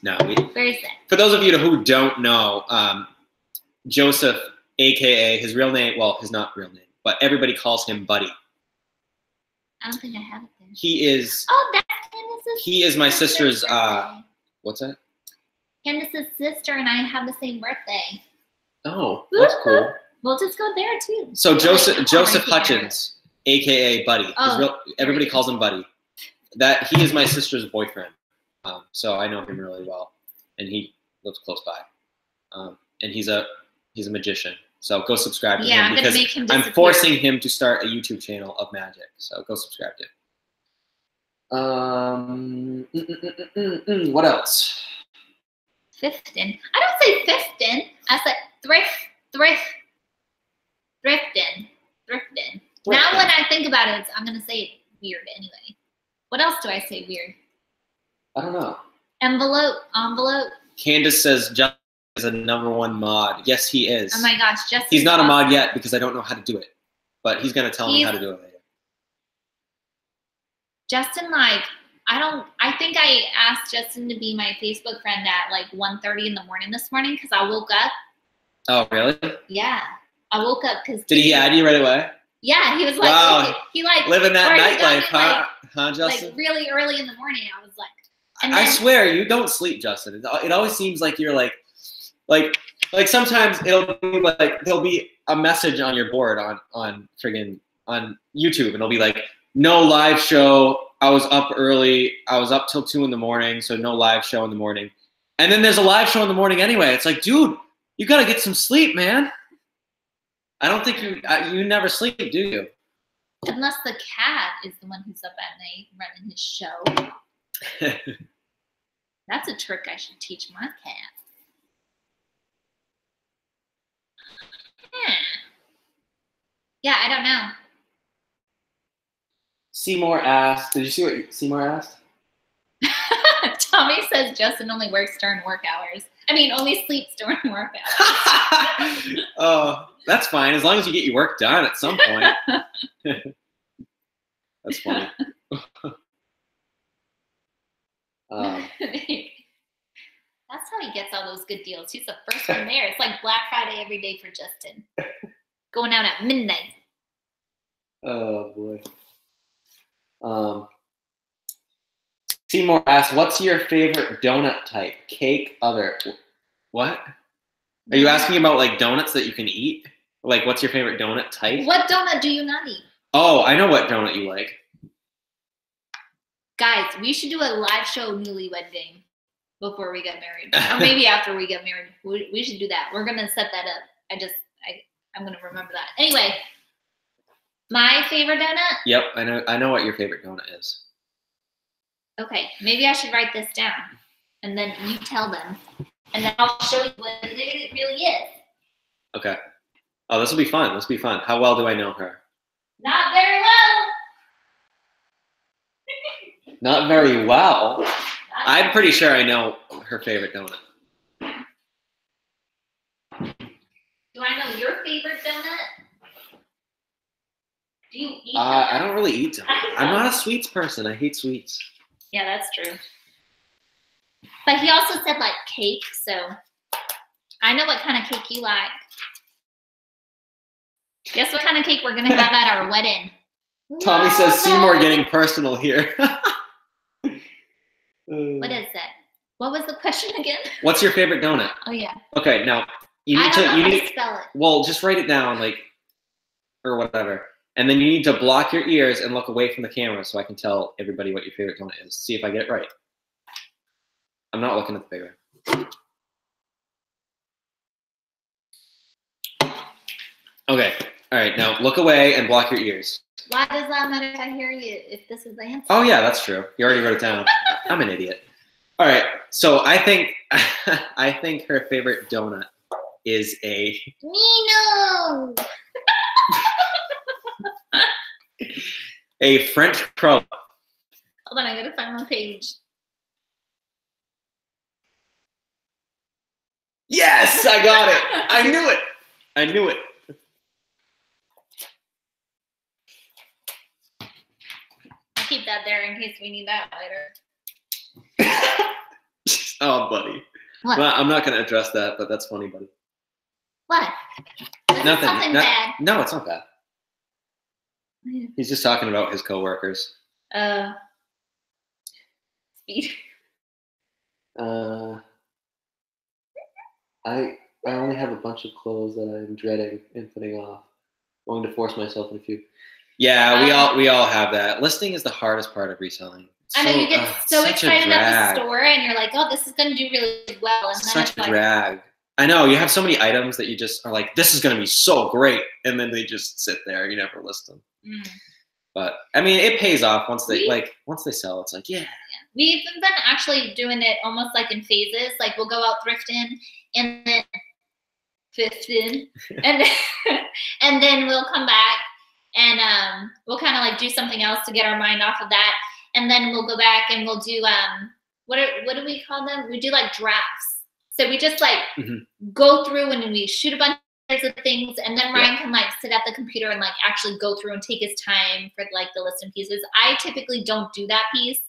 S2: No, where is it? For those of you who don't know, Joseph, aka his real name, well, his not real name, but everybody calls him Buddy. I don't think I have it there. He is. Oh, that's Candace's. He is my sister's. What's that? Candace's sister and I have the same birthday. Oh, that's cool. We'll just go there too. So Joseph Hutchins, aka Buddy. Oh, everybody calls him Buddy. That he is my sister's boyfriend. So I know him really well, and he lives close by. And he's a magician. So go subscribe to him because I'm forcing him to start a YouTube channel of magic. So go subscribe to him. What else? Thrifting. I don't say thrifting. I say thrifting. Now when I think about it, I'm going to say it weird anyway. What else do I say weird? I don't know. Envelope. Candace says Justin is a #1 mod. Yes, he is. Oh my gosh, Justin. He's not a mod yet because I don't know how to do it. But he's going to tell me how to do it later. Justin, I think I asked Justin to be my Facebook friend at like 1:30 in the morning this morning because I woke up. Oh, really? Yeah. I woke up because. Did he add you right away? Yeah, he was like, wow. He like living that nightlife, huh? Huh, Justin? Like really early in the morning, I was like. And I swear, you don't sleep, Justin. It always seems like you're like sometimes there'll be a message on your board on YouTube, and it'll be like, no live show. I was up early. I was up till 2 in the morning, so no live show in the morning. And then there's a live show in the morning anyway. It's like, dude, you gotta get some sleep, man. I don't think you never sleep, do you? Unless the cat is the one who's up at night running his show. That's a trick I should teach my cat. Yeah, I don't know. Seymour asked, did you see what Seymour asked? Tommy says Justin only works during work hours. I mean, only sleeps during work hours. Oh, that's fine. As long as you get your work done at some point.
S1: That's funny.
S2: That's how he gets all those good deals. He's the first one there. It's like Black Friday every day for Justin. Going out at midnight.
S1: Oh boy. Seymour asks, "What's your favorite donut type? Cake, other?" What? Are you asking about like donuts that you can eat? Like, what's your favorite donut type?
S2: What donut do you not eat?
S1: Oh, I know what donut you like.
S2: Guys, we should do a live show newlywed game before we get married, or maybe after we get married. We should do that. We're gonna set that up. I'm gonna remember that. Anyway, my favorite donut.
S1: Yep, I know what your favorite donut is.
S2: Okay, maybe I should write this down, and then you tell them, and then I'll show you what it really is.
S1: Okay. Oh, this will be fun. This will be fun. How well do I know her?
S2: Not very well.
S1: Not very well. I'm pretty sure I know her favorite donut.
S2: Do I know your favorite donut? Do you eat
S1: I don't really eat donuts. I'm not a sweets person. I hate sweets.
S2: Yeah, that's true. But he also said like cake, so I know what kind of cake you like. Guess what kind of cake we're gonna have at our wedding?
S1: Tommy says Seymour getting personal here.
S2: What is it? What was the question again?
S1: What's your favorite donut?
S2: Oh yeah.
S1: Okay, now you need
S2: to spell it.
S1: Well, just write it down, like, or whatever, and then you need to block your ears and look away from the camera so I can tell everybody what your favorite donut is. See if I get it right. I'm not looking at the figure. Okay. All right. Now look away and block your ears.
S2: Why does that matter if I hear you? If this is the answer?
S1: Oh yeah, that's true. You already wrote it down. I'm an idiot. All right. So I think her favorite donut is a
S2: Nino.
S1: a French crow.
S2: Hold on, I gotta find my page.
S1: Yes, I got it. I knew it. I knew it.
S2: I'll keep that there in case we need that later.
S1: Oh, buddy.
S2: What?
S1: Well, I'm not going to address that, but that's funny, buddy.
S2: What?
S1: Nothing.
S2: Something bad.
S1: No, it's not bad. He's just talking about his coworkers.
S2: Speed.
S1: I only have a bunch of clothes that I'm dreading and putting off. I'm going to force myself in a few. Yeah, we all have that. Listing is the hardest part of reselling.
S2: I know you get so excited at the store and you're like, oh, this is going to do really well. And then
S1: such a drag. I know, you have so many items that you just are like, this is going to be so great. And then they just sit there. You never list them. Mm. But, I mean, it pays off once they sell. It's like, yeah.
S2: We've been actually doing it almost like in phases. Like we'll go out thrifting and then and then we'll come back and we'll kind of like do something else to get our mind off of that. And then we'll go back and we'll do what do we call them? We do like drafts. So we just like go through and we shoot a bunch of things, and then Ryan can like sit at the computer and like actually go through and take his time for like the listing pieces. I typically don't do that piece.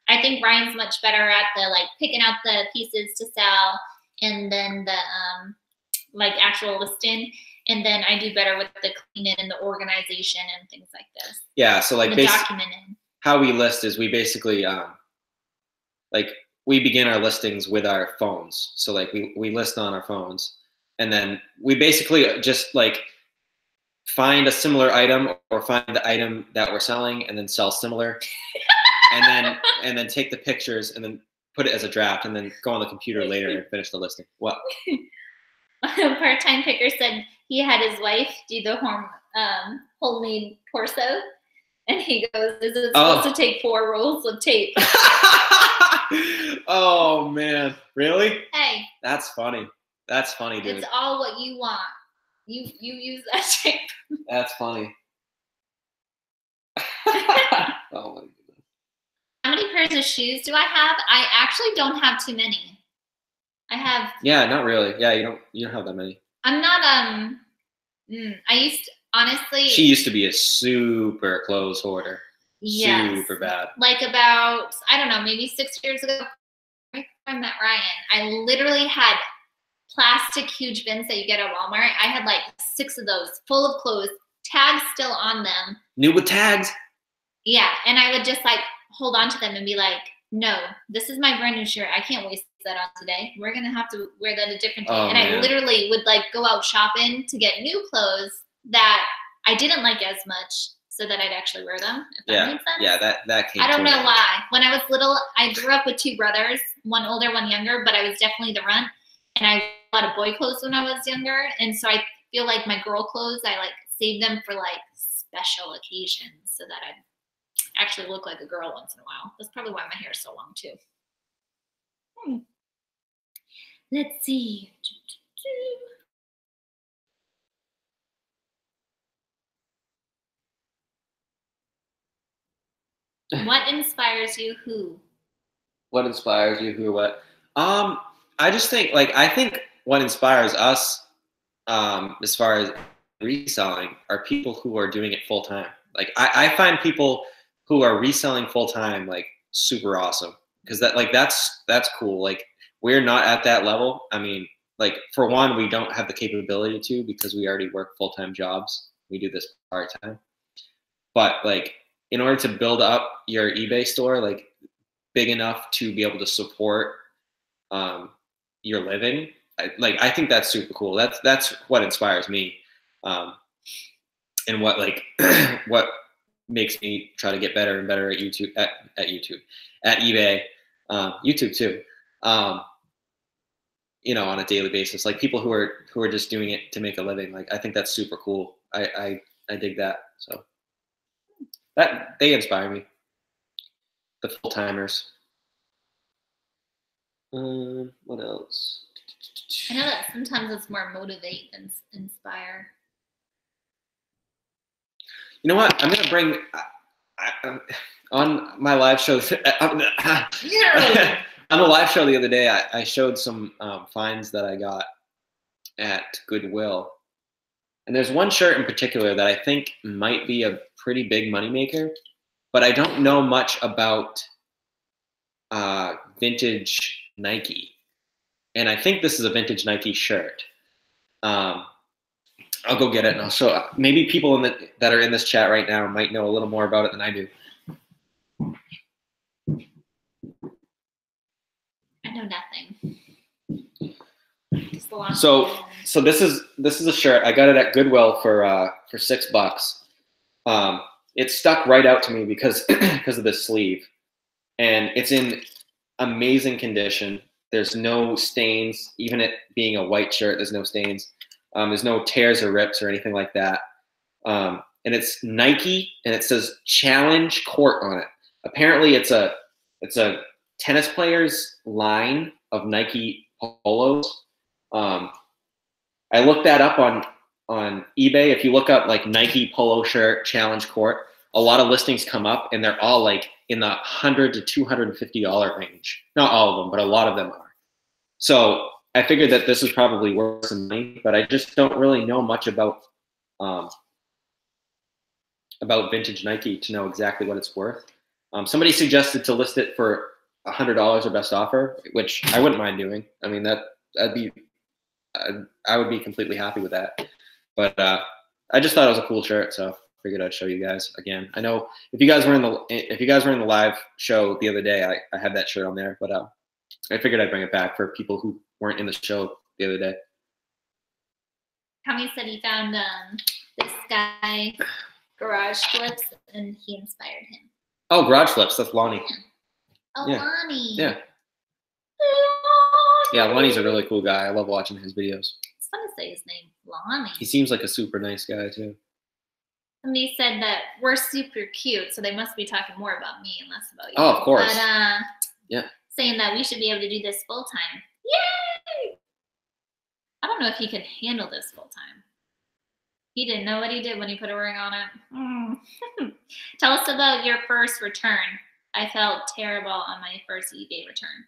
S2: I think Ryan's much better at the like picking out the pieces to sell and then the like actual listing. And then I do better with the cleaning and the organization and things like this. Yeah, so like basically how we list is we basically like we begin our listings with our phones. So like we list on our phones, and then we basically just like find a similar item or find the item that we're selling and then sell similar. and then take the pictures and then put it as a draft and then go on the computer later and finish the listing. What? A part-time picker said he had his wife do the homemade torso, and he goes, "Is it supposed to take 4 rolls of tape?" Oh man, really? Hey, that's funny. That's funny, dude. It's all what you want. You use that tape. That's funny. Oh my goodness. How many pairs of shoes do I have? I actually don't have too many. I have. Yeah, not really. Yeah, you don't have that many. I'm not. I used to, honestly. She used to be a super clothes hoarder. Yes.
S1: Super bad.
S2: Like about, I don't know, maybe 6 years ago, I met Ryan. I literally had plastic huge bins that you get at Walmart. I had like 6 of those full of clothes, tags still on them.
S1: New with tags.
S2: Yeah, and I would just like hold on to them and be like, no, this is my brand new shirt. I can't waste that on today. We're gonna have to wear that a different day.
S1: Oh,
S2: and
S1: man.
S2: I literally would like go out shopping to get new clothes that I didn't like as much, so that I'd actually wear them. If that makes sense.
S1: Yeah, that came.
S2: I don't know why. When I was little, I grew up with 2 brothers, one older, one younger, but I was definitely the runt. And I had a lot of boy clothes when I was younger, and so I feel like my girl clothes, I like saved them for like special occasions, so that I'd actually look like a girl once in a while. That's probably why my hair is so long too. Let's see. What inspires you? Who?
S1: What inspires you? Who? What? I just think I think what inspires us, as far as reselling, are people who are doing it full time. Like I find people who are reselling full time like super awesome, because that's cool. Like we're not at that level. I mean, like for one, we don't have the capability to, because we already work full time jobs. We do this part time. But like in order to build up your eBay store, like big enough to be able to support your living, I think that's super cool. That's what inspires me, and what what makes me try to get better and better at YouTube, at eBay, YouTube too. On a daily basis, like people who are just doing it to make a living. Like I think that's super cool. I dig that. So that they inspire me. The full timers. What else?
S2: I know that sometimes it's more motivate than inspire.
S1: You know what? I'm gonna bring on my live show. On the live show the other day, I showed some finds that I got at Goodwill, and there's one shirt in particular that I think might be a pretty big moneymaker, but I don't know much about vintage Nike, and I think this is a vintage Nike shirt. I'll go get it and I'll show. Maybe people that are in this chat right now might know a little more about it than I do.
S2: I know nothing.
S1: So this is a shirt. I got it at Goodwill for $6. It stuck right out to me because of the sleeve, and it's in amazing condition. There's no stains, even it being a white shirt. There's no stains. There's no tears or rips or anything like that. And it's Nike, and it says Challenge Court on it. Apparently, it's a tennis player's line of Nike polos. I looked that up on eBay. If you look up like Nike polo shirt Challenge Court, a lot of listings come up, and they're all like in the $100 to $250 range. Not all of them, but a lot of them are. So I figured that this is probably worth some money, but I just don't really know much about vintage Nike to know exactly what it's worth. Somebody suggested to list it for $100 or best offer, which I wouldn't mind doing. I mean, I would be completely happy with that. But I just thought it was a cool shirt, so figured I'd show you guys again. I know if you guys were in the live show the other day, I had that shirt on there, but I figured I'd bring it back for people who weren't in the show the other day.
S2: Tommy said he found this guy Garage Flips, and he inspired him.
S1: Oh, Garage Flips, that's Lonnie.
S2: Yeah. Oh,
S1: yeah.
S2: Lonnie.
S1: Yeah. Yeah, Lonnie's a really cool guy. I love watching his videos.
S2: It's fun to say his name, Lonnie.
S1: He seems like a super nice guy too.
S2: Somebody said that we're super cute, so they must be talking more about me and less about you.
S1: Oh, of course.
S2: But
S1: yeah.
S2: Saying that we should be able to do this full time. Yay! I don't know if he can handle this full time. He didn't know what he did when he put a ring on it. Tell us about your first return. I felt terrible on my first eBay return.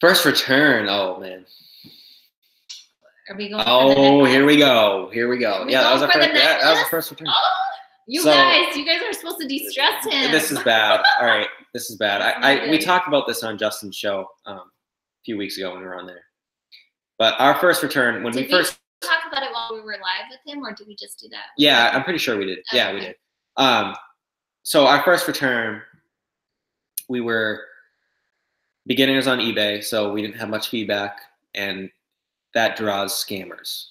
S1: First return? Oh, man.
S2: Are we going
S1: here we go. Here we go. Yeah, that was the first return.
S2: You guys are supposed to de-stress him.
S1: This is bad. All right, this is bad. We talked about this on Justin's show a few weeks ago when we were on there. But our first return, when we first
S2: talk about it while we were live with him, or did we just do that?
S1: Yeah, I'm pretty sure we did. Okay. Yeah, we did. So our first return, we were beginners on eBay, so we didn't have much feedback, and that draws scammers.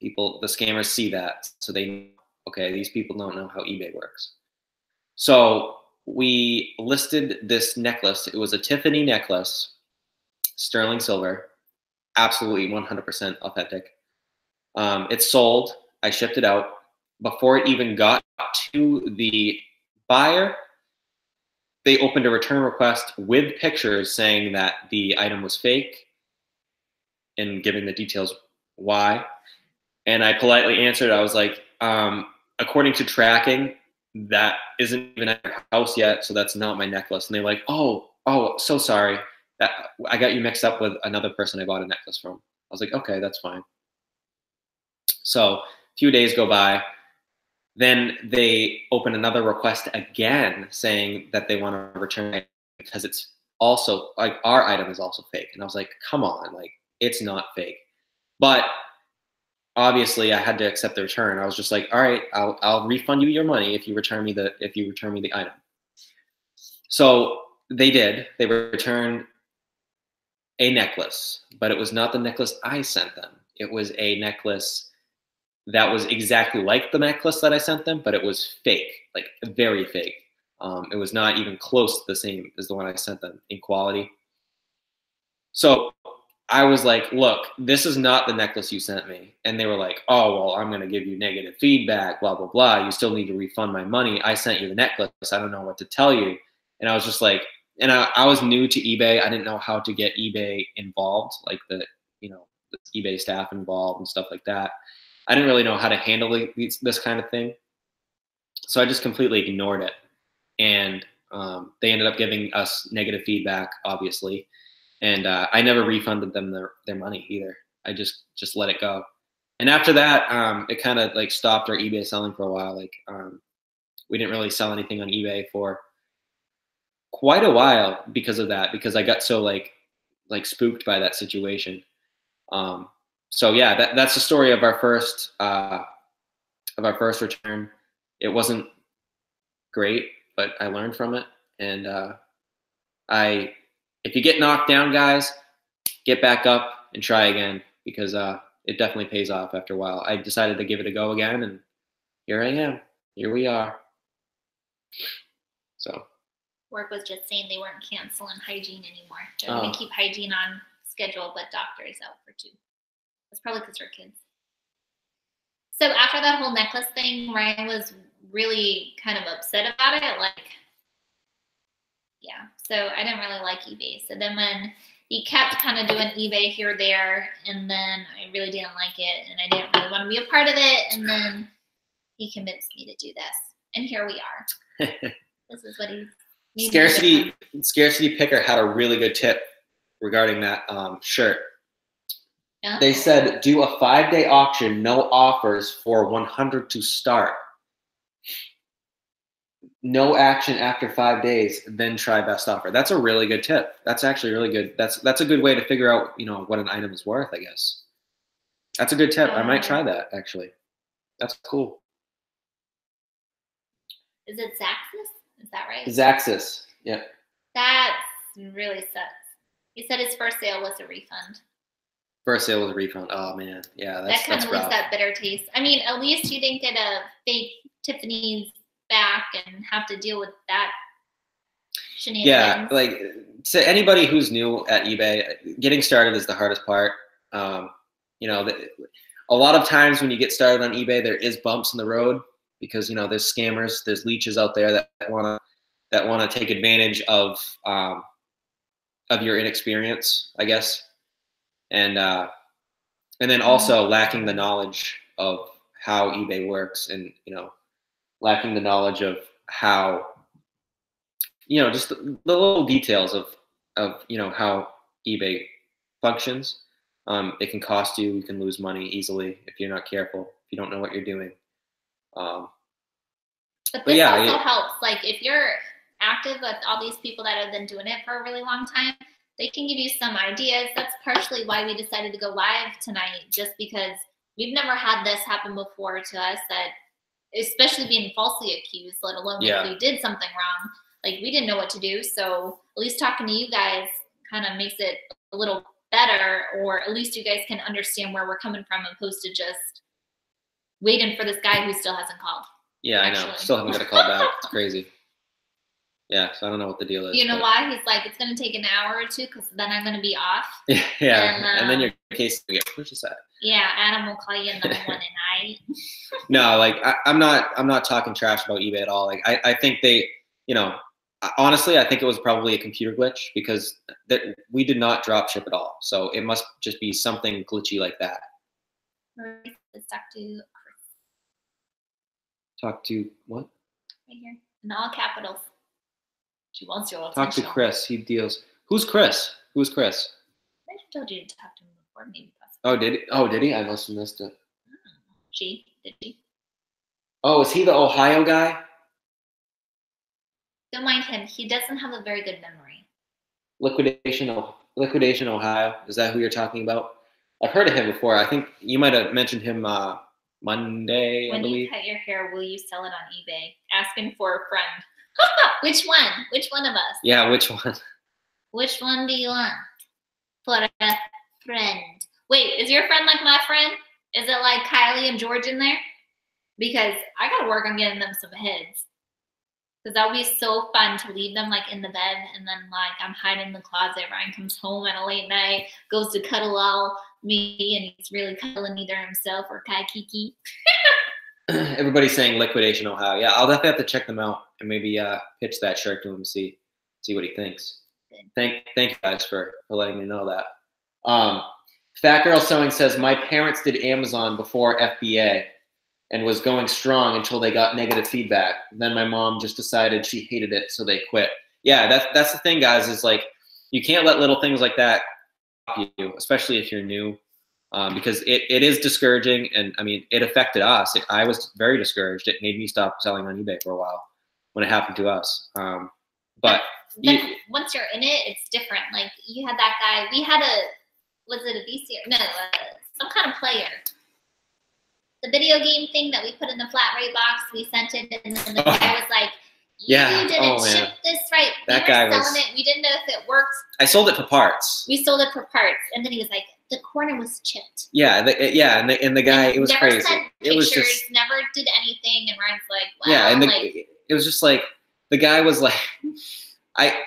S1: The scammers see that, so they, okay, these people don't know how eBay works. So we listed this necklace. It was a Tiffany necklace, sterling silver, absolutely 100% authentic. It sold. I shipped it out. Before it even got to the buyer, they opened a return request with pictures saying that the item was fake and giving the details why. And I politely answered. I was like, according to tracking, that isn't even at your house yet, so that's not my necklace. And they're like, oh, so sorry. I got you mixed up with another person I bought a necklace from. I was like, okay, that's fine. So a few days go by. Then they open another request again saying that they want to return it because it's also, like, our item is also fake. And I was like, come on, like, it's not fake. But obviously I had to accept the return. I was just like, all right, I'll refund you your money if you return me the item. So they did. They returned a necklace, but it was not the necklace I sent them. It was a necklace that was exactly like the necklace that I sent them, but it was fake, like very fake. It was not even close to the same as the one I sent them in quality. So I was like, look, this is not the necklace you sent me. And they were like, oh, well, I'm going to give you negative feedback, blah, blah, blah. You still need to refund my money. I sent you the necklace. I don't know what to tell you. And I was just like, and I was new to eBay. I didn't know how to get eBay involved, like the eBay staff involved and stuff like that. I didn't really know how to handle this kind of thing. So I just completely ignored it. And they ended up giving us negative feedback, obviously. And I never refunded them their money either. I just let it go. And after that, it kind of like stopped our eBay selling for a while. Like we didn't really sell anything on eBay for quite a while because of that, because I got so like spooked by that situation. So yeah, that's the story of our first return. It wasn't great, but I learned from it. And if you get knocked down, guys, get back up and try again, because it definitely pays off after a while. I decided to give it a go again, and here I am. Here we are. So
S2: work was just saying they weren't canceling hygiene anymore. They're going to keep hygiene on schedule, but doctor is out for 2. That's probably because we're kids. So after that whole necklace thing, Ryan was really kind of upset about it. Like, yeah. So I didn't really like eBay. So then when he kept kind of doing eBay here or there, and then I really didn't like it, and I didn't really want to be a part of it, and then he convinced me to do this, and here we are. This is what he
S1: Scarcity Picker had a really good tip regarding that shirt.
S2: Oh.
S1: They said, do a 5-day auction, no offers for 100 to start. No action after 5 days, then try best offer. That's a really good tip. That's actually really good. That's a good way to figure out, what an item is worth, I guess. That's a good tip. I might try that, actually. That's cool.
S2: Is it Zaxxas? Is that right?
S1: Zaxxas, yeah.
S2: That really sucks. He said his first sale was a refund.
S1: First sale was a refund. Oh, man. Yeah, that's rough.
S2: That kind of leaves that bitter taste. I mean, at least you didn't get a fake Tiffany's back and have to deal with that shenanigans.
S1: Yeah, like, to anybody who's new at eBay, getting started is the hardest part. A lot of times when you get started on eBay, there is bumps in the road because, there's scammers, there's leeches out there that want to take advantage of your inexperience, I guess. And then also lacking the knowledge of how eBay works, and lacking the knowledge of how just the little details of how eBay functions. It can cost you. You can lose money easily if you're not careful, if you don't know what you're doing.
S2: But this
S1: yeah,
S2: also helps. Like if you're active with all these people that have been doing it for a really long time, they can give you some ideas. That's partially why we decided to go live tonight, just because we've never had this happen before to us, that especially being falsely accused, let alone if we did something wrong, like we didn't know what to do. So at least talking to you guys kind of makes it a little better, or at least you guys can understand where we're coming from, opposed to just waiting for this guy who still hasn't called.
S1: Yeah, I know. Still haven't got a call back. It's crazy. Yeah, so I don't know what the deal is.
S2: You know why? He's like, it's going to take an hour or two because then I'm going to be off.
S1: Yeah, and then your case will get pushed aside.
S2: Yeah, Adam will call you in the morning night.
S1: No, like I'm not talking trash about eBay at all. Like I think they, honestly, I think it was probably a computer glitch, because we did not drop ship at all. So it must just be something glitchy like that.
S2: Let's talk to Chris.
S1: Talk to what?
S2: Right here, in all capitals. She wants your attention.
S1: Talk to Chris. He deals. Who's Chris? Who's Chris?
S2: I told you to talk to him before, maybe.
S1: Oh, did he? I must have missed it.
S2: Did she?
S1: Oh, is he the Ohio guy?
S2: Don't mind him. He doesn't have a very good memory.
S1: Liquidation, Ohio. Is that who you're talking about? I've heard of him before. I think you might have mentioned him Monday, I believe.
S2: When you cut your hair, will you sell it on eBay? Asking for a friend. Which one? Which one of us?
S1: Yeah, which one?
S2: Which one do you want? For a friend. Wait, is your friend like my friend? Is it like Kylie and George in there? Because I gotta work on getting them some heads. Because that would be so fun to leave them like in the bed, and then like I'm hiding in the closet. Ryan comes home at a late night, goes to cuddle all me, and he's really cuddling either himself or Kai Kiki.
S1: Everybody's saying Liquidation Ohio. Yeah, I'll definitely have to check them out and maybe pitch that shirt to him and see what he thinks. Good. Thank you guys for letting me know that. Fat Girl Sewing says, my parents did Amazon before FBA and was going strong until they got negative feedback. Then my mom just decided she hated it, so they quit. Yeah, that's the thing, guys, is like you can't let little things like that stop you, especially if you're new, because it is discouraging. And I mean, it affected us. I was very discouraged. It made me stop selling on eBay for a while when it happened to us. But
S2: once you're in it, it's different. Like you had that guy. We had was it a VCR? No, some kind of player. The video game thing that we put in the flat rate box, we sent it, and then the guy was like, you didn't ship this right.
S1: That guy was
S2: selling it. We didn't know if it worked.
S1: I sold it for parts.
S2: We sold it for parts. And then he was like, the corner was chipped.
S1: Yeah, and the guy, it was crazy. It was just
S2: never did anything, and Ryan's like, wow.
S1: Yeah, and it was just like, the guy was like,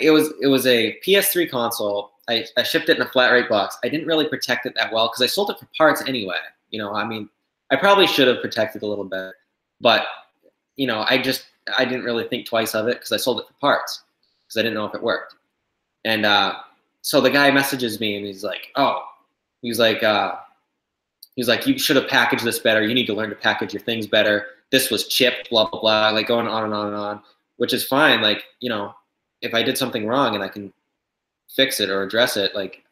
S1: it was a PS3 console. I shipped it in a flat rate box. I didn't really protect it that well because I sold it for parts anyway. I mean, I probably should have protected a little bit, but I didn't really think twice of it because I sold it for parts because I didn't know if it worked. And so the guy messages me and he's like, you should have packaged this better. You need to learn to package your things better. This was chipped, blah, blah, blah, like going on and on and on, which is fine. Like, if I did something wrong and I can fix it or address it, like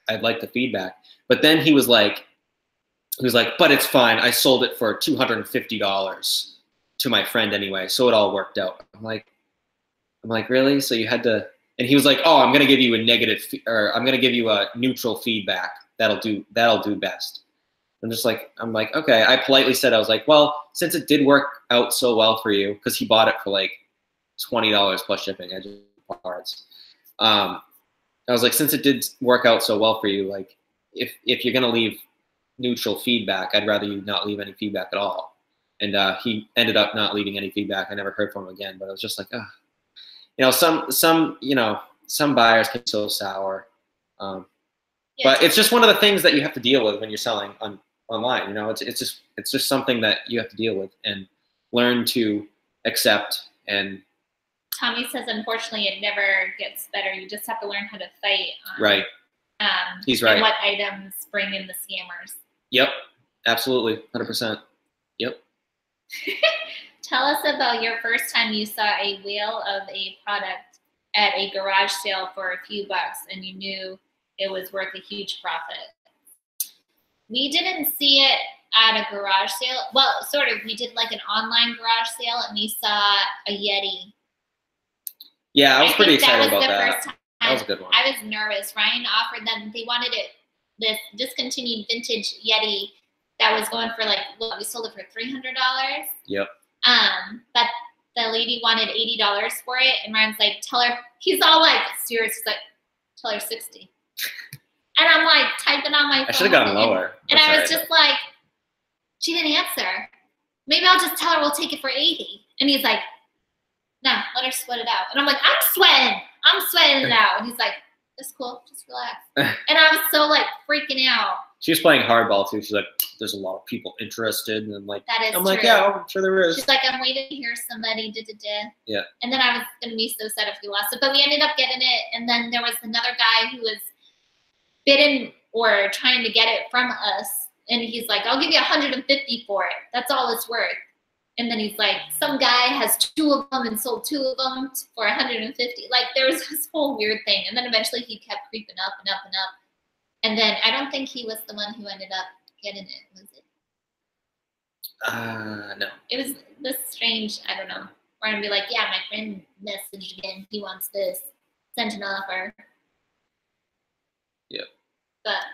S1: I'd like the feedback. But then he was like, but it's fine. I sold it for $250 to my friend anyway, so it all worked out. I'm like, really? So you had to? And he was like, I'm gonna give you a I'm gonna give you a neutral feedback. That'll do best. I'm like, okay. I politely said, I was like, well, since it did work out so well for you, because he bought it for like $20 plus shipping. I just bought parts. I was like, since it did work out so well for you, like if you're gonna leave neutral feedback, I'd rather you not leave any feedback at all. And he ended up not leaving any feedback. I never heard from him again. But I was just like, some buyers can be so sour. But it's just one of the things that you have to deal with when you're selling online. It's just something that you have to deal with and learn to accept. And
S2: Tommy says, unfortunately, it never gets better. You just have to learn how to fight.
S1: Right. He's right.
S2: And what items bring in the scammers.
S1: Yep. Absolutely. 100%. Yep.
S2: Tell us about your first time you saw a whale of a product at a garage sale for a few bucks and you knew it was worth a huge profit. We didn't see it at a garage sale. Well, sort of. We did like an online garage sale, and we saw a Yeti.
S1: Yeah, I was pretty excited about
S2: that.
S1: First time that was a good one.
S2: I was nervous. Ryan offered them. They wanted this discontinued vintage Yeti that was going for like, we sold it for $300.
S1: Yep.
S2: But the lady wanted $80 for it, and Ryan's like, tell her. He's all like serious. He's like, tell her 60. And I'm like typing on my phone.
S1: I should have gone lower.
S2: And I was just like, she didn't answer. Maybe I'll just tell her we'll take it for 80. And he's like, no, let her sweat it out. And I'm like, I'm sweating it out. And he's like, it's cool, just relax. And I was so like freaking out.
S1: She was playing hardball too. She's like, there's a lot of people interested. And I'm like,
S2: I'm
S1: like, yeah, I'm sure there is.
S2: She's like, I'm waiting to hear somebody,
S1: Yeah.
S2: And then I was going to be so sad if we lost it. But we ended up getting it. And then there was another guy who was bidding or trying to get it from us. And he's like, I'll give you 150 for it. That's all it's worth. And then he's like, some guy has 2 of them and sold 2 of them for 150. Like there was this whole weird thing. And then eventually he kept creeping up and up and up. And then I don't think he was the one who ended up getting it, was it?
S1: No.
S2: It was this strange, I don't know. We're going to be like, yeah, my friend messaged again. He wants this. Sent an offer.
S1: Yep.
S2: But.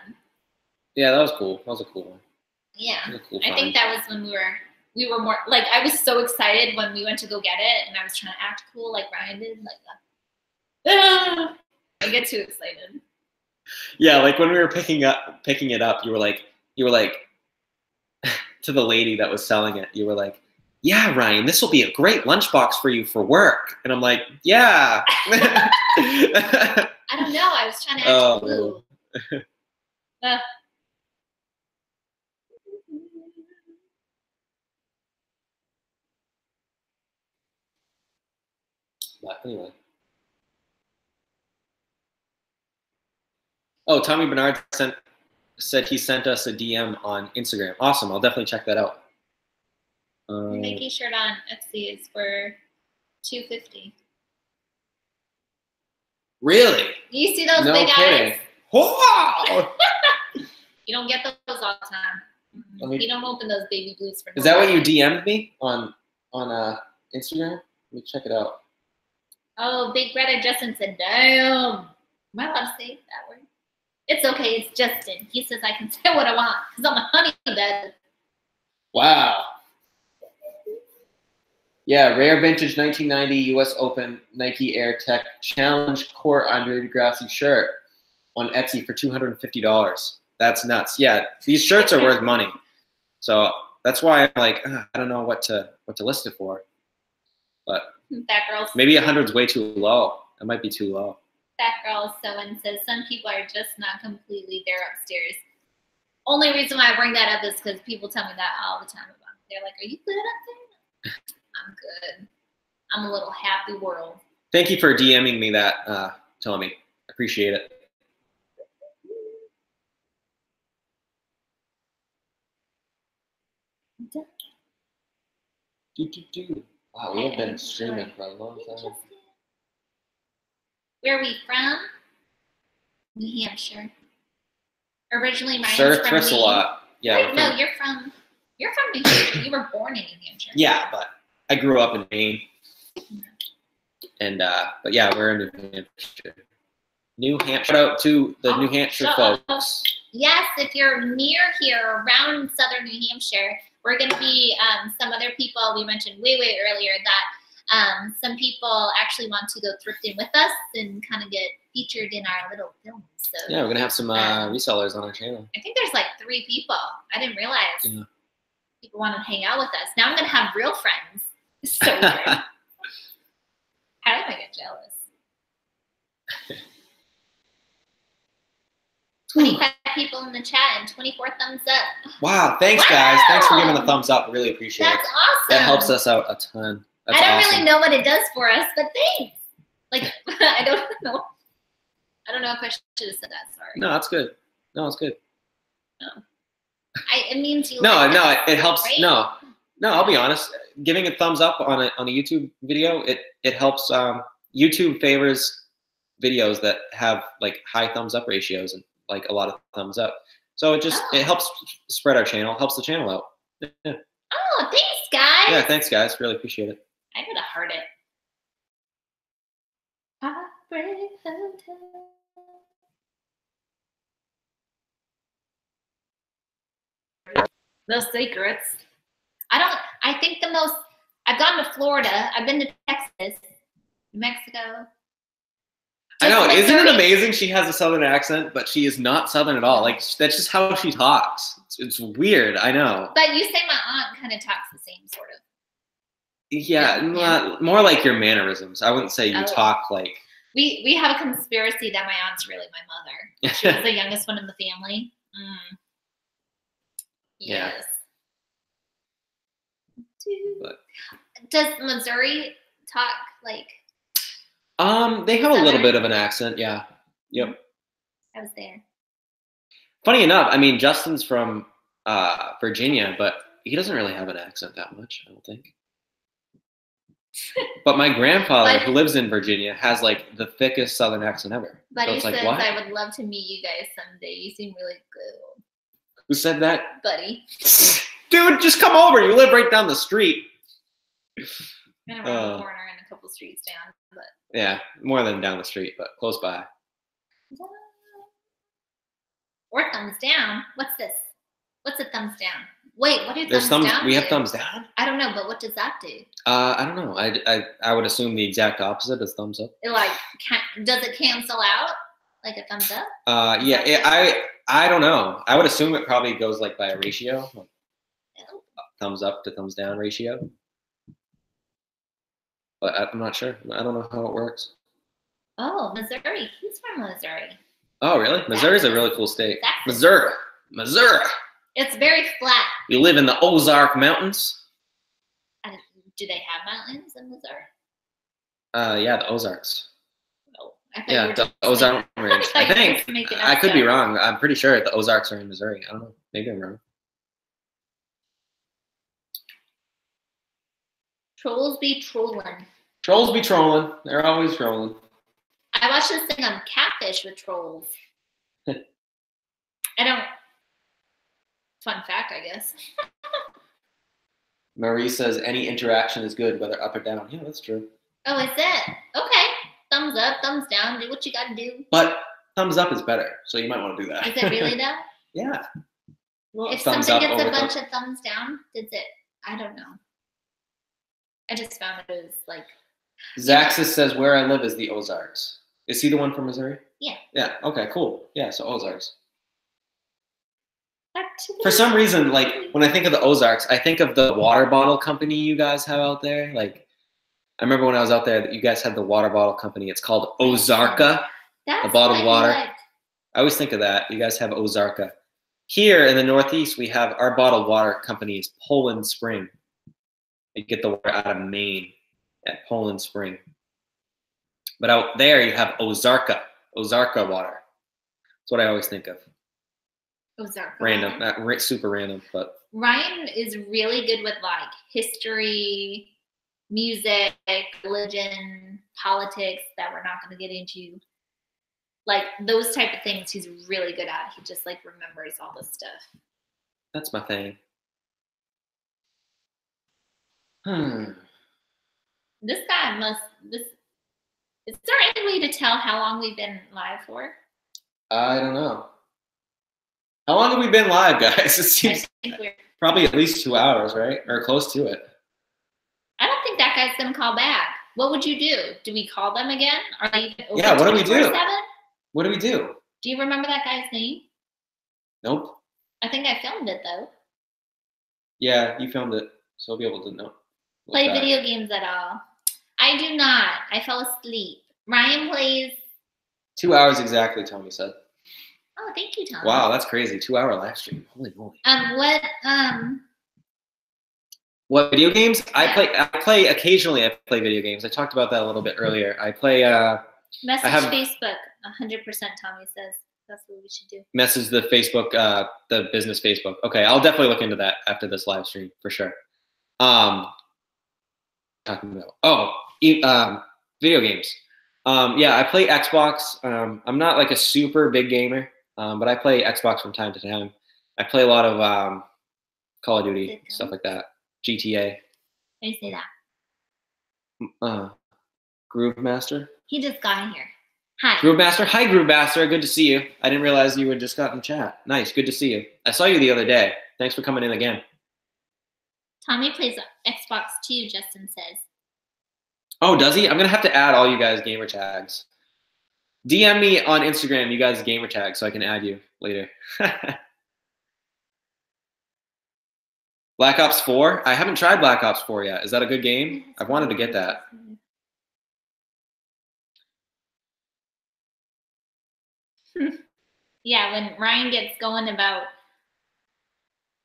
S1: Yeah, that was cool. That was a cool one.
S2: Yeah.
S1: Cool
S2: I think that was when we were more, like, I was so excited when we went to go get it, and I was trying to act cool like Ryan did. Like, I get too excited.
S1: Yeah, like when we were picking it up, you were like to the lady that was selling it, you were like, yeah, Ryan, this will be a great lunchbox for you for work. And I'm like, yeah.
S2: I don't know. I was trying to act cool.
S1: But anyway. Oh, Tommy Bernard said he sent us a DM on Instagram. Awesome. I'll definitely check that out.
S2: The Nike shirt on Etsy is for $250.
S1: Really?
S2: You see those
S1: no
S2: big
S1: kidding.
S2: eyes?
S1: Wow.
S2: You don't get those all the time. You don't open those baby blues for.
S1: Is that what you DM'd me on Instagram? Let me check it out.
S2: Oh, Big Brother Justin said, damn. Am I allowed to say that word? It's okay. It's Justin. He says I can say what I want because I'm a honey bed.
S1: Wow. Yeah, rare vintage 1990 U.S. Open Nike Air Tech Challenge Core Andre Degrassi shirt on Etsy for $250. That's nuts. Yeah, these shirts are worth money. So that's why I'm like, I don't know what to list it for. But
S2: that girl's
S1: maybe 100's way too low. It might be too low.
S2: That girl Someone says some people are just not completely there upstairs. Only reason why I bring that up is because people tell me that all the time about it. They're like, are you good up there? I'm good. I'm a little happy world.
S1: Thank you for DMing me that, Tommy. Appreciate it. Wow, we have been streaming for a long time.
S2: Where are we from? New Hampshire. Originally, Ryan's
S1: Sir
S2: from
S1: a lot. Yeah.
S2: Wait, no, you're from New Hampshire. You were born in New Hampshire.
S1: Yeah, but I grew up in Maine. And but yeah, we're in New Hampshire. New Hampshire. Shout out to the New Hampshire folks.
S2: Yes, if you're near here, around southern New Hampshire, we're going to be some other people. We mentioned way earlier that some people actually want to go thrifting with us and kind of get featured in our little film. So
S1: yeah, we're going to have some resellers on our channel.
S2: I think there's like 3 people. I didn't realize people want to hang out with us. Now I'm going to have real friends. It's so weird. How did I get jealous? 25 people in the chat and 24 thumbs up.
S1: Wow, thanks guys. Thanks for giving the thumbs up. Really appreciate it.
S2: That's awesome.
S1: That helps us out a ton. That's
S2: I don't
S1: awesome.
S2: really know what it does for us, but thanks. Like, I don't know. I don't know if I should have said that. Sorry.
S1: No, that's good. No, it's good.
S2: No. It means you.
S1: No,
S2: like
S1: it helps.
S2: right?
S1: No, I'll be honest. Giving a thumbs up on a YouTube video, it helps. YouTube favors videos that have like high thumbs up ratios and like a lot of thumbs up. So it helps spread our channel, helps the channel out. Yeah.
S2: Oh, thanks, guys.
S1: Yeah, thanks, guys. Really appreciate it.
S2: I gotta heart it. Heartbreak Hotel. Those secrets. I think I've gone to Florida. I've been to Texas, Mexico.
S1: I know.
S2: Just
S1: Isn't it
S2: Missouri.
S1: amazing? She has a Southern accent, but she is not Southern at all. Like, that's just how she talks. It's weird. I know.
S2: But you say my aunt kind of talks the same, sort of.
S1: Yeah, more like your mannerisms. I wouldn't say you talk like.
S2: We have a conspiracy that my aunt's really my mother. She was the youngest one in the family. Yes.
S1: But,
S2: does Missouri talk like?
S1: They have a little bit of an accent. Yeah. Yep.
S2: I was there.
S1: Funny enough, I mean, Justin's from Virginia, but he doesn't really have an accent that much, I don't think. But my grandfather, who lives in Virginia, has like the thickest Southern accent ever.
S2: But
S1: so
S2: he
S1: it's
S2: says,
S1: like, what?
S2: I would love to meet you guys someday. You seem really good.
S1: Who said that?
S2: Buddy.
S1: Dude, just come over. You live right down the street.
S2: Kind of around the corner and a couple streets down. But
S1: yeah, more than down the street, but close by.
S2: Or thumbs down. What's this? What's a thumbs down? Wait, what do
S1: There's
S2: thumbs down
S1: We
S2: do?
S1: have thumbs down?
S2: I don't know, but what does that do?
S1: I don't know. I would assume the exact opposite is thumbs up.
S2: It does it cancel out like a thumbs up?
S1: I don't know. I would assume it probably goes like by a ratio, thumbs up to thumbs down ratio. But I'm not sure. I don't know how it works.
S2: Oh, Missouri. He's from Missouri.
S1: Oh, really? Missouri's a really cool state. Missouri.
S2: It's very flat.
S1: You live in the Ozark Mountains?
S2: Do they have mountains in Missouri?
S1: Yeah, the Ozarks.
S2: Oh,
S1: the Ozark Range. I think. I could be wrong. I'm pretty sure the Ozarks are in Missouri. I don't know. Maybe I'm wrong.
S2: Trolls be trolling.
S1: Trolls be trolling. They're always trolling.
S2: I watched this thing on catfish with trolls. I don't. Fun fact, I guess.
S1: Marie says any interaction is good, whether up or down. Yeah, that's true.
S2: Oh, is it? Okay. Thumbs up, thumbs down. Do what you got to do.
S1: But thumbs up is better, so you might want to do that.
S2: Is it really though?
S1: Yeah. Well,
S2: if something gets a bunch of thumbs down, does it? I don't know. I just found it was like.
S1: Zaxis says where I live is the Ozarks. Is he the one from Missouri?
S2: Yeah.
S1: Yeah. Okay. Cool. Yeah. So Ozarks.
S2: Actually,
S1: for some reason, like when I think of the Ozarks, I think of the water bottle company you guys have out there. Like, I remember when I was out there that you guys had the water bottle company. It's called Ozarka.
S2: That's
S1: the bottled water.
S2: What?
S1: I always think of that. You guys have Ozarka. Here in the Northeast, we have our bottled water company is Poland Spring. You get the water out of Maine at Poland Spring. But out there, you have Ozarka water. That's what I always think of.
S2: Ozarka.
S1: Random, not super random, but.
S2: Ryan is really good with like history, music, religion, politics that we're not going to get into. Like those type of things he's really good at. He just like remembers all this stuff.
S1: That's my thing.
S2: This guy is there any way to tell how long we've been live for?
S1: I don't know. How long have we been live, guys? It seems probably at least 2 hours, right? Or close to it.
S2: I don't think that guy's gonna call back. What would you do? Do we call them again? Are they open
S1: yeah, what do we do?
S2: 24/7?
S1: What do we do?
S2: Do you remember that guy's name?
S1: Nope.
S2: I think I filmed it though.
S1: Yeah, you filmed it, so I'll be able to know.
S2: Play video games at all? I do not. I fell asleep. Ryan plays.
S1: 2 hours exactly, Tony said.
S2: Oh, thank you, Tom.
S1: Wow, that's crazy. 2 hour live stream. Holy moly. What video games? Yeah. I play occasionally. I play video games. I talked about that a little bit earlier. I play.
S2: Message Facebook. 100%. Tommy says that's what we should do. Message
S1: the Facebook, the business Facebook. Okay, I'll definitely look into that after this live stream for sure. Talking about video games. Yeah, I play Xbox. I'm not like a super big gamer. But I play Xbox from time to time. I play a lot of Call of Duty, stuff like that. GTA.
S2: How do you say that?
S1: Groove Master.
S2: He just got in here. Hi.
S1: Groove Master. Hi, Groove Master. Good to see you. I didn't realize you had just got in chat. Nice. Good to see you. I saw you the other day. Thanks for coming in again.
S2: Tommy plays Xbox too, Justin says.
S1: Oh, does he? I'm going to have to add all you guys' gamer tags. DM me on Instagram, you guys' gamer tags, so I can add you later. Black Ops 4? I haven't tried Black Ops 4 yet. Is that a good game? I've wanted to get that.
S2: Yeah, when Ryan gets going about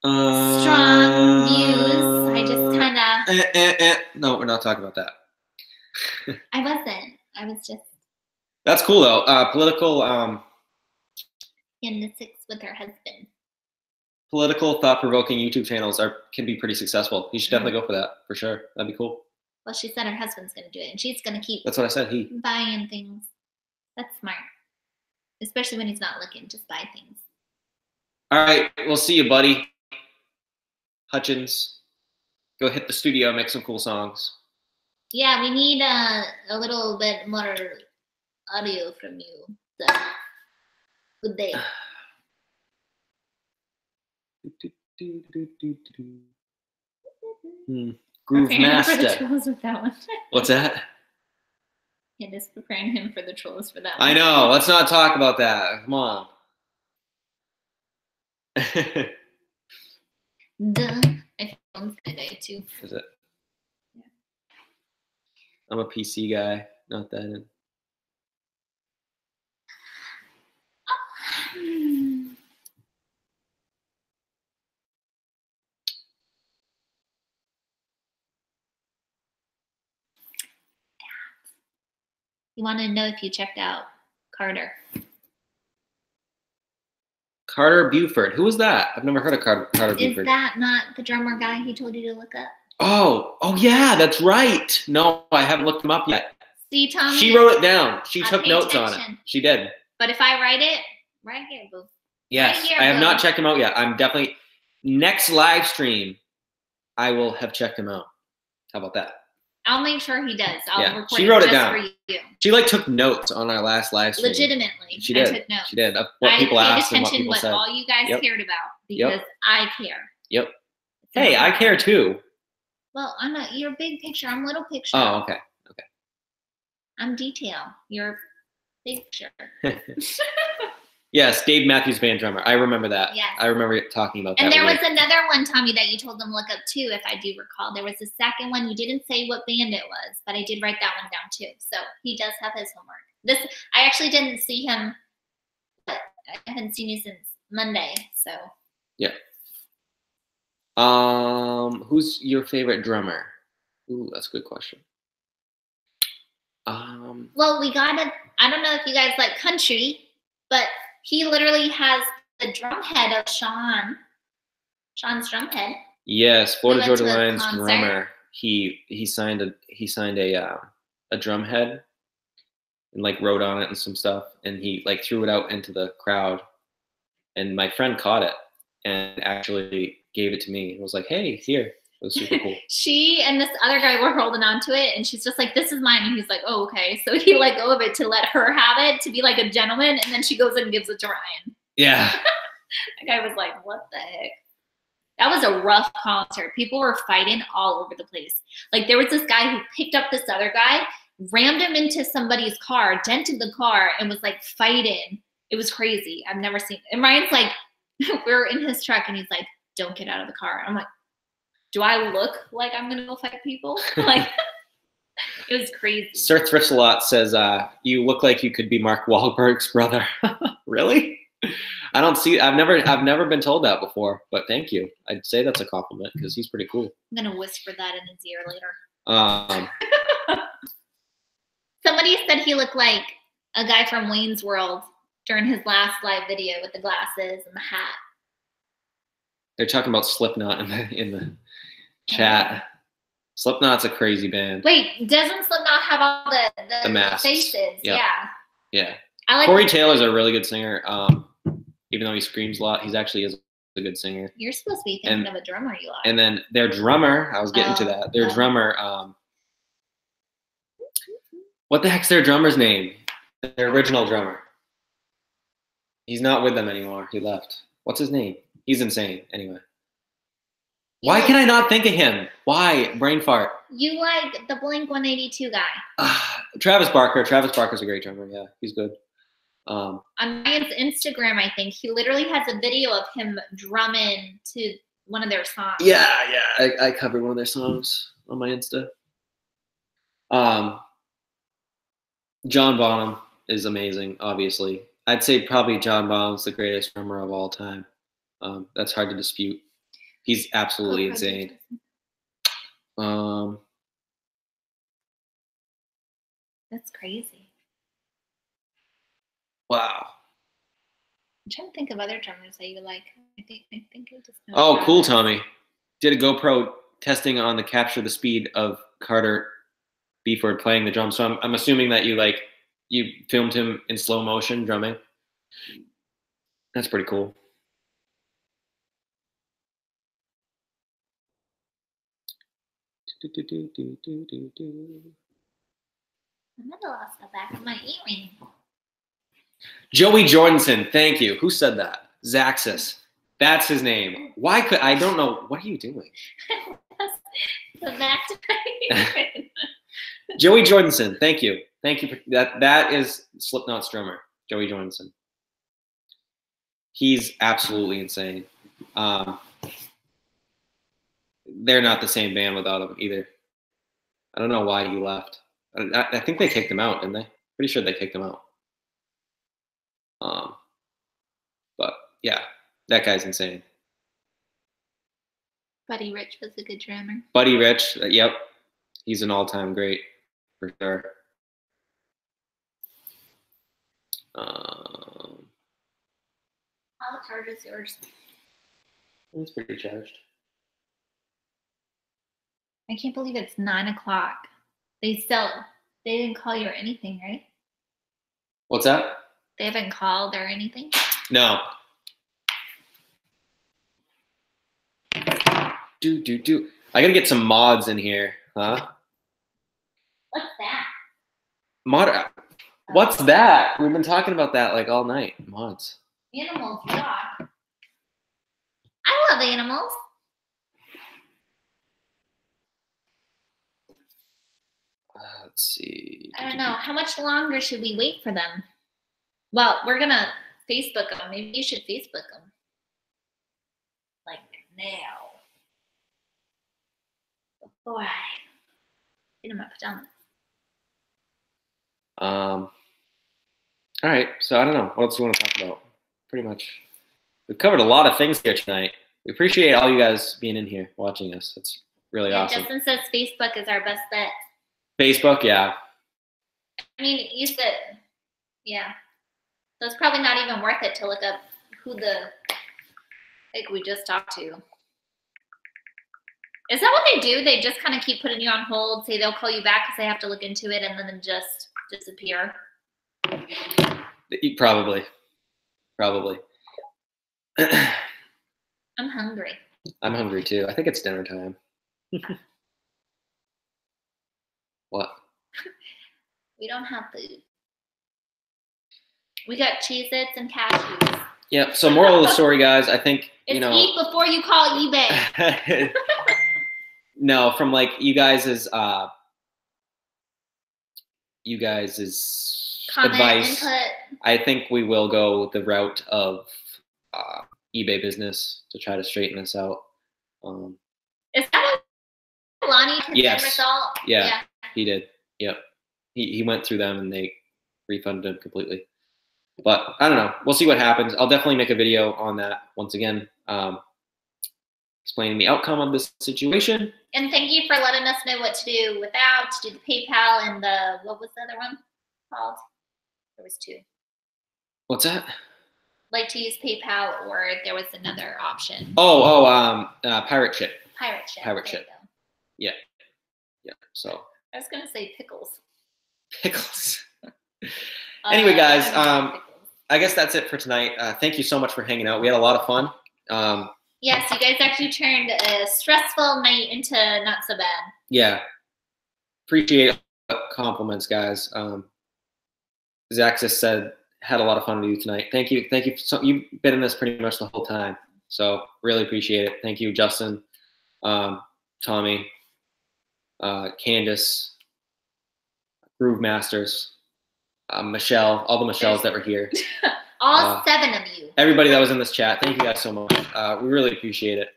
S2: strong views, I just kind of...
S1: No, we're not talking about that.
S2: I wasn't. I was just...
S1: That's cool, though. Political...
S2: in the six with her husband.
S1: Political, thought-provoking YouTube channels can be pretty successful. You should definitely go for that, for sure. That'd be cool.
S2: Well, she said her husband's going to do it, and she's going to keep...
S1: That's what I said, he.
S2: Buying things. That's smart. Especially when he's not looking, just buy things.
S1: All right, we'll see you, buddy. Hutchins, go hit the studio, make some cool songs.
S2: Yeah, we need a little bit more audio from you. So, good day.
S1: Groove Master.
S2: For the trolls with that one.
S1: What's that?
S2: Yeah, just preparing him for the trolls for that
S1: I
S2: one.
S1: know. Let's not talk about that. Come on.
S2: Duh. My phone's gonna die too.
S1: Is it?
S2: Yeah.
S1: I'm a PC guy, not that.
S2: You want to know if you checked out Carter?
S1: Carter Buford. Who was that? I've never heard of Carter Buford.
S2: Is that not the drummer guy he told you to look up?
S1: Oh yeah, that's right. No, I haven't looked him up yet.
S2: See, Tommy?
S1: She wrote it down. She took notes on it. She did.
S2: But if I write it, right here, boo.
S1: Yes,
S2: right here,
S1: I have
S2: boo.
S1: not checked him out yet. I'm definitely, next live stream, I will have checked him out. How about that?
S2: I'll make sure he does. I'll record
S1: she wrote
S2: it
S1: it down.
S2: for you.
S1: She like took notes on our last live stream.
S2: Legitimately,
S1: she did.
S2: I took notes.
S1: She did. What people asked and what people
S2: paid attention
S1: said.
S2: what all you guys cared about because I care.
S1: Yep. Hey, I care too.
S2: Well, you're big picture. I'm little picture.
S1: Oh, okay. Okay.
S2: I'm detail. You're big picture.
S1: Yes, Dave Matthews Band drummer. I remember that.
S2: Yes.
S1: I remember talking about that.
S2: And there was another one, Tommy, that you told them to look up too, if I do recall. There was a second one. You didn't say what band it was, but I did write that one down too. So he does have his homework. I actually didn't see him, but I haven't seen you since Monday. So
S1: yeah. Who's your favorite drummer? Ooh, that's a good question.
S2: Well, I don't know if you guys like country, but he literally has the drum head of Sean's drum head.
S1: Yes, Florida Georgia Line's drummer. He signed a drum head and like wrote on it and some stuff, and he like threw it out into the crowd, and my friend caught it and actually gave it to me and was like, "Hey, here." It was super cool.
S2: She and this other guy were holding on to it, and she's just like, "This is mine." And he's like, "Oh, okay." So he let go of it to let her have it, to be like a gentleman, and then she goes and gives it to Ryan.
S1: Yeah.
S2: The guy was like, "What the heck?" That was a rough concert. People were fighting all over the place. Like there was this guy who picked up this other guy, rammed him into somebody's car, dented the car, and was like fighting. It was crazy. I've never seen it. And Ryan's like, we're in his truck, and he's like, "Don't get out of the car." I'm like, do I look like I'm gonna go fight people? Like, it was crazy.
S1: Sir Thriftsalot says, "You look like you could be Mark Wahlberg's brother." Really? I don't see. I've never been told that before. But thank you. I'd say that's a compliment because he's pretty cool.
S2: I'm gonna whisper that in his ear later. Somebody said he looked like a guy from Wayne's World during his last live video with the glasses and the hat.
S1: They're talking about Slipknot in the chat. Slipknot's a crazy band.
S2: Wait, doesn't Slipknot have all the
S1: masks.
S2: faces?
S1: Yep.
S2: Yeah.
S1: Yeah.
S2: I like
S1: Corey Taylor's a really good singer. even though he screams a lot. He's actually is a good singer.
S2: You're supposed to be thinking of a drummer you like.
S1: And then their drummer, I was getting to that. Their drummer, what the heck's their drummer's name? Their original drummer. He's not with them anymore. He left. What's his name? He's insane. Anyway. Why can I not think of him? Why? Brain fart.
S2: You like the Blink-182 guy.
S1: Travis Barker. Travis Barker's a great drummer. Yeah, he's good.
S2: On Ryan's Instagram, I think, he literally has a video of him drumming to one of their songs.
S1: Yeah. I covered one of their songs on my Insta. John Bonham is amazing, obviously. I'd say probably John Bonham's the greatest drummer of all time. That's hard to dispute. He's absolutely insane.
S2: That's crazy.
S1: Wow.
S2: I'm trying to think of other drummers that you like. I think I just know.
S1: Oh, cool, Tommy. Did a GoPro testing on the capture the speed of Carter Beeford playing the drums. So I'm assuming that you filmed him in slow motion drumming. That's pretty cool.
S2: I'm at a loss of back of my earring.
S1: Joey Jordanson, thank you. Who said that? Zaxis. That's his name. Why could I don't know. What are you doing?
S2: So back to my earring.
S1: Joey Jordanson, thank you. Thank you for that. That is Slipknot's drummer, Joey Jordanson. He's absolutely insane. They're not the same band without him either. I don't know why he left. I think they kicked him out, didn't they? Pretty sure they kicked him out. But yeah, that guy's insane.
S2: Buddy Rich was a good drummer.
S1: Buddy Rich, yep. He's an all-time great for sure.
S2: How hard is yours?
S1: It's pretty charged.
S2: I can't believe it's 9 o'clock. They didn't call you or anything, right?
S1: What's that?
S2: They haven't called or anything?
S1: No. Do. I gotta get some mods in here, huh?
S2: What's that?
S1: What's that? We've been talking about that like all night. Mods.
S2: Animals, yeah. I love animals.
S1: Let's see.
S2: I don't know. How much longer should we wait for them? Well, we're going to Facebook them. Maybe you should Facebook them. Like now. Before I get in my pajamas.
S1: All right. So I don't know. What else do you want to talk about? Pretty much. We've covered a lot of things here tonight. We appreciate all you guys being in here watching us. It's really awesome.
S2: Justin says Facebook is our best bet.
S1: Facebook, yeah.
S2: I mean, you said, yeah. So it's probably not even worth it to look up who we just talked to. Is that what they do? They just kind of keep putting you on hold, say they'll call you back because they have to look into it, and then just disappear?
S1: Probably.
S2: I'm hungry.
S1: I'm hungry too. I think it's dinner time. What?
S2: We don't have food. We got Cheez-Its and cashews.
S1: Yeah, so moral of the story, guys, I think,
S2: eat before you call eBay.
S1: No, from like you guys'
S2: comment,
S1: advice,
S2: input.
S1: I think we will go the route of eBay business to try to straighten this out.
S2: Is that what Lonnie did?
S1: Yes.
S2: Result?
S1: Yeah, he did. Yep. He went through them and they refunded him completely. But I don't know. We'll see what happens. I'll definitely make a video on that once again, explaining the outcome of this situation.
S2: And thank you for letting us know what to do without, to do the PayPal and the, what was the other one called? There was two.
S1: What's that?
S2: Like to use PayPal, or there was another option.
S1: Pirate Ship.
S2: Pirate Ship.
S1: Pirate Ship. Yeah. So.
S2: I was gonna say pickles.
S1: Pickles. Anyway, guys, I guess that's it for tonight. Thank you so much for hanging out. We had a lot of fun.
S2: Yes, you guys actually turned a stressful night into not so bad.
S1: Yeah. Appreciate compliments, guys. Zach just said, had a lot of fun with you tonight. Thank you. Thank you. You've been in this pretty much the whole time. So really appreciate it. Thank you, Justin, Tommy, Candace, Groove Masters, Michelle, all the Michelles that were here.
S2: All 7 of you.
S1: Everybody that was in this chat. Thank you guys so much. We really appreciate it.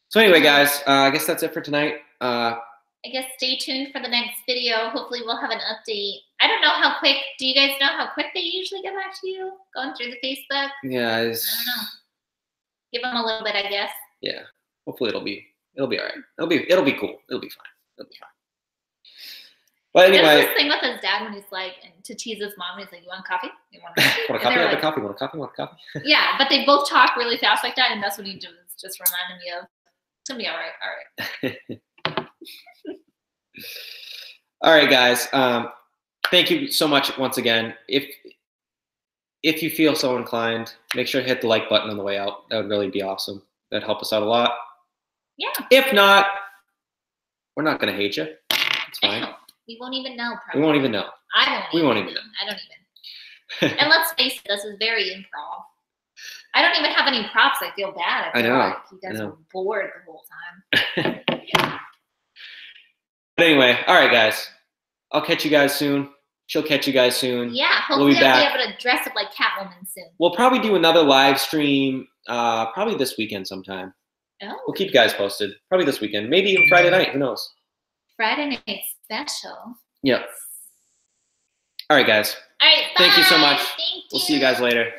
S1: So anyway, guys, I guess that's it for tonight.
S2: I guess stay tuned for the next video. Hopefully we'll have an update. I don't know how quick. Do you guys know how quick they usually get back to you? Going through the Facebook?
S1: Yeah.
S2: I don't know. Give them a little bit, I guess.
S1: Yeah. Hopefully it'll be all right. It'll be cool. It'll be fine. It'll be fine. But anyway.
S2: There's this thing with his dad when he's like, and to tease his mom, he's like, you want coffee? You want coffee?
S1: Want a coffee? Want a coffee? Want a coffee? Want a coffee?
S2: Yeah, but they both talk really fast like that, and that's what he does. Just reminding me of, it's going to be all right.
S1: All right, guys. Thank you so much once again. If you feel so inclined, make sure to hit the like button on the way out. That would really be awesome. That'd help us out a lot.
S2: Yeah.
S1: If not, we're not going to hate you. It's fine.
S2: We won't even know, probably.
S1: We won't even know.
S2: We won't even know. I don't even. And let's face it, this is very improv. I don't even have any props. I feel bad. I feel like you guys were bored the whole time.
S1: But anyway, all right, guys. I'll catch you guys soon. She'll catch you guys soon.
S2: Yeah, hopefully I'll be able to dress up like Catwoman soon.
S1: We'll probably do another live stream probably this weekend sometime.
S2: Oh.
S1: We'll keep you guys posted. Probably this weekend. Maybe even Friday night. Who knows?
S2: Friday night special.
S1: Yep. All right, guys.
S2: All right, bye.
S1: Thank you so much.
S2: Thank you.
S1: We'll see you guys later.